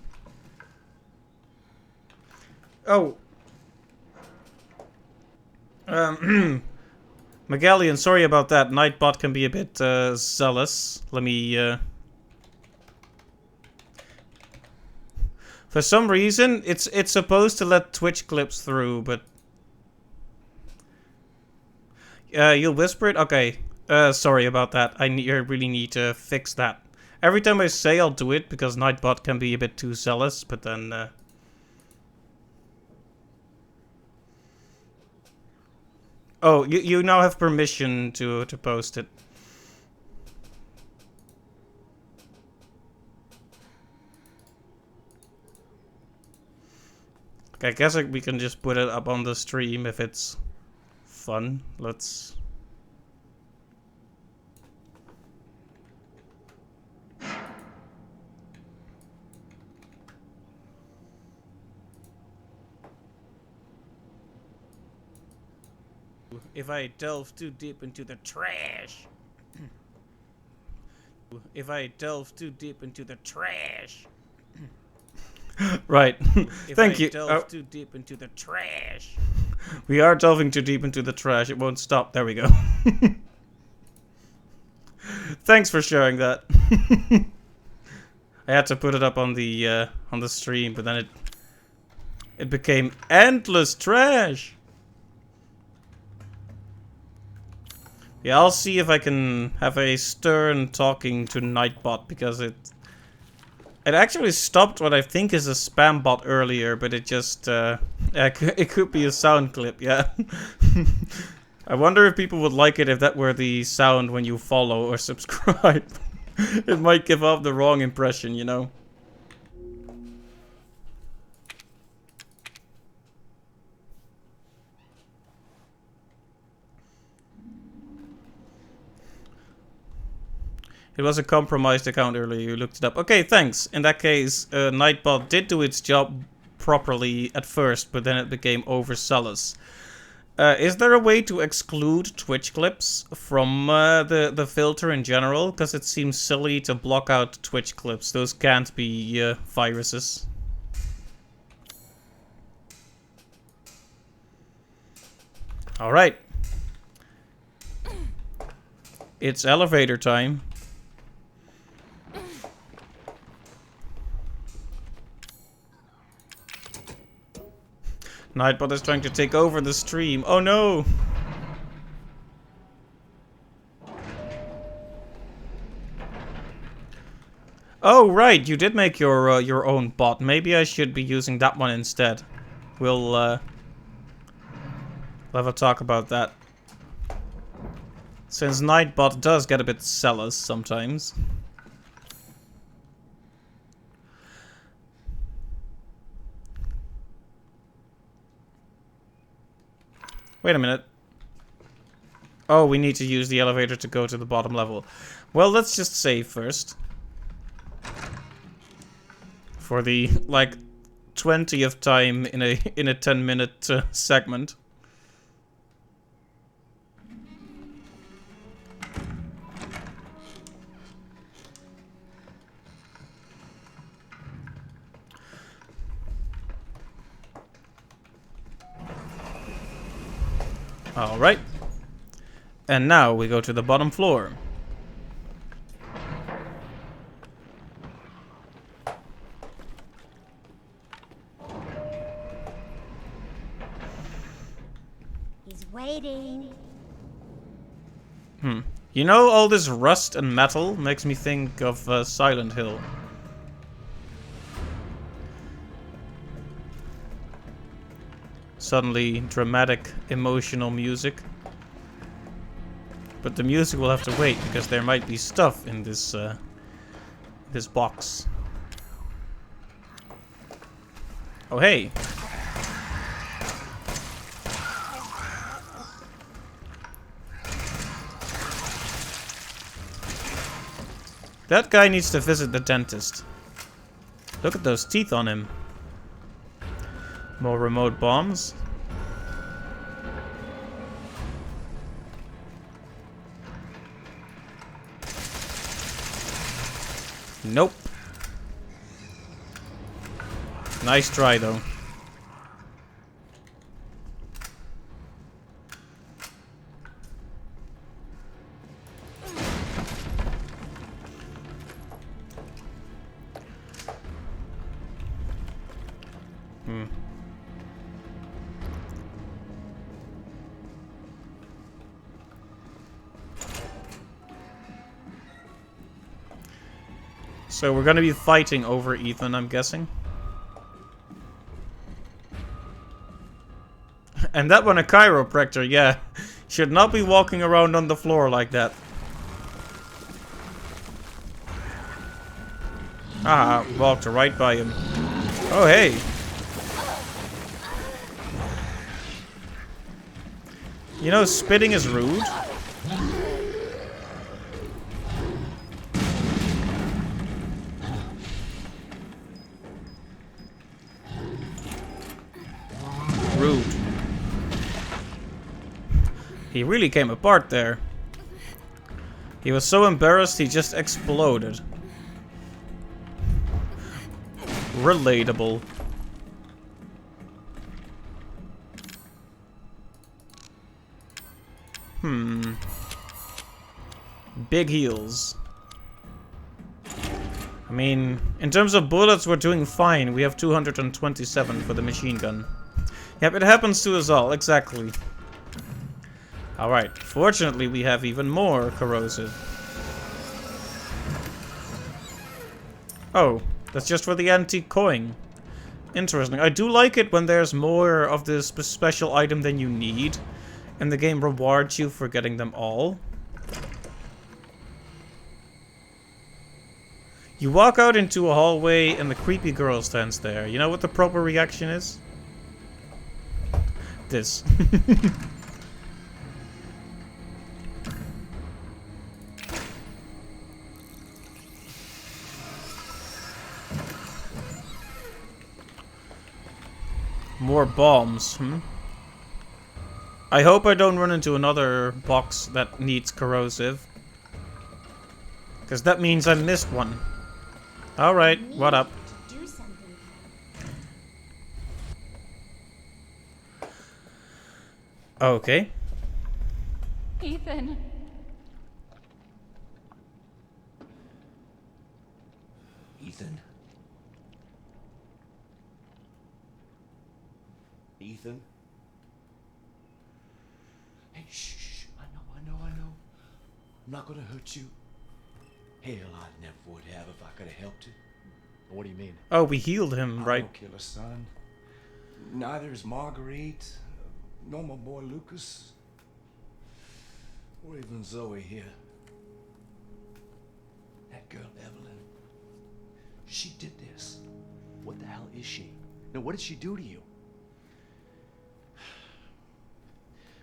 A: Oh. Megallion, sorry about that. Nightbot can be a bit zealous. Let me... For some reason, it's supposed to let Twitch clips through, but... You'll whisper it? Okay. Sorry about that. I really need to fix that. Every time I say I'll do it, because Nightbot can be a bit too zealous, but then... Oh, you now have permission to post it. Okay, I guess we can just put it up on the stream if it's fun. Let's... If I delve too deep into the trash. If I delve too deep into the trash. Right. Thank you. Delve too deep into the trash. We are delving too deep into the trash. It won't stop. There we go. Thanks for sharing that. I had to put it up on the stream, but then it became endless trash. Yeah, I'll see if I can have a stern talking to Nightbot, because it actually stopped what I think is a spam bot earlier, but it just it could be a sound clip, yeah. I wonder if people would like it if that were the sound when you follow or subscribe. It might give off the wrong impression, you know. It was a compromised account earlier, you looked it up. Okay, thanks. In that case, Nightbot did do its job properly at first, but then it became overzealous. Is there a way to exclude Twitch clips from the filter in general? Because it seems silly to block out Twitch clips. Those can't be viruses. Alright. It's elevator time. Nightbot is trying to take over the stream. Oh no! Oh right, you did make your own bot. Maybe I should be using that one instead. We'll have a talk about that. Since Nightbot does get a bit zealous sometimes. Wait a minute. Oh, we need to use the elevator to go to the bottom level. Well, let's just save first. For the, like, 20th time in a 10-minute segment. Alright. And now we go to the bottom floor.
H: He's waiting.
A: You know, all this rust and metal makes me think of Silent Hill. Suddenly dramatic, emotional music. But the music will have to wait because there might be stuff in this this box. Oh hey. That guy needs to visit the dentist. Look at those teeth on him. More remote bombs. Nope. Nice try though. So we're gonna be fighting over Ethan, I'm guessing. And that one a chiropractor, yeah. Should not be walking around on the floor like that. Ah, walked right by him. Oh, hey. You know, spitting is rude. Rude. He really came apart there. He was so embarrassed he just exploded. Relatable. Big heals. I mean, in terms of bullets, we're doing fine. We have 227 for the machine gun. Yep, it happens to us all, exactly. Alright, fortunately we have even more corrosive. Oh, that's just for the antique coin. Interesting. I do like it when there's more of this special item than you need, and the game rewards you for getting them all. You walk out into a hallway and the creepy girl stands there. You know what the proper reaction is? This. More bombs, I hope I don't run into another box that needs corrosive. Because that means I missed one. Alright, what up? Okay.
F: Ethan.
K: Ethan.
C: Ethan. Hey, shh. I know. I'm not gonna hurt you. Hell, I never would have if I could have helped you. What do you mean?
A: Oh, we healed him,
C: I
A: right?
C: don't kill her son. Neither is Marguerite, nor my boy Lucas, or even Zoe here. That girl Evelyn, she did this. What the hell is she? Now, what did she do to you?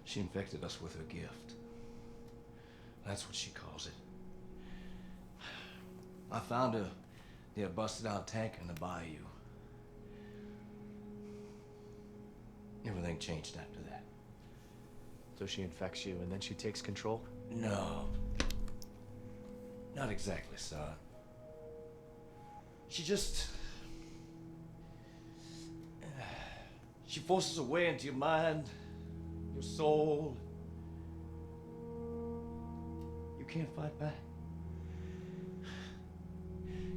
C: She infected us with her gift. That's what she calls it. I found her near a busted out tank in the bayou. Everything changed after that.
K: So she infects you and then she takes control?
C: No. Not exactly, son. She just... She forces her way into your mind, your soul. You can't fight back.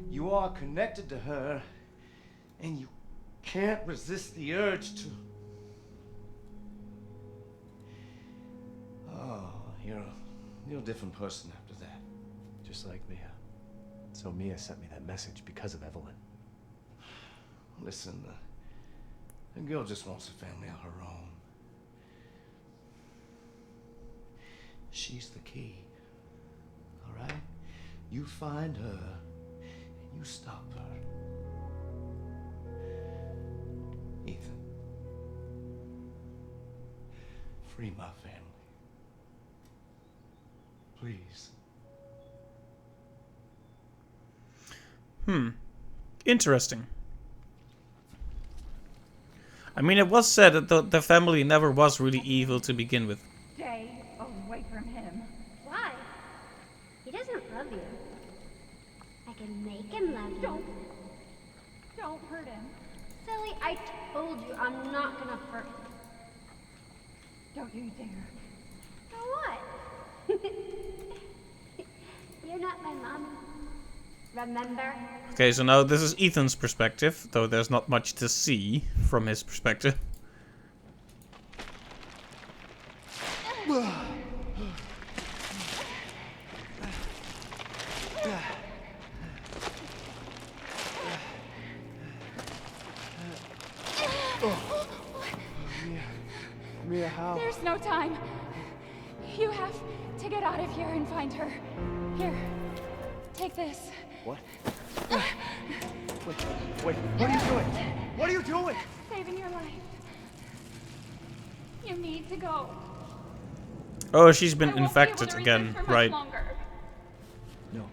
C: You are connected to her, and you can't resist the urge to... Oh, you're a different person after that.
K: Just like Mia. So Mia sent me that message because of Evelyn.
C: Listen, the girl just wants a family of her own. She's the key, all right? You find her, and you stop her. Ethan, free my family. Please.
A: Interesting. I mean, it was said that the family never was really evil to begin with.
F: Stay away from him.
H: Why? He doesn't love you. I can make him love you.
F: Don't hurt him.
H: Silly, I told you I'm not gonna hurt him.
F: Don't you dare.
H: For what? You're not my mom. Remember?
A: Okay, so now this is Ethan's perspective, though there's not much to see from his perspective.
K: Mia, how?
F: There's no time. You have to get out of here and find her. Here, take this.
K: What? Wait, what are you doing? What are you doing?
F: Saving your life. You need to go.
A: Oh, she's been
F: I won't be
A: infected
F: able to
A: again,
F: resist for much
A: right?
F: longer.
K: No,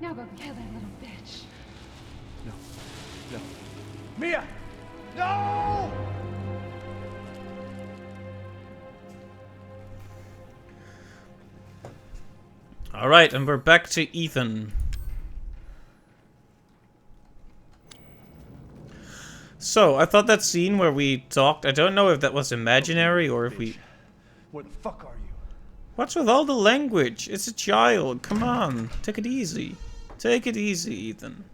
F: Now go kill that little bitch.
K: no. Mia! No!
A: Alright, and we're back to Ethan. So, I thought that scene where we talked, I don't know if that was imaginary or if we...
K: Where the fuck are you?
A: What's with all the language? It's a child, come on, take it easy. Take it easy, Ethan.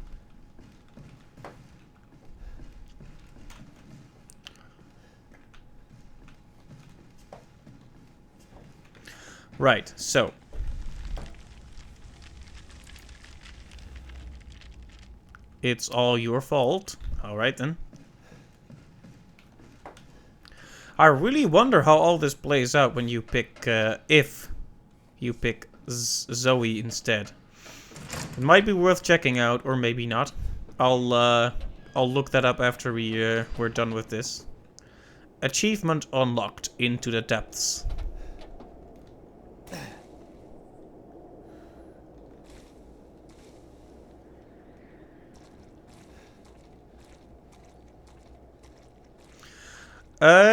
A: Right, so... It's all your fault. Alright then. I really wonder how all this plays out when you pick, if you pick Zoe instead. It might be worth checking out, or maybe not. I'll look that up after we're done with this. Achievement unlocked, Into the Depths.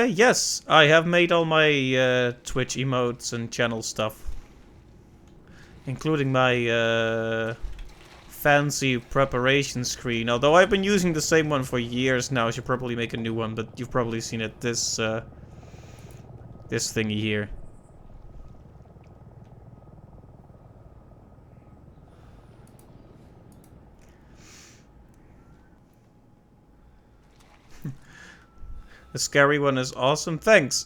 A: Yes, I have made all my Twitch emotes and channel stuff. Including my fancy preparation screen. Although I've been using the same one for years now, I should probably make a new one, but you've probably seen it. This thingy here. The scary one is awesome. Thanks.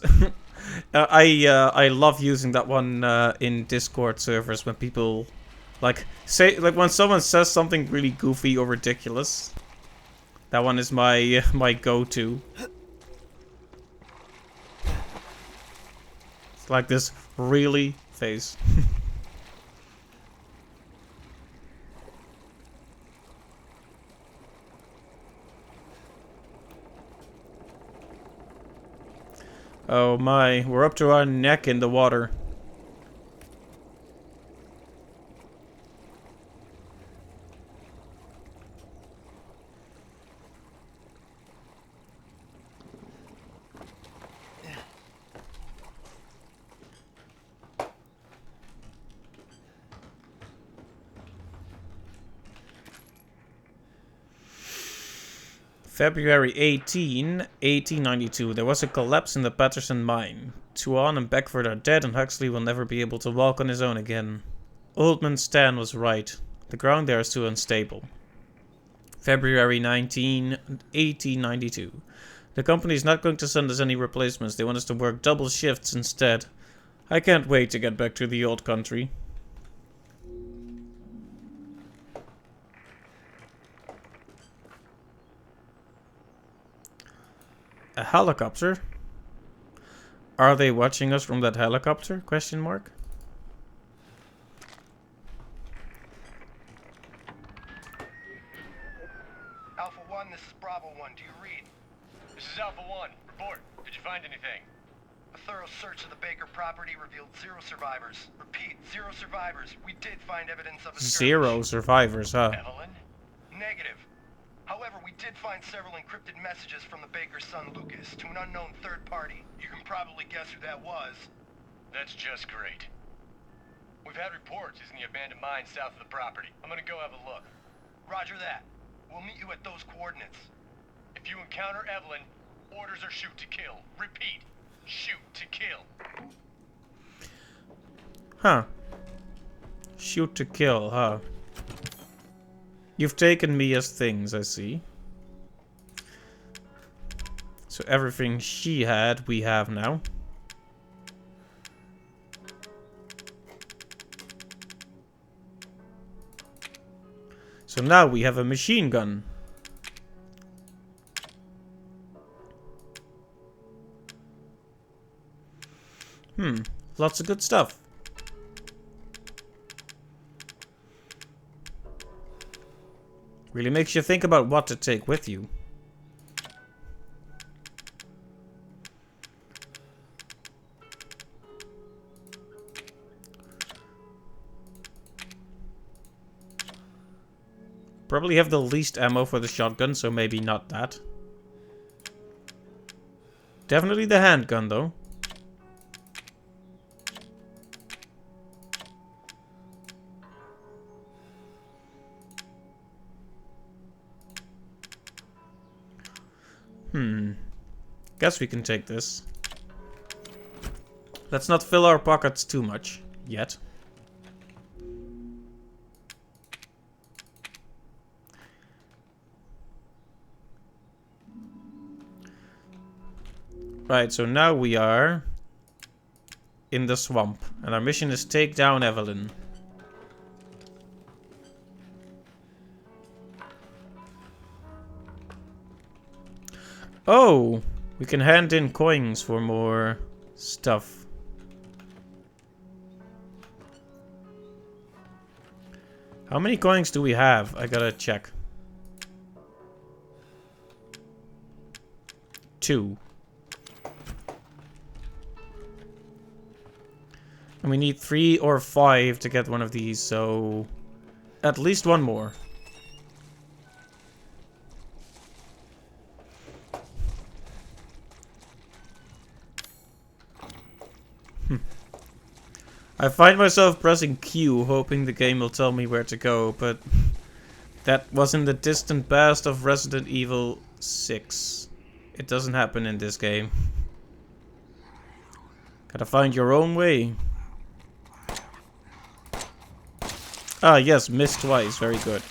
A: I love using that one in Discord servers when people like when someone says something really goofy or ridiculous. That one is my go-to. It's like this really face. Oh my, we're up to our neck in the water. February 18, 1892, there was a collapse in the Patterson mine. Tuan and Beckford are dead and Huxley will never be able to walk on his own again. Oldman Stan was right. The ground there is too unstable. February 19, 1892. The company is not going to send us any replacements. They want us to work double shifts instead. I can't wait to get back to the old country. A helicopter? Are they watching us from that helicopter? Question mark.
L: Alpha 1, this is Bravo 1. Do you read? This is Alpha 1. Report. Did you find anything? A thorough search of the Baker property revealed 0 survivors. Repeat, 0 survivors. We did find evidence of a skirmish.
A: 0 survivors, huh?
L: Evelyn? Negative. However, we did find several encrypted messages from the baker's son, Lucas, to an unknown third party. You can probably guess who that was. That's just great. We've had reports in the abandoned mine south of the property. I'm gonna go have a look. Roger that. We'll meet you at those coordinates. If you encounter Evelyn, orders are shoot to kill. Repeat, shoot to kill.
A: Huh. Shoot to kill, huh? You've taken me as things, I see. So everything she had, we have now. So now we have a machine gun. Lots of good stuff. Really makes you think about what to take with you. Probably have the least ammo for the shotgun, so maybe not that. Definitely the handgun, though. Guess we can take this. Let's not fill our pockets too much yet. Right, so now we are in the swamp, and our mission is take down Evelyn. Oh, we can hand in coins for more stuff. How many coins do we have? I gotta check. 2. And we need 3 or 5 to get one of these, so at least one more. I find myself pressing Q, hoping the game will tell me where to go, but that was in the distant past of Resident Evil 6. It doesn't happen in this game. Gotta find your own way. Ah, yes, missed twice. Very good.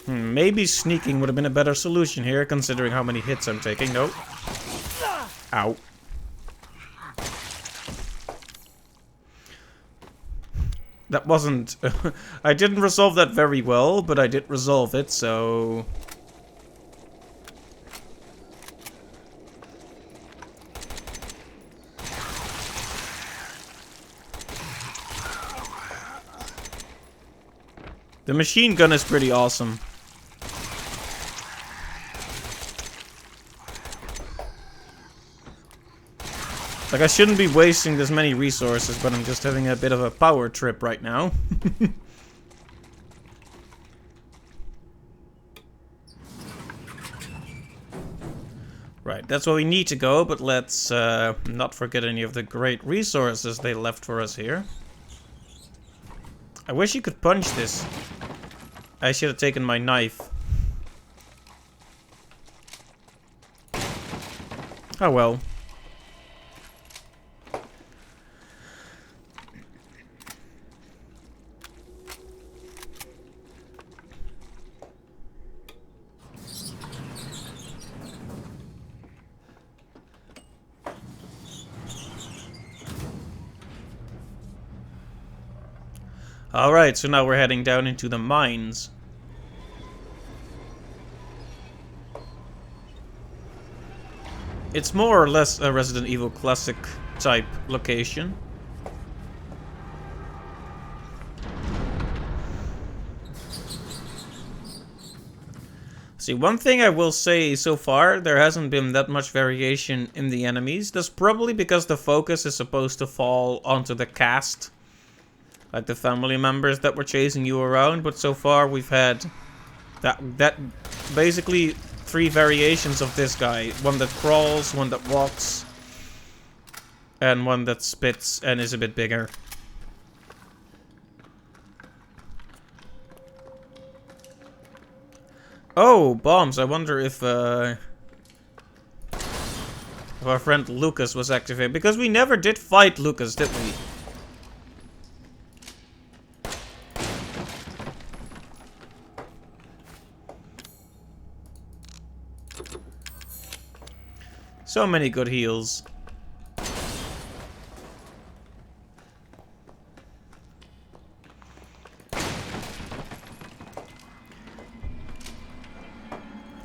A: Maybe sneaking would have been a better solution here, considering how many hits I'm taking. Nope. Ow. That wasn't... I didn't resolve that very well, but I did resolve it, so... The machine gun is pretty awesome. Like, I shouldn't be wasting this many resources, but I'm just having a bit of a power trip right now. Right, that's where we need to go, but let's not forget any of the great resources they left for us here. I wish you could punch this. I should have taken my knife. Oh well. Alright, so now we're heading down into the mines. It's more or less a Resident Evil Classic type location. See, one thing I will say so far, there hasn't been that much variation in the enemies. That's probably because the focus is supposed to fall onto the cast. Like the family members that were chasing you around, but so far we've had that basically 3 variations of this guy. One that crawls, one that walks, and one that spits and is a bit bigger. Oh, bombs. I wonder if our friend Lucas was activated, because we never did fight Lucas, did we? So many good heals.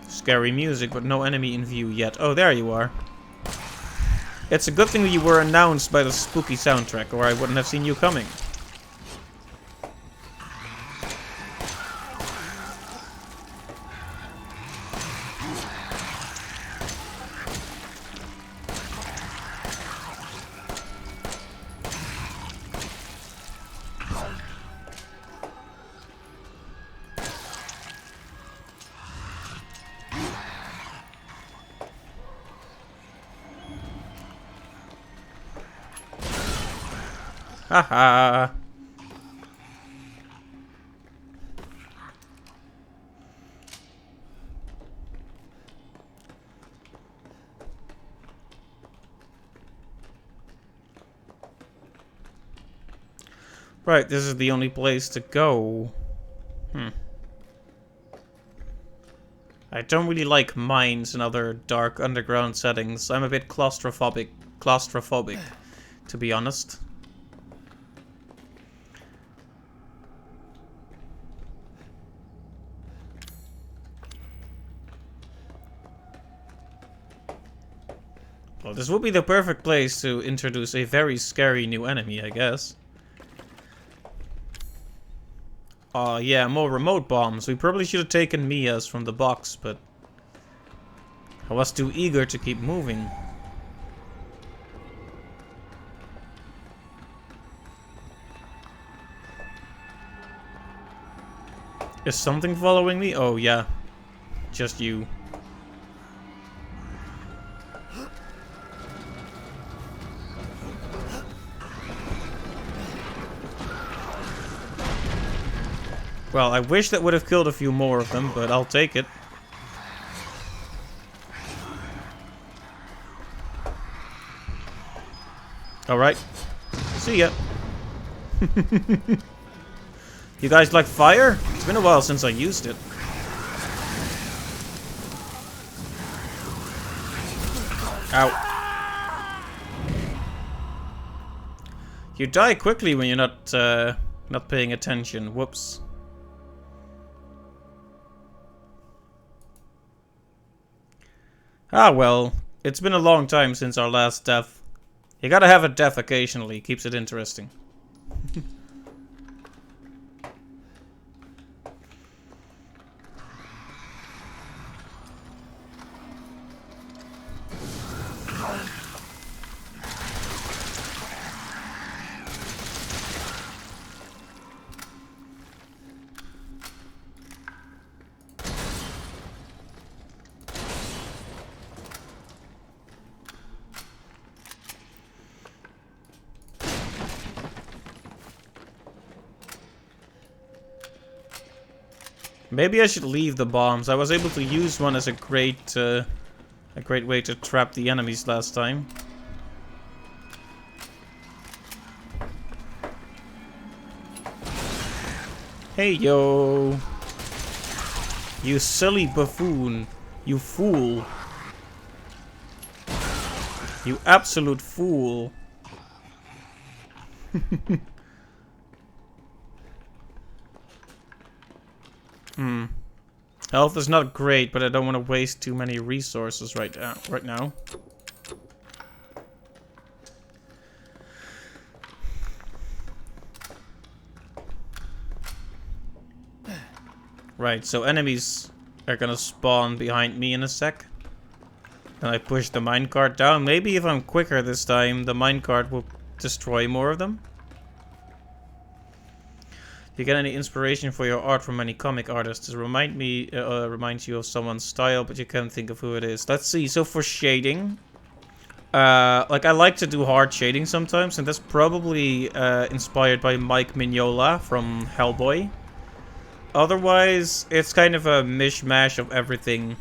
A: Scary music, but no enemy in view yet. Oh, there you are. It's a good thing that you were announced by the spooky soundtrack, or I wouldn't have seen you coming. Haha. Right, this is the only place to go. I don't really like mines and other dark underground settings. I'm a bit claustrophobic, to be honest. Well, this would be the perfect place to introduce a very scary new enemy, I guess. Yeah, more remote bombs. We probably should have taken Mia's from the box, but I was too eager to keep moving. Is something following me? Oh, yeah. Just you. Well, I wish that would have killed a few more of them, but I'll take it. Alright. See ya. You guys like fire? It's been a while since I used it. Ow. You die quickly when you're not paying attention. Whoops. Ah well, it's been a long time since our last death. You gotta have a death occasionally, keeps it interesting. Maybe I should leave the bombs. I was able to use one as a great way to trap the enemies last time. Hey yo! You silly buffoon! You fool! You absolute fool! Health is not great, but I don't want to waste too many resources right now. Right, so enemies are gonna spawn behind me in a sec. Then I push the minecart down. Maybe if I'm quicker this time, the minecart will destroy more of them. You get any inspiration for your art from any comic artists? It reminds you of someone's style, but you can't think of who it is. Let's see. So for shading, like I like to do hard shading sometimes, and that's probably inspired by Mike Mignola from Hellboy. Otherwise, it's kind of a mishmash of everything.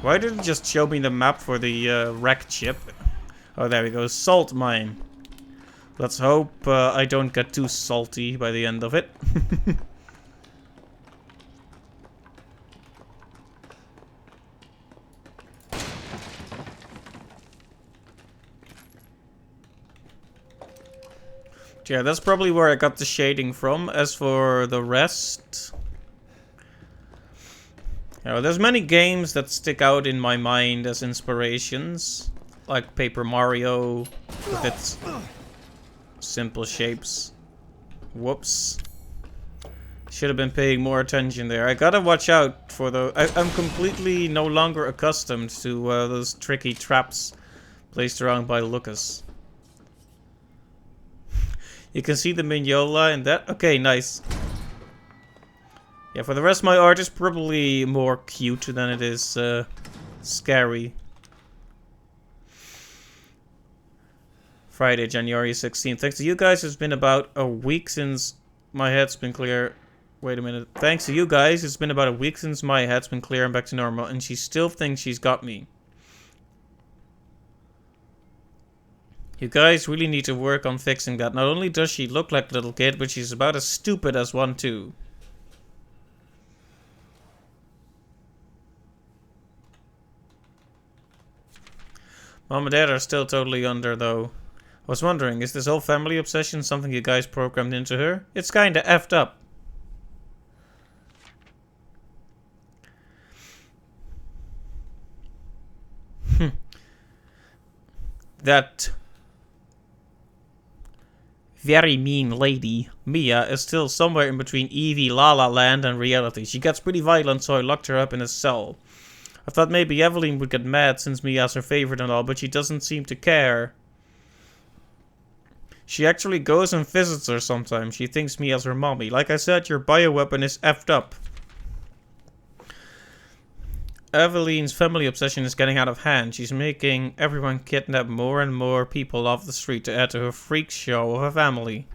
A: Why did it just show me the map for the wrecked ship? Oh, there we go. Salt mine. Let's hope I don't get too salty by the end of it. Yeah, that's probably where I got the shading from. As for the rest... You know, there's many games that stick out in my mind as inspirations, like Paper Mario with its simple shapes. Whoops. Should have been paying more attention there. I gotta watch out for the... I'm completely no longer accustomed to those tricky traps placed around by Lucas. You can see the Mignola in that? Okay, nice. Yeah, for the rest, my art is probably more cute than it is scary. Friday, January 16th. Thanks to you guys, it's been about a week since my head's been clear. Wait a minute. Thanks to you guys, it's been about a week since my head's been clear and back to normal, and she still thinks she's got me. You guys really need to work on fixing that. Not only does she look like a little kid, but she's about as stupid as one too. Mom and Dad are still totally under, though. I was wondering, is this whole family obsession something you guys programmed into her? It's kinda effed up. That very mean lady, Mia, is still somewhere in between Eevee La La Land and reality. She gets pretty violent, so I locked her up in a cell. I thought maybe Evelyn would get mad since Mia's her favorite and all, but she doesn't seem to care. She actually goes and visits her sometimes. She thinks Mia's her mommy. Like I said, your bioweapon is effed up. Evelyn's family obsession is getting out of hand. She's making everyone kidnap more and more people off the street to add to her freak show of a family.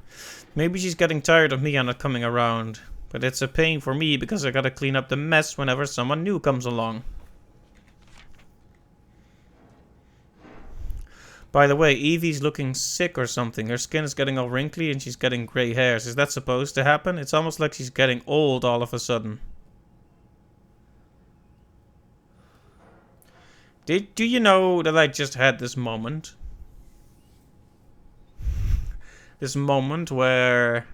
A: Maybe she's getting tired of Mia not coming around. But it's a pain for me because I gotta clean up the mess whenever someone new comes along. By the way, Evie's looking sick or something. Her skin is getting all wrinkly and she's getting grey hairs. Is that supposed to happen? It's almost like she's getting old all of a sudden. Do you know that I just had this moment? This moment where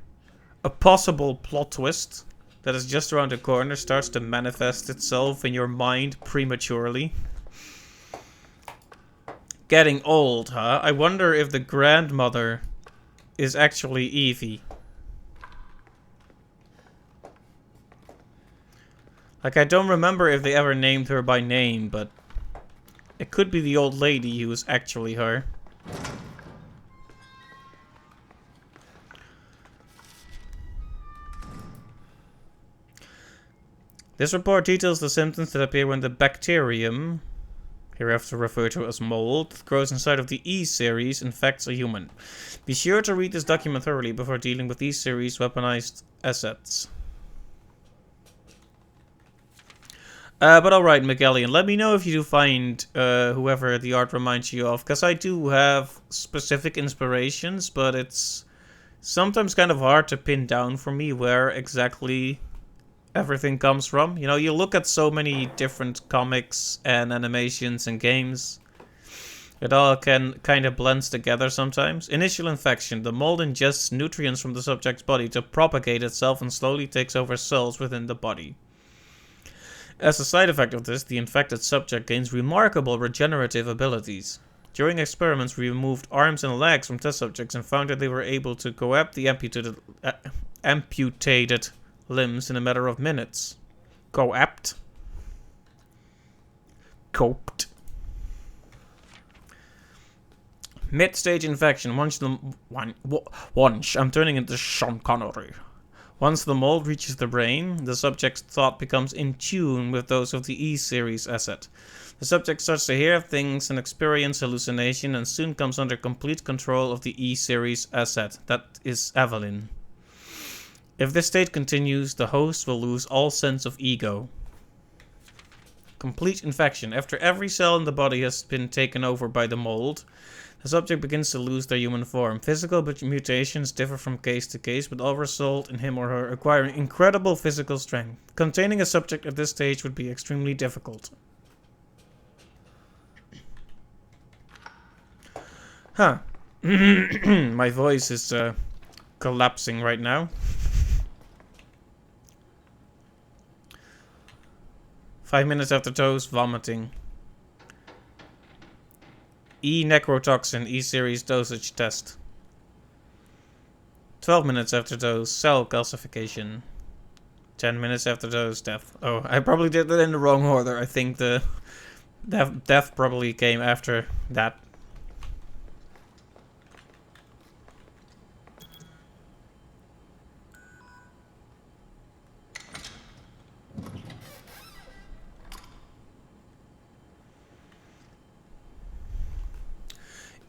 A: a possible plot twist that is just around the corner starts to manifest itself in your mind prematurely. Getting old, huh? I wonder if the grandmother is actually Evie. Like, I don't remember if they ever named her by name, but it could be the old lady who is actually her. This report details the symptoms that appear when the bacterium, hereafter referred to as mold, that grows inside of the E-series infects a human. Be sure to read this document thoroughly before dealing with E-series weaponized assets. But alright, Magellan, let me know if you do find whoever the art reminds you of, because I do have specific inspirations, but it's sometimes kind of hard to pin down for me where exactly everything comes from. You know, you look at so many different comics and animations and games. It all can kind of blends together sometimes. Initial infection. The mold ingests nutrients from the subject's body to propagate itself and slowly takes over cells within the body. As a side effect of this, the infected subject gains remarkable regenerative abilities. During experiments, we removed arms and legs from test subjects and found that they were able to coapt the amputated limbs in a matter of minutes. Coped. Mid-stage infection. I'm turning into Sean Connery. Once the mold reaches the brain, the subject's thought becomes in tune with those of the E-series asset. The subject starts to hear things and experience hallucination and soon comes under complete control of the E-series asset. That is Evelyn. If this state continues, the host will lose all sense of ego. Complete infection. After every cell in the body has been taken over by the mold, the subject begins to lose their human form. Physical mutations differ from case to case, but all result in him or her acquiring incredible physical strength. Containing a subject at this stage would be extremely difficult. Huh. My voice is collapsing right now. 5 minutes after dose, vomiting. E-necrotoxin, E-series dosage test. 12 minutes after dose, cell calcification. 10 minutes after dose, death. Oh, I probably did that in the wrong order. I think the death probably came after that.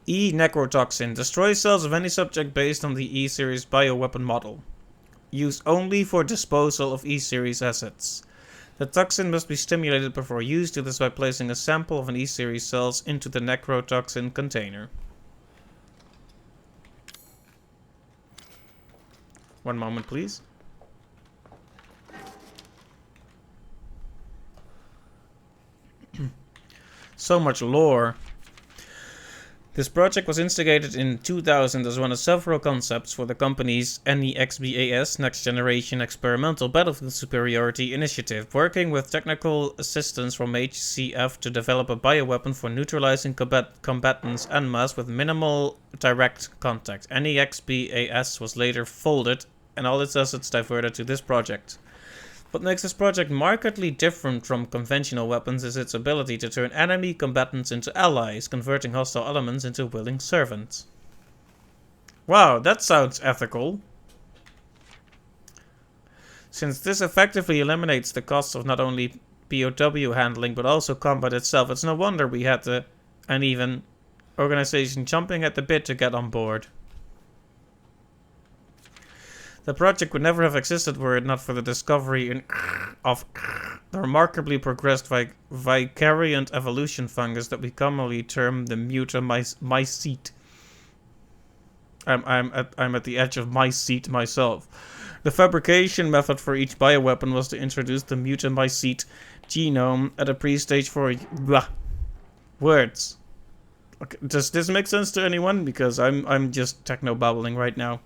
A: E-necrotoxin destroys cells of any subject based on the E-series bioweapon model. Used only for disposal of E-series assets. The toxin must be stimulated before use. Do this by placing a sample of an E-series cells into the necrotoxin container. One moment, please. So much lore. This project was instigated in 2000 as one of several concepts for the company's NEXBAS Next Generation Experimental Battlefield Superiority Initiative, working with technical assistance from HCF to develop a bioweapon for neutralizing combatants en masse with minimal direct contact. NEXBAS was later folded and all its assets diverted to this project. What makes this project markedly different from conventional weapons is its ability to turn enemy combatants into allies, converting hostile elements into willing servants. Wow, that sounds ethical. Since this effectively eliminates the costs of not only POW handling but also combat itself, it's no wonder we had an uneven organization jumping at the bit to get on board. The project would never have existed were it not for the discovery of the remarkably progressed vicariant evolution fungus that we commonly term the mutamycete. I'm at the edge of my seat myself. The fabrication method for each bioweapon was to introduce the mutamycete genome at a pre-stage for words. Okay, does this make sense to anyone? Because I'm just techno-babbling right now.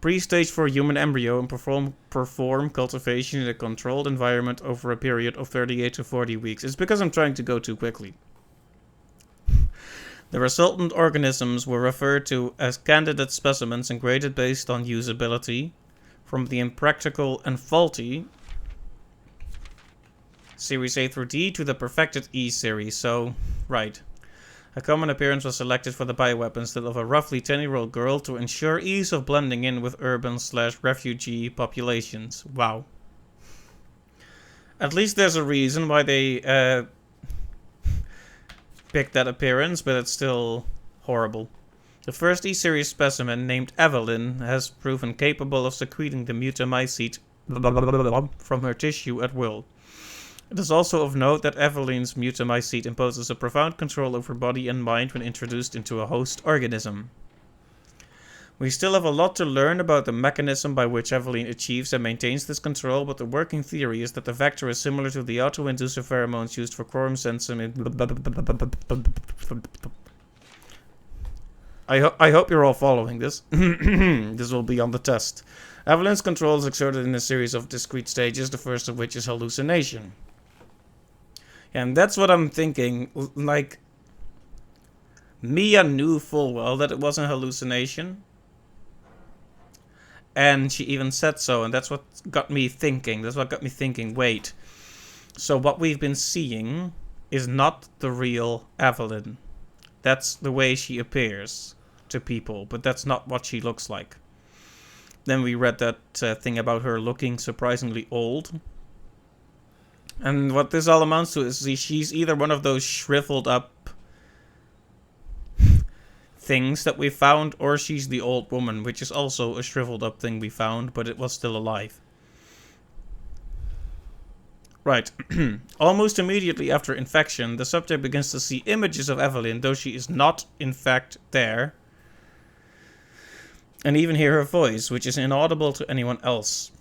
A: Pre-stage for a human embryo and perform cultivation in a controlled environment over a period of 38 to 40 weeks. It's because I'm trying to go too quickly. The resultant organisms were referred to as candidate specimens and graded based on usability, from the impractical and faulty Series A through D to the perfected E series. So, right. A common appearance was selected for the bioweapons, that of a roughly 10-year-old girl, to ensure ease of blending in with urban/refugee populations. Wow. At least there's a reason why they picked that appearance, but it's still horrible. The first E-series specimen, named Evelyn, has proven capable of secreting the mutamycete from her tissue at will. It is also of note that Evelyn's mutamycete imposes a profound control over body and mind when introduced into a host organism. We still have a lot to learn about the mechanism by which Evelyn achieves and maintains this control, but the working theory is that the vector is similar to the auto-inducer pheromones used for quorum sensing in... I hope you're all following this. This will be on the test. Evelyn's control is exerted in a series of discrete stages, the first of which is hallucination. And that's what I'm thinking. Like, Mia knew full well that it wasn't hallucination. And she even said so, and that's what got me thinking. That's what got me thinking, wait. So what we've been seeing is not the real Evelyn. That's the way she appears to people, but that's not what she looks like. Then we read that thing about her looking surprisingly old. And what this all amounts to is she's either one of those shriveled up things that we found, or she's the old woman, which is also a shriveled up thing we found, but it was still alive. Right. Almost immediately after infection, the subject begins to see images of Evelyn, though she is not, in fact, there. And even hear her voice, which is inaudible to anyone else.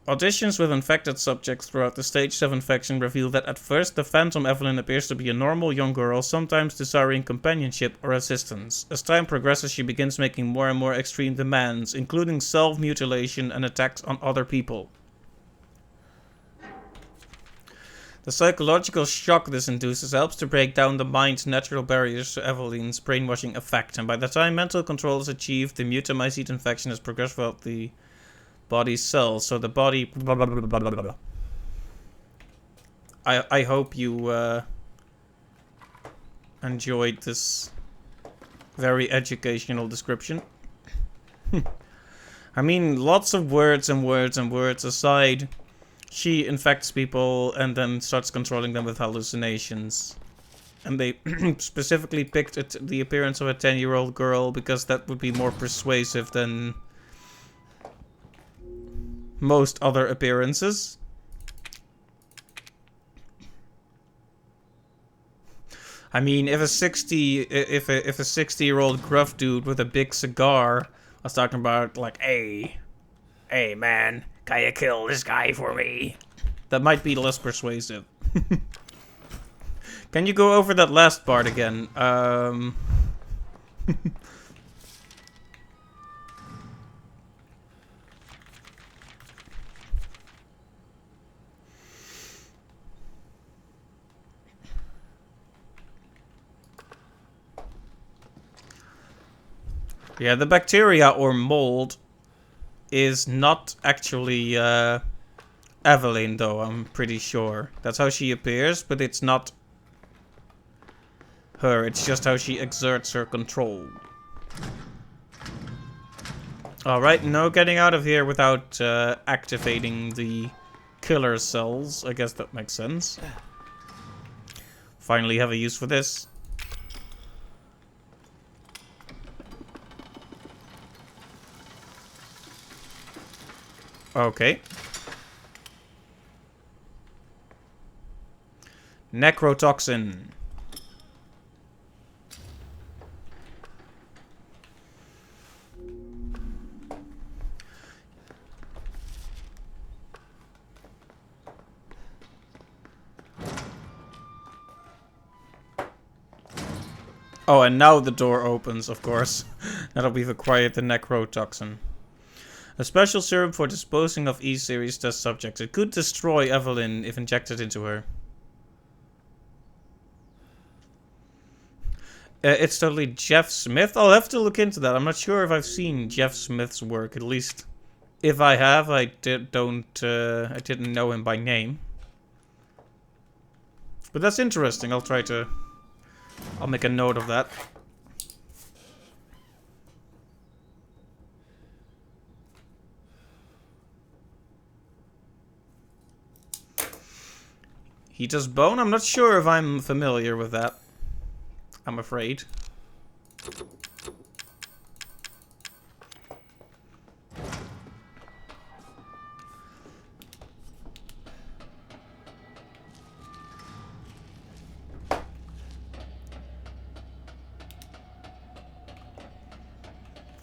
A: Auditions with infected subjects throughout the stages of infection reveal that at first the phantom Evelyn appears to be a normal young girl, sometimes desiring companionship or assistance. As time progresses, she begins making more and more extreme demands, including self-mutilation and attacks on other people. The psychological shock this induces helps to break down the mind's natural barriers to Evelyn's brainwashing effect, and by the time mental control is achieved, the mutamycete infection has progressed throughout the body's cells, so the body... I hope you enjoyed this very educational description. I mean, lots of words and words and words aside, she infects people and then starts controlling them with hallucinations. And they specifically picked the appearance of a 10-year-old girl because that would be more persuasive than most other appearances. I mean, if a 60-year-old gruff dude with a big cigar was talking about like, hey man, can you kill this guy for me? That might be less persuasive. Can you go over that last part again? Yeah, the bacteria or mold is not actually Evelyn, though, I'm pretty sure. That's how she appears, but it's not her. It's just how she exerts her control. Alright, no getting out of here without activating the killer cells. I guess that makes sense. Finally have a use for this. Okay. Necrotoxin. Oh, and now the door opens, of course. Now that we've acquired the necrotoxin. A special serum for disposing of E-series test subjects. It could destroy Evelyn if injected into her. It's totally Jeff Smith. I'll have to look into that. I'm not sure if I've seen Jeff Smith's work. At least, if I have, I didn't know him by name. But that's interesting. I'll make a note of that. He does bone? I'm not sure if I'm familiar with that. I'm afraid.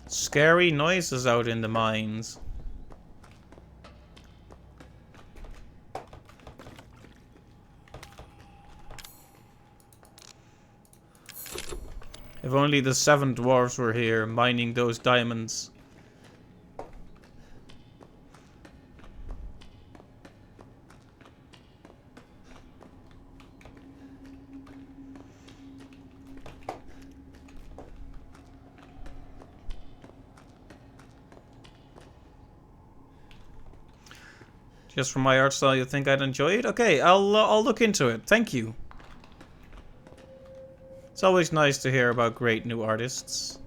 A: Scary noises out in the mines. If only the 7 dwarves were here, mining those diamonds. Just from my art style, you think I'd enjoy it? Okay, I'll look into it. Thank you. It's always nice to hear about great new artists.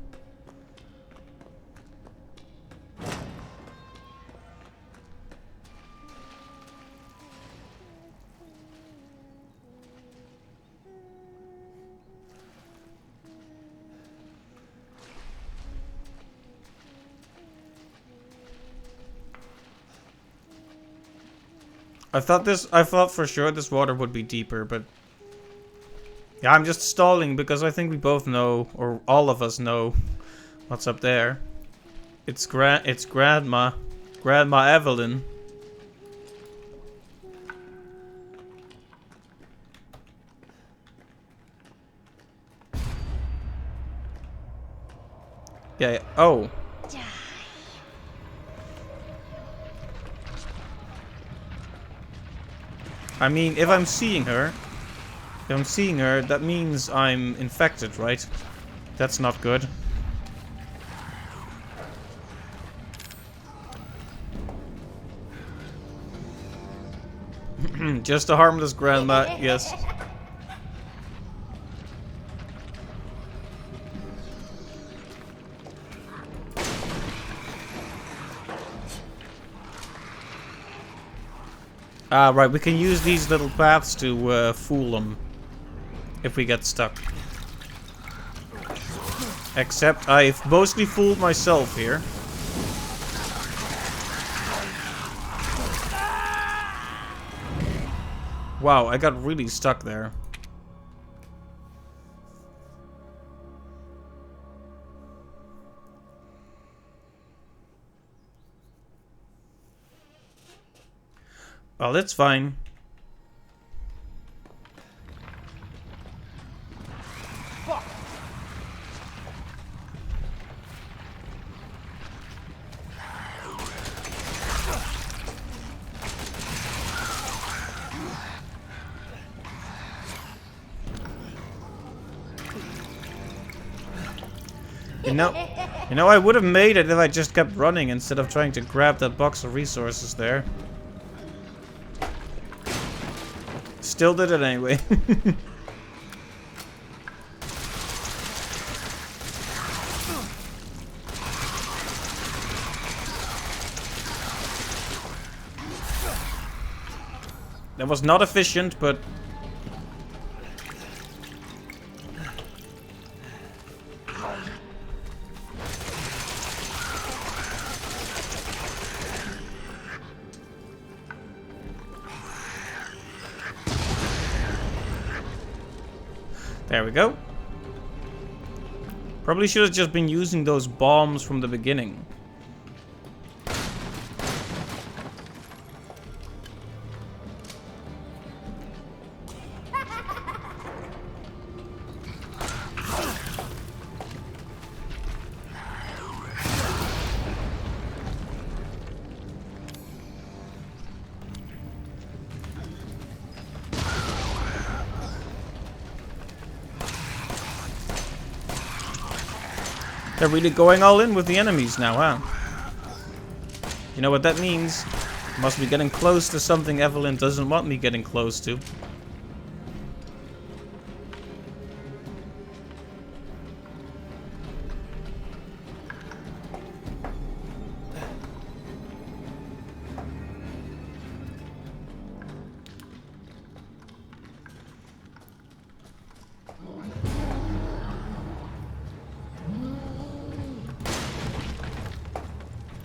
A: I thought for sure this water would be deeper, but yeah, I'm just stalling because I think we both know, or all of us know, what's up there. It's Grandma Evelyn. Yeah. Oh. I mean, if I'm seeing her, that means I'm infected, right? That's not good. Just a harmless grandma, yes. Ah, right, we can use these little paths to fool them if we get stuck. Except I've mostly fooled myself here. Wow, I got really stuck there. Well, that's fine. You know, I would have made it if I just kept running instead of trying to grab that box of resources there. Still did it anyway. That was not efficient, but... There we go. Probably should have just been using those bombs from the beginning. They're really going all in with the enemies now, huh? You know what that means? Must be getting close to something Evelyn doesn't want me getting close to.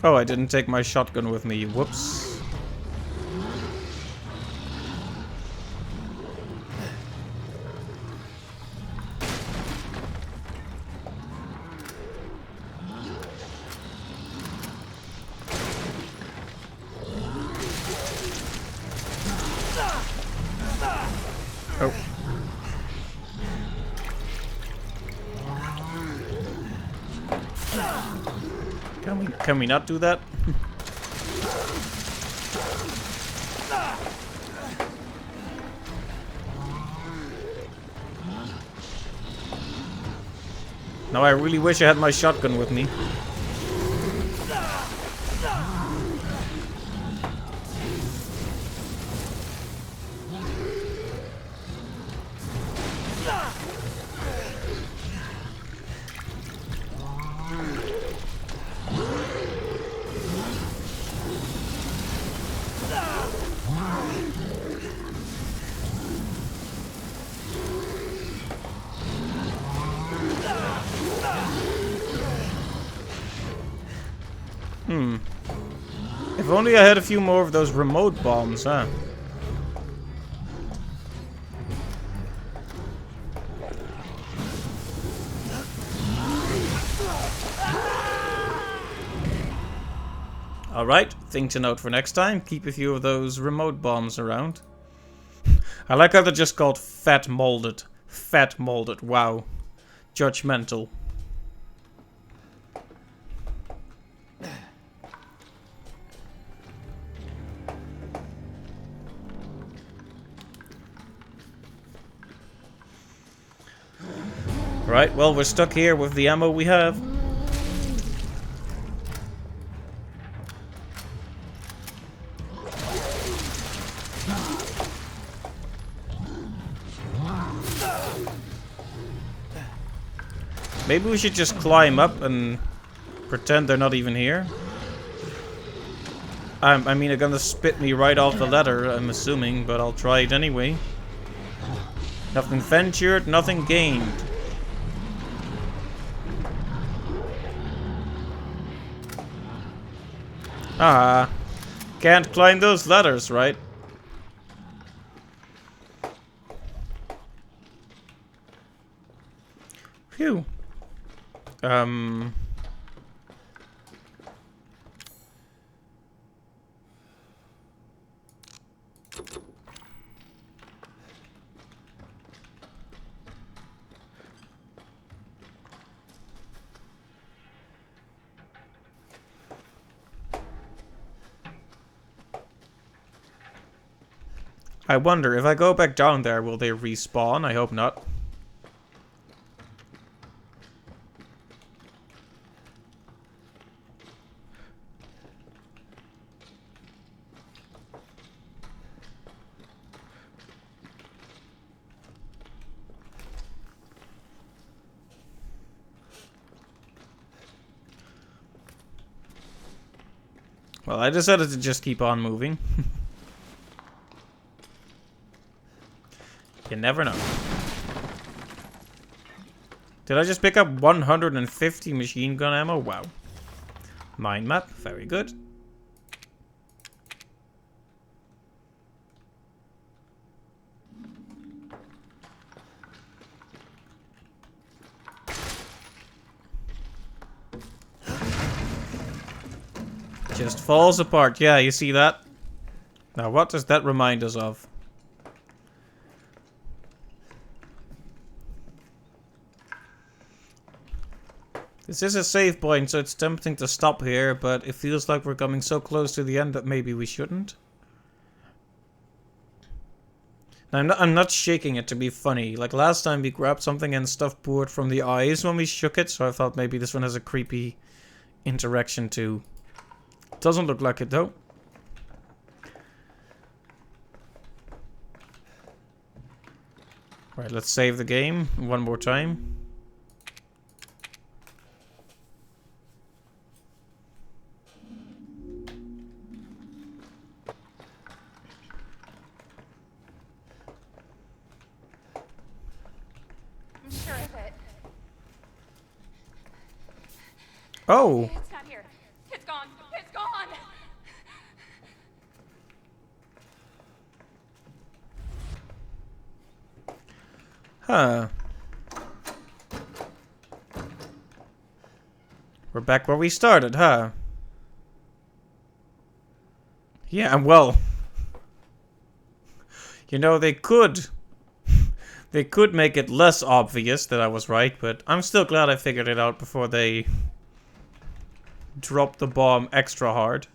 A: Oh, I didn't take my shotgun with me. Whoops. Oh. Can we not do that? Now I really wish I had my shotgun with me. If only I had a few more of those remote bombs, huh? Alright, thing to note for next time. Keep a few of those remote bombs around. I like how they're just called Fat Molded. Fat Molded, wow. Judgmental. Right, well, we're stuck here with the ammo we have. Maybe we should just climb up and pretend they're not even here. I mean, they're gonna spit me right off the ladder, I'm assuming, but I'll try it anyway. Nothing ventured, nothing gained. Ah, can't climb those ladders, right? Phew. I wonder, if I go back down there, will they respawn? I hope not. Well, I decided to just keep on moving. You never know. Did I just pick up 150 machine gun ammo? Wow. Mind map, very good. Just falls apart. Yeah, you see that? Now, what does that remind us of? This is a save point, so it's tempting to stop here, but it feels like we're coming so close to the end that maybe we shouldn't. Now, I'm not shaking it to be funny. Like last time we grabbed something and stuff poured from the eyes when we shook it, so I thought maybe this one has a creepy interaction too. Doesn't look like it though. Right, let's save the game one more time.
F: I'm sure of it.
A: Oh!
F: It's not here. It's gone. It's gone.
A: Huh. We're back where we started, huh? Yeah, well... You know, they could make it less obvious that I was right, but I'm still glad I figured it out before they dropped the bomb extra hard.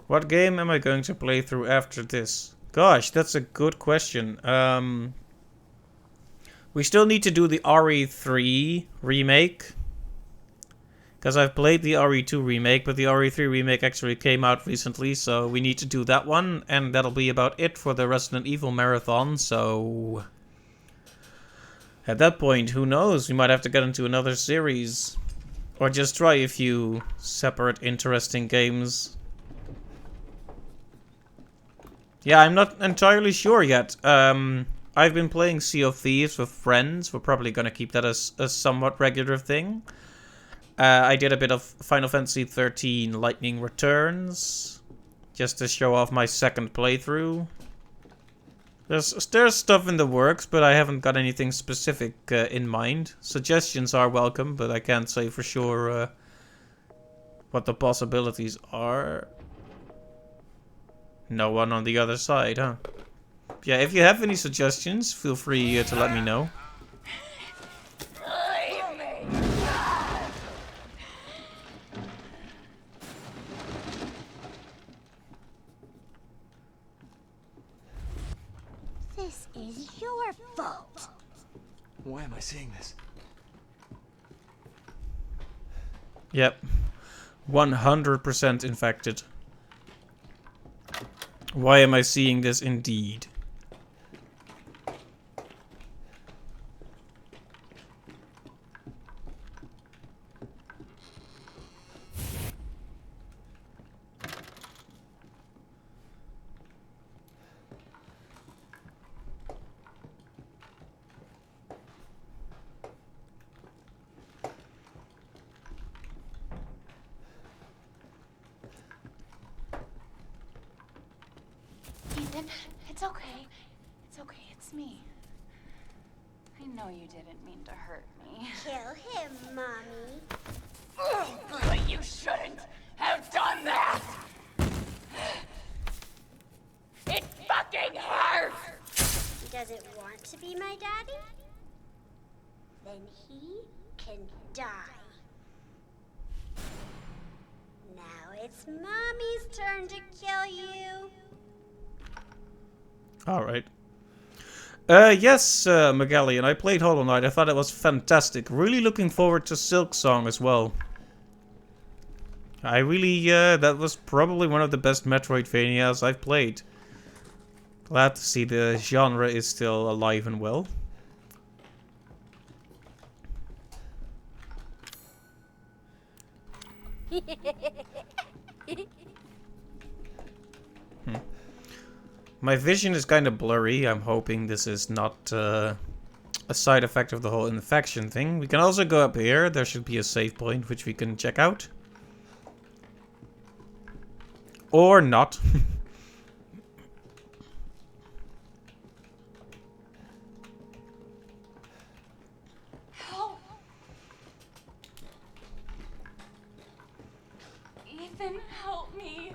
A: What game am I going to play through after this? Gosh, that's a good question. We still need to do the RE3 remake. Because I've played the RE2 remake, but the RE3 remake actually came out recently, so we need to do that one. And that'll be about it for the Resident Evil marathon, so... At that point, who knows? We might have to get into another series. Or just try a few separate interesting games. Yeah, I'm not entirely sure yet. I've been playing Sea of Thieves with friends. We're probably going to keep that as a somewhat regular thing. I did a bit of Final Fantasy XIII Lightning Returns. Just to show off my second playthrough. There's stuff in the works, but I haven't got anything specific in mind. Suggestions are welcome, but I can't say for sure what the possibilities are. No one on the other side, huh? Yeah, if you have any suggestions, feel free to let me know.
H: This is your fault.
C: Why am I seeing this?
A: Yep. 100% infected. Why am I seeing this indeed?
F: Ethan, it's okay. It's okay, it's me. I know you didn't mean to hurt me.
H: Kill him, Mommy.
F: But you shouldn't have done that! It fucking hurts!
H: He doesn't want to be my daddy? Then he can die. Now it's Mommy's turn to kill you.
A: Alright. Yes, Magellian, I played Hollow Knight. I thought it was fantastic. Really looking forward to Silksong as well. I really, that was probably one of the best Metroidvanias I've played. Glad to see the genre is still alive and well. My vision is kind of blurry. I'm hoping this is not a side effect of the whole infection thing. We can also go up here. There should be a save point which we can check out. Or not.
F: Ethan, help me.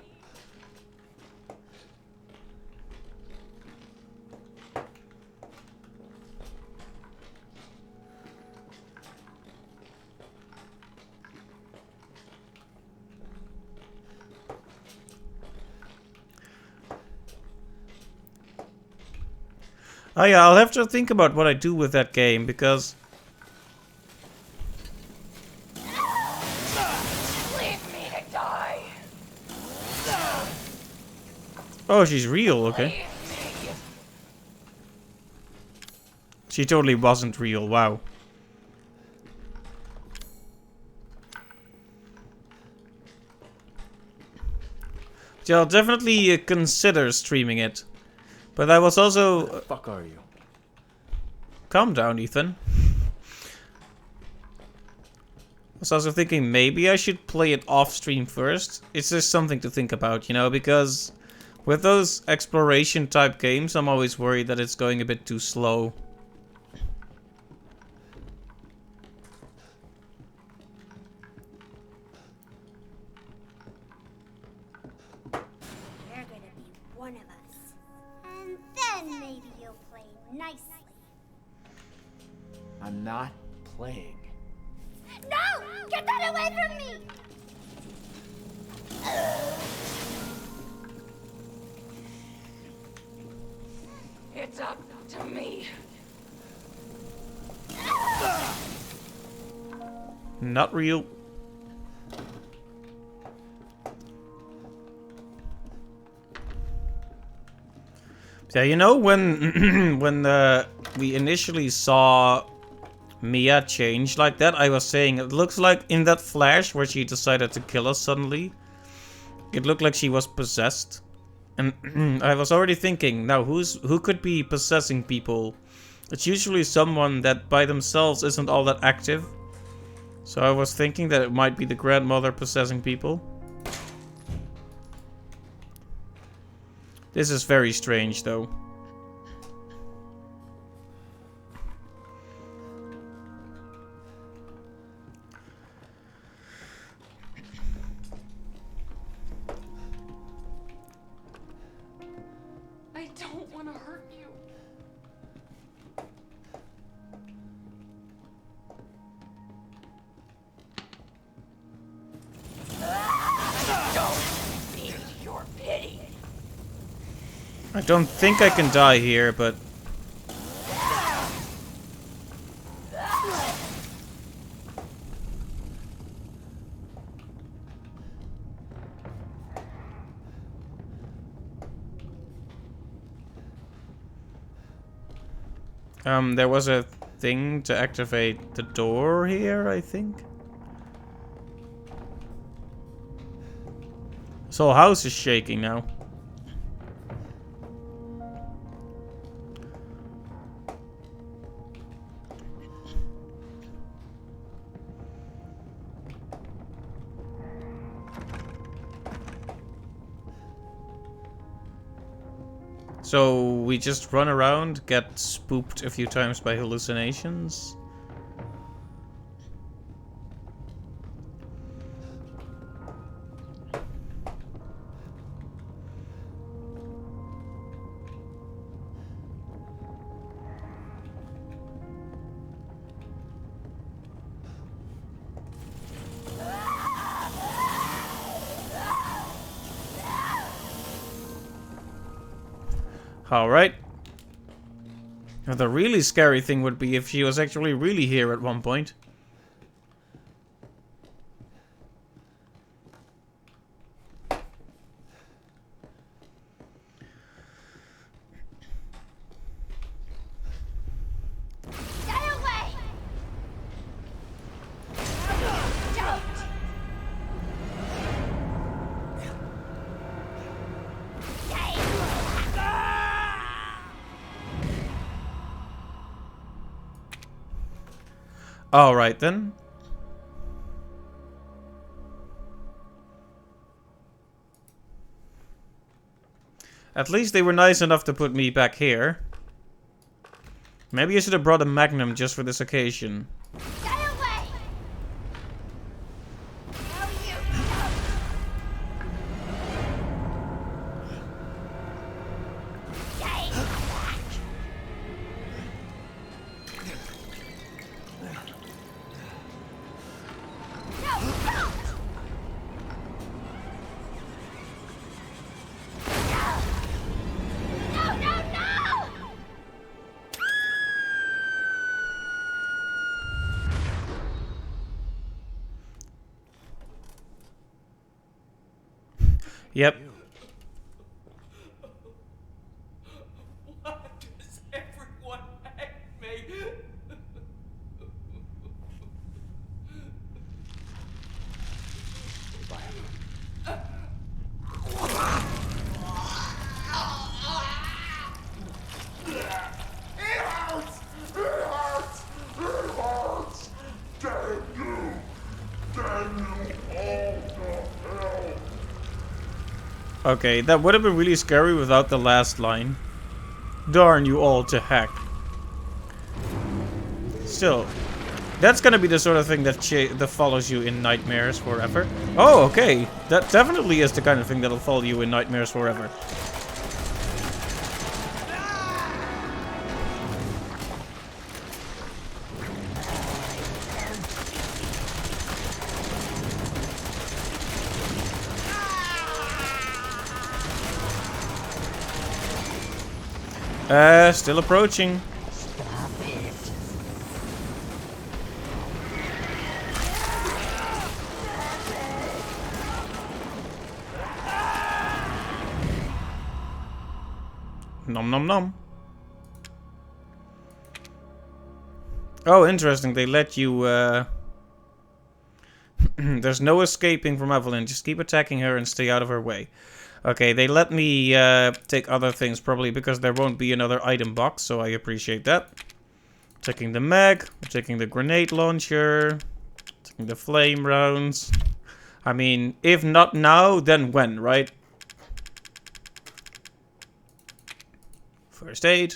A: Oh yeah, I'll have to think about what I do with that game, because...
F: Leave me to die.
A: Oh, she's real, okay. She totally wasn't real, wow. Yeah, I'll definitely consider streaming it. But I was also...
K: Who the fuck are you?
A: Calm down, Ethan. I was also thinking maybe I should play it off stream first. It's just something to think about, you know, because with those exploration type games, I'm always worried that it's going a bit too slow.
H: You're gonna be one of us. And then maybe you'll play nicely.
K: I'm not playing.
H: No! Get that away from me!
F: It's up to me.
A: Not real. Yeah, you know, when we initially saw Mia change like that, I was saying it looks like in that flash where she decided to kill us suddenly, it looked like she was possessed. And I was already thinking, now who could be possessing people? It's usually someone that by themselves isn't all that active. So I was thinking that it might be the grandmother possessing people. This is very strange though.
F: I don't want to hurt you. I don't need your pity.
A: I don't think I can die here, but... there was a thing to activate the door here, I think. This whole house is shaking now. So we just run around, get spooked a few times by hallucinations. Alright. Now the really scary thing would be if she was actually really here at one point.
H: Stay away! Don't!
A: Alright then. At least they were nice enough to put me back here. Maybe I should have brought a magnum just for this occasion.
H: Stay away! Now you
A: Yep.
C: Why does everyone hate me?
A: Okay, that would have been really scary without the last line. Darn you all to heck. Still, that's gonna be the sort of thing that that follows you in Nightmares Forever. Oh, okay. That definitely is the kind of thing that'll follow you in Nightmares Forever. Still approaching. Nom nom nom. Oh, interesting. They let you, there's no escaping from Evelyn. Just keep attacking her and stay out of her way. Okay, they let me take other things, probably because there won't be another item box, so I appreciate that. Taking the mag, taking the grenade launcher, taking the flame rounds. I mean, if not now, then when, right? First aid.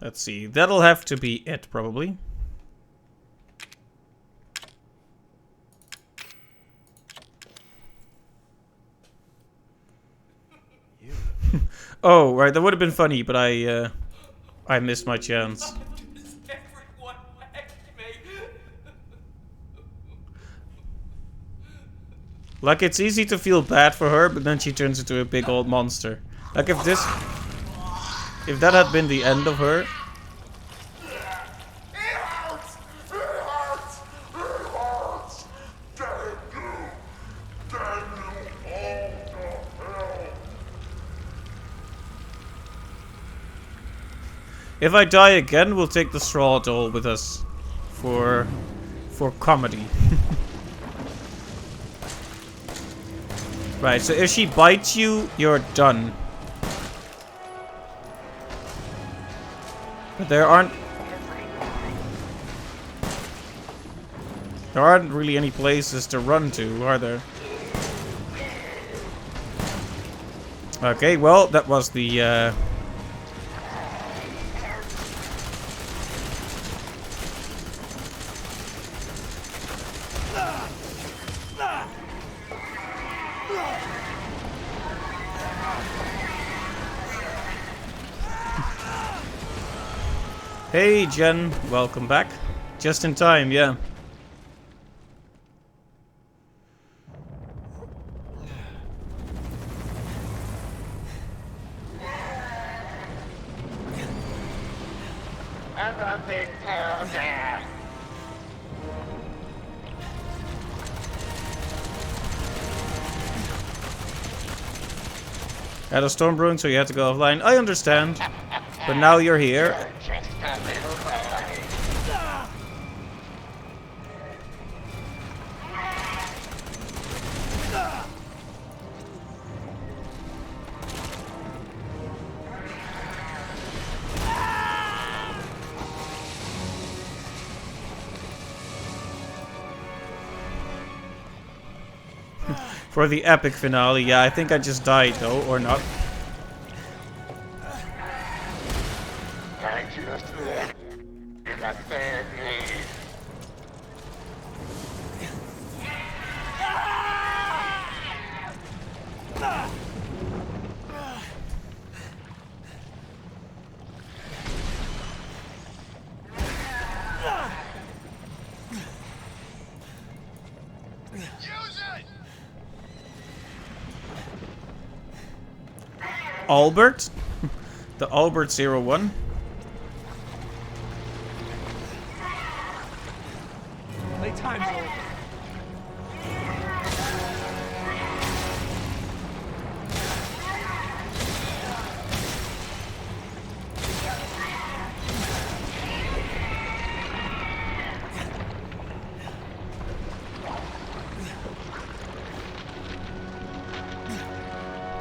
A: Let's see, that'll have to be it, probably. Oh, right, that would have been funny, but I missed my chance. Like, it's easy to feel bad for her, but then she turns into a big old monster. Like, if that had been the end of her... If I die again, we'll take the straw doll with us for comedy. Right, so if she bites you, you're done. But there aren't really any places to run to, are there? Okay, well, that was the Hey Jen, welcome back. Just in time, yeah. Had a storm brewing, so you had to go offline. I understand. But now you're here. For the epic finale, yeah, I think I just died though, or not. Albert? The Albert 01?
C: Playtime's over.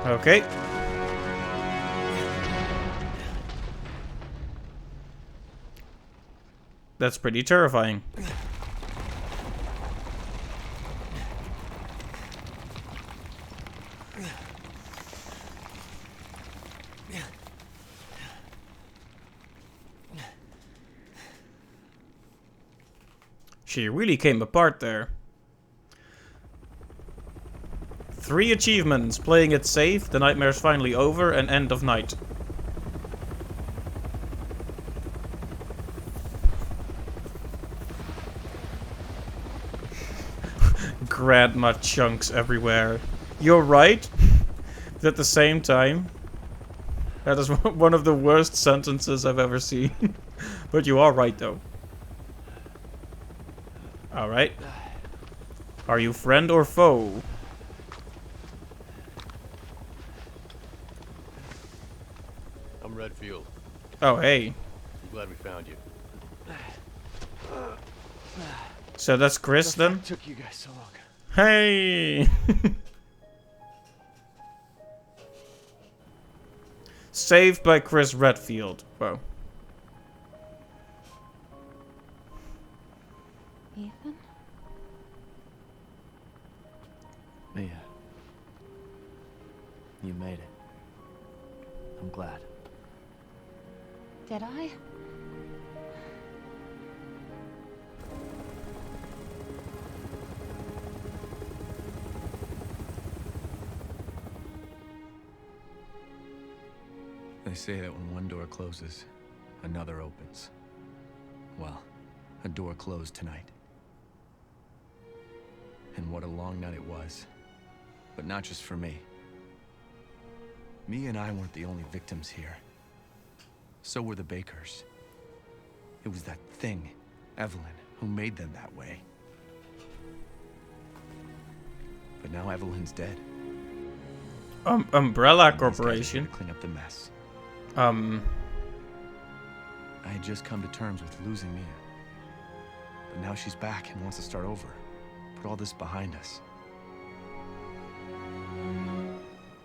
A: Okay. That's pretty terrifying. She really came apart there. 3 achievements: playing it safe, the nightmare's finally over, and end of night. Grandma chunks everywhere. You're right. But at the same time, that is one of the worst sentences I've ever seen. But you are right, though. Alright. Are you friend or foe?
K: I'm Redfield.
A: Oh, hey.
K: I'm glad we found you.
A: So that's Chris then?
C: What took you guys so long?
A: Hey! Saved by Chris Redfield. Wow.
F: Ethan?
K: Mia. You made it. I'm glad.
F: Did I?
C: They say that when one door closes, another opens. Well, a door closed tonight. And what a long night it was. But not just for me. Mia and I weren't the only victims here. So were the Bakers. It was that thing, Evelyn, who made them that way. But now Evelyn's dead.
A: Umbrella Corporation.
C: To clean up the mess.
A: I
C: had just come to terms with losing Mia. But now she's back and wants to start over. Put all this behind us.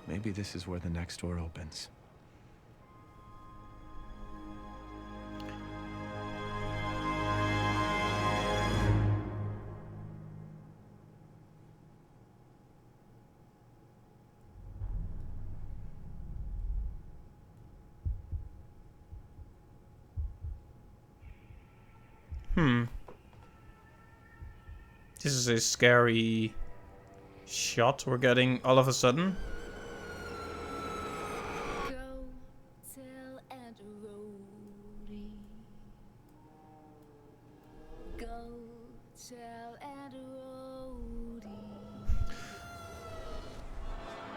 C: Maybe this is where the next door opens.
A: This is a scary shot we're getting all of a sudden.
M: Go tell Aunt Rhody. Go tell Aunt Rhody.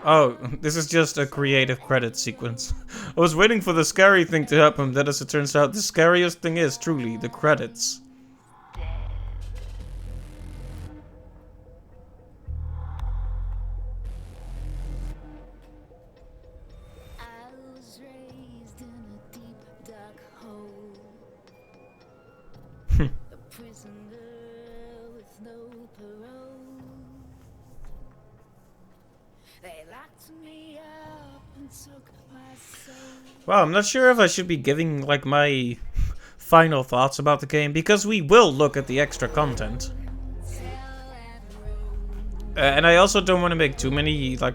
A: Oh, this is just a creative credit sequence. I was waiting for the scary thing to happen, then as it turns out, the scariest thing is truly the credits. Well, I'm not sure if I should be giving, like, my final thoughts about the game, because we will look at the extra content. And I also don't want to make too many, like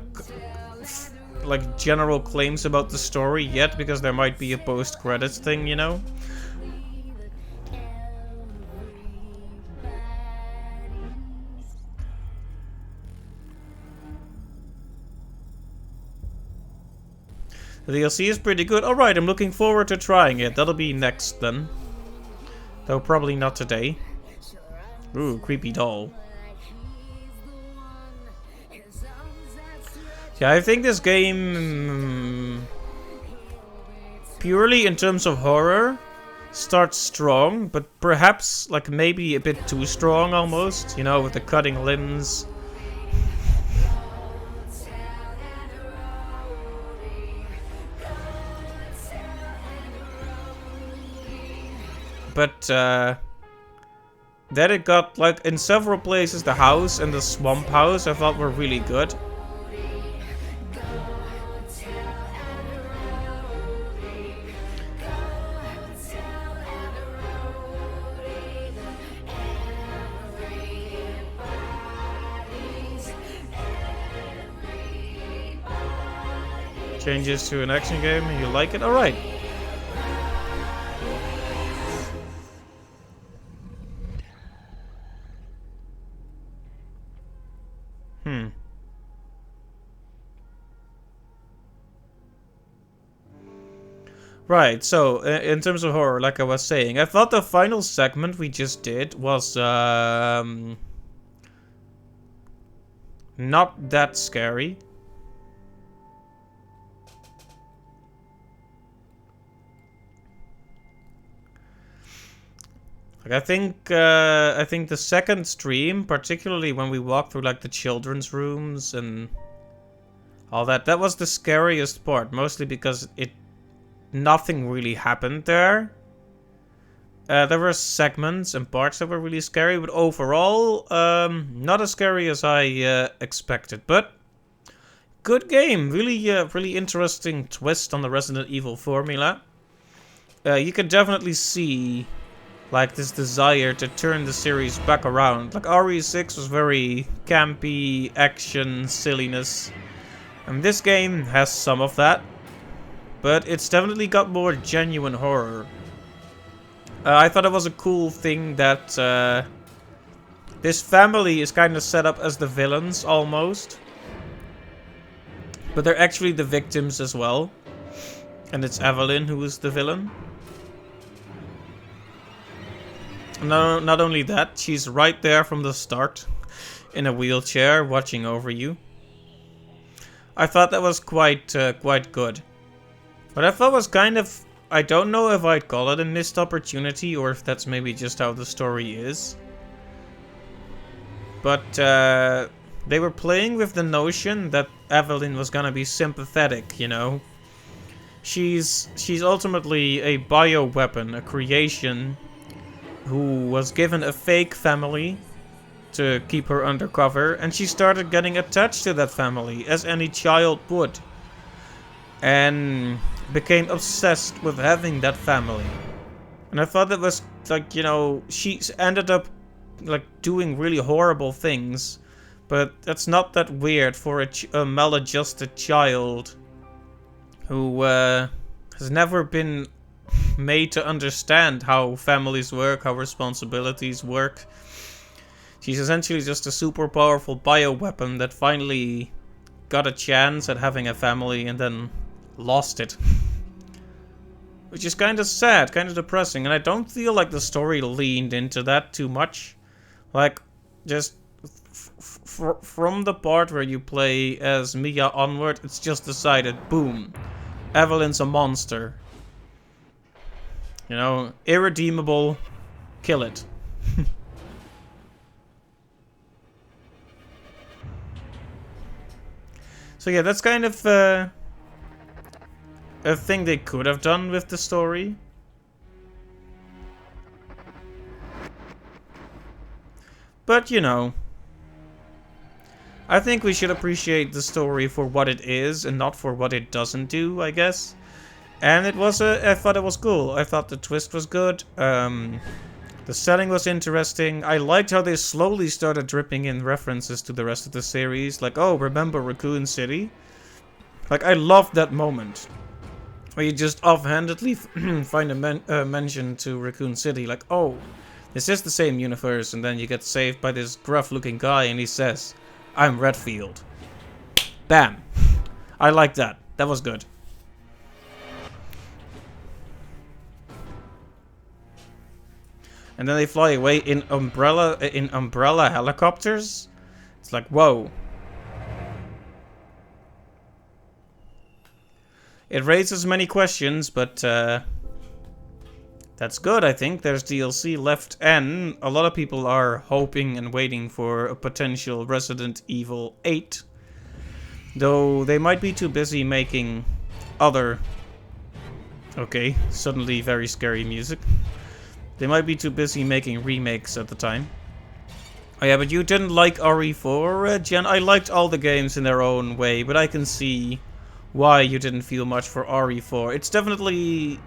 A: general claims about the story yet, because there might be a post-credits thing, you know? The DLC is pretty good. Alright, I'm looking forward to trying it. That'll be next then. Though probably not today. Ooh, creepy doll. Yeah, I think this game purely in terms of horror, starts strong, but perhaps like maybe a bit too strong almost, you know, with the cutting limbs. But then it got, like, in several places, the house and the swamp house I thought were really good. Changes to an action game and you like it? Alright. Right, so in terms of horror, like I was saying, I thought the final segment we just did was not that scary. Like I think the second stream, particularly when we walked through like the children's rooms and all that, that was the scariest part, mostly because nothing really happened there. There were segments and parts that were really scary, but overall, not as scary as I expected. But good game, really, really interesting twist on the Resident Evil formula. You can definitely see, like, this desire to turn the series back around. Like RE6 was very campy, action, silliness, and this game has some of that. But it's definitely got more genuine horror. I thought it was a cool thing that this family is kind of set up as the villains, almost. But they're actually the victims as well. And it's Evelyn who is the villain. No, not only that, she's right there from the start. In a wheelchair, watching over you. I thought that was quite good. But I thought was kind of, I don't know if I'd call it a missed opportunity or if that's maybe just how the story is. But they were playing with the notion that Evelyn was gonna be sympathetic, you know. She's ultimately a bioweapon, a creation who was given a fake family to keep her undercover, and she started getting attached to that family, as any child would. And became obsessed with having that family. And I thought that was, like, you know, she ended up, like, doing really horrible things. But that's not that weird for a maladjusted child who has never been made to understand how families work, how responsibilities work. She's essentially just a super powerful bioweapon that finally got a chance at having a family and then lost it. Which is kind of sad, kind of depressing, and I don't feel like the story leaned into that too much. Like, just from the part where you play as Mia onward, it's just decided, boom, Evelyn's a monster. You know, irredeemable, kill it. So yeah, that's kind of a thing they could have done with the story. But, you know, I think we should appreciate the story for what it is and not for what it doesn't do, I guess. And it was I thought it was cool. I thought the twist was good. The setting was interesting. I liked how they slowly started dripping in references to the rest of the series. Like, oh, remember Raccoon City? Like, I loved that moment. Where you just offhandedly find a mention to Raccoon City, like, oh, this is the same universe, and then you get saved by this gruff-looking guy, and he says, I'm Redfield. Bam. I like that. That was good. And then they fly away in umbrella helicopters. It's like, whoa. It raises many questions, but that's good, I think. There's DLC left, and a lot of people are hoping and waiting for a potential Resident Evil 8. Though they might be too busy making other... Okay, suddenly very scary music. They might be too busy making remakes at the time. Oh yeah, but you didn't like RE4, Jen? I liked all the games in their own way, but I can see why you didn't feel much for RE4. It's definitely...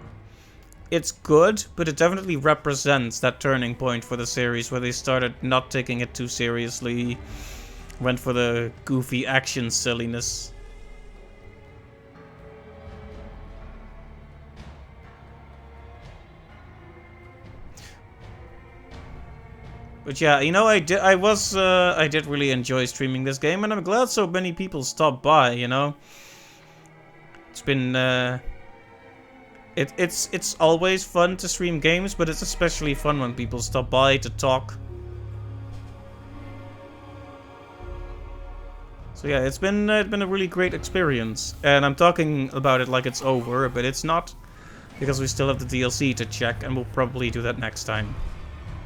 A: It's good, but it definitely represents that turning point for the series where they started not taking it too seriously, went for the goofy action silliness. But yeah, you know, I did really enjoy streaming this game, and I'm glad so many people stopped by, you know. It's been, it's always fun to stream games, but it's especially fun when people stop by to talk. So yeah, it's been a really great experience, and I'm talking about it like it's over, but it's not, because we still have the DLC to check, and we'll probably do that next time.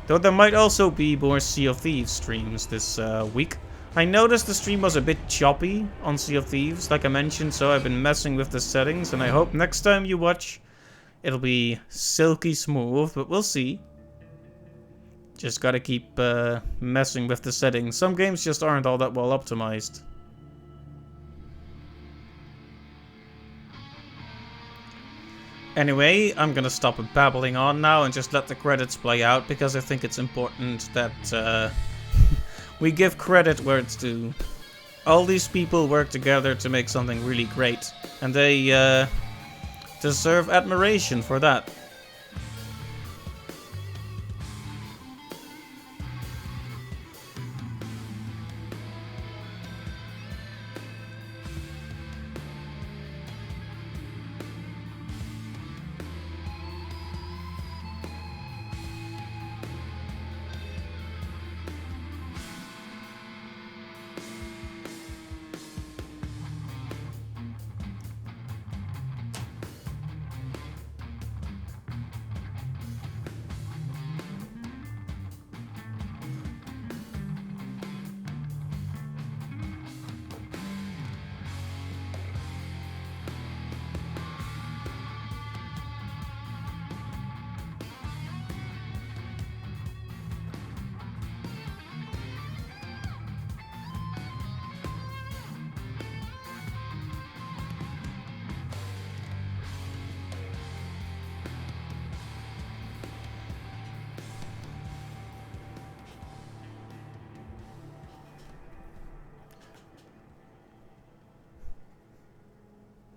A: Though there might also be more Sea of Thieves streams this week. I noticed the stream was a bit choppy on Sea of Thieves, like I mentioned, so I've been messing with the settings, and I hope next time you watch, it'll be silky smooth, but we'll see. Just gotta keep messing with the settings. Some games just aren't all that well optimized. Anyway, I'm gonna stop babbling on now and just let the credits play out, because I think it's important that we give credit where it's due. All these people work together to make something really great, and they deserve admiration for that.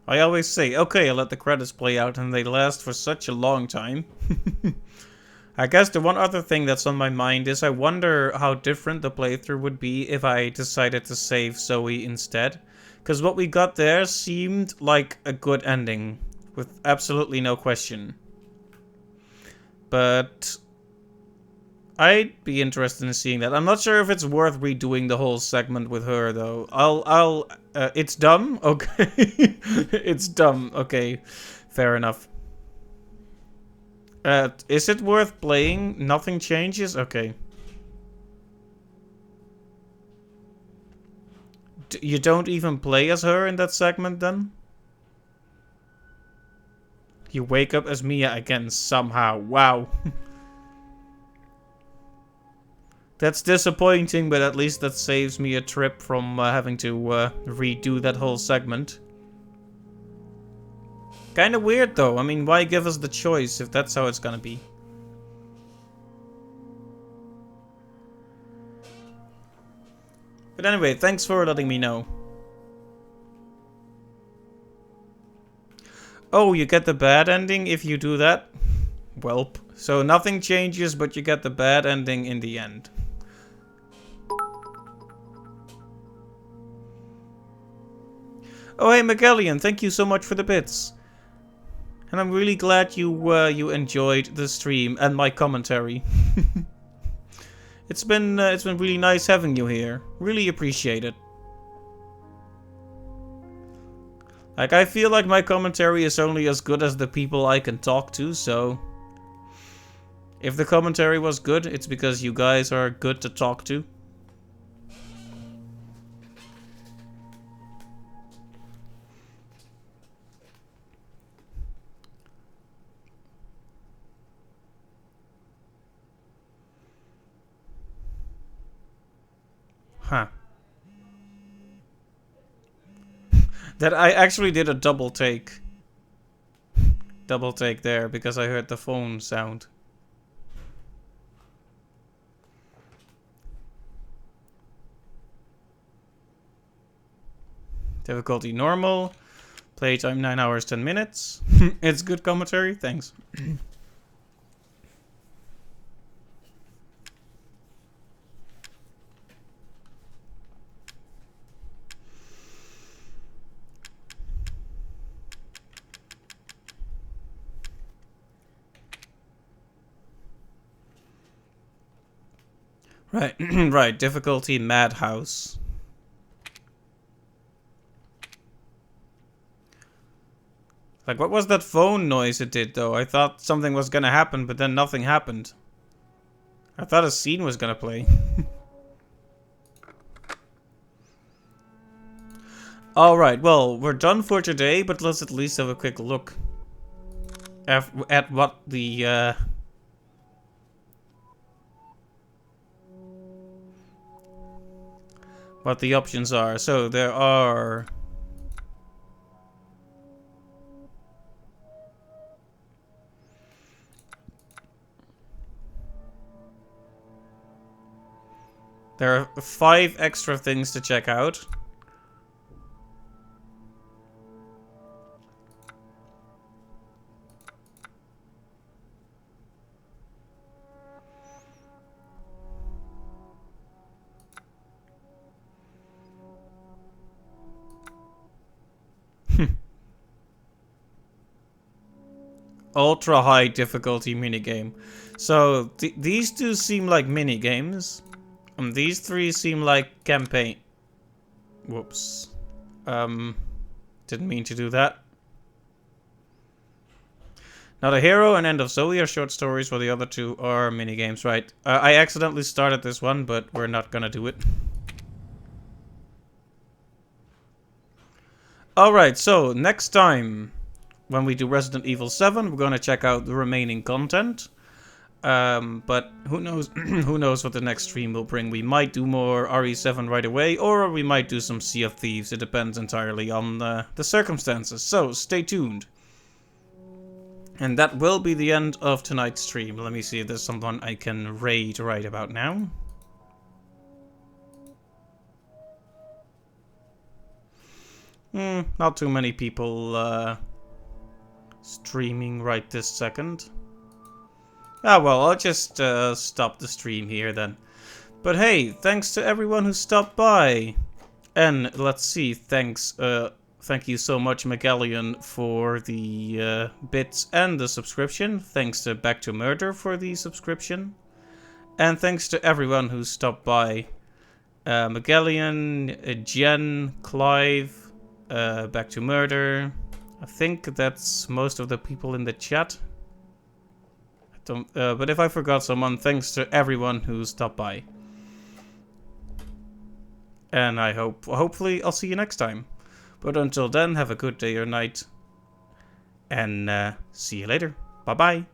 A: I always say, okay, I'll let the credits play out, and they last for such a long time. I guess the one other thing that's on my mind is I wonder how different the playthrough would be if I decided to save Zoe instead. Because what we got there seemed like a good ending, with absolutely no question. But I'd be interested in seeing that. I'm not sure if it's worth redoing the whole segment with her, though. It's dumb? Okay. It's dumb. Okay. Fair enough. Is it worth playing? Nothing changes? Okay. You don't even play as her in that segment, then? You wake up as Mia again somehow. Wow. That's disappointing, but at least that saves me a trip from having to redo that whole segment. Kinda weird though, I mean, why give us the choice if that's how it's gonna be? But anyway, thanks for letting me know. Oh, you get the bad ending if you do that? Welp. So nothing changes, but you get the bad ending in the end. Oh hey Magellian, thank you so much for the bits. And I'm really glad you enjoyed the stream and my commentary. It's been really nice having you here. Really appreciate it. Like, I feel like my commentary is only as good as the people I can talk to, so... If the commentary was good, it's because you guys are good to talk to. Huh. That I actually did a double take. Double take there because I heard the phone sound. Difficulty normal. Playtime 9 hours 10 minutes. It's good commentary, thanks. Right, right, difficulty madhouse. Like, what was that phone noise it did, though? I thought something was gonna happen, but then nothing happened. I thought a scene was gonna play. Alright, well, we're done for today, but let's at least have a quick look at what the, what the options are. So there are... There are 5 extra things to check out. Ultra high difficulty minigame. So these two seem like minigames. These 3 seem like campaign. Whoops. Didn't mean to do that. Not a Hero and End of Zoe are short stories, while the other 2 are minigames, right? I accidentally started this one, but we're not gonna do it. Alright, so next time, when we do Resident Evil 7, we're gonna check out the remaining content. But who knows who knows what the next stream will bring. We might do more RE7 right away, or we might do some Sea of Thieves. It depends entirely on the circumstances. So stay tuned. And that will be the end of tonight's stream. Let me see if there's someone I can raid right about now. Not too many people streaming right this second. Ah, well, I'll just stop the stream here then. But hey, thanks to everyone who stopped by. And let's see, thank you so much, Megallion, for the bits and the subscription. Thanks to Back to Murder for the subscription. And thanks to everyone who stopped by. Megallion, Jen, Clive, Back to Murder. I think that's most of the people in the chat. But if I forgot someone, thanks to everyone who stopped by. And I hopefully I'll see you next time. But until then, have a good day or night. And see you later. Bye-bye.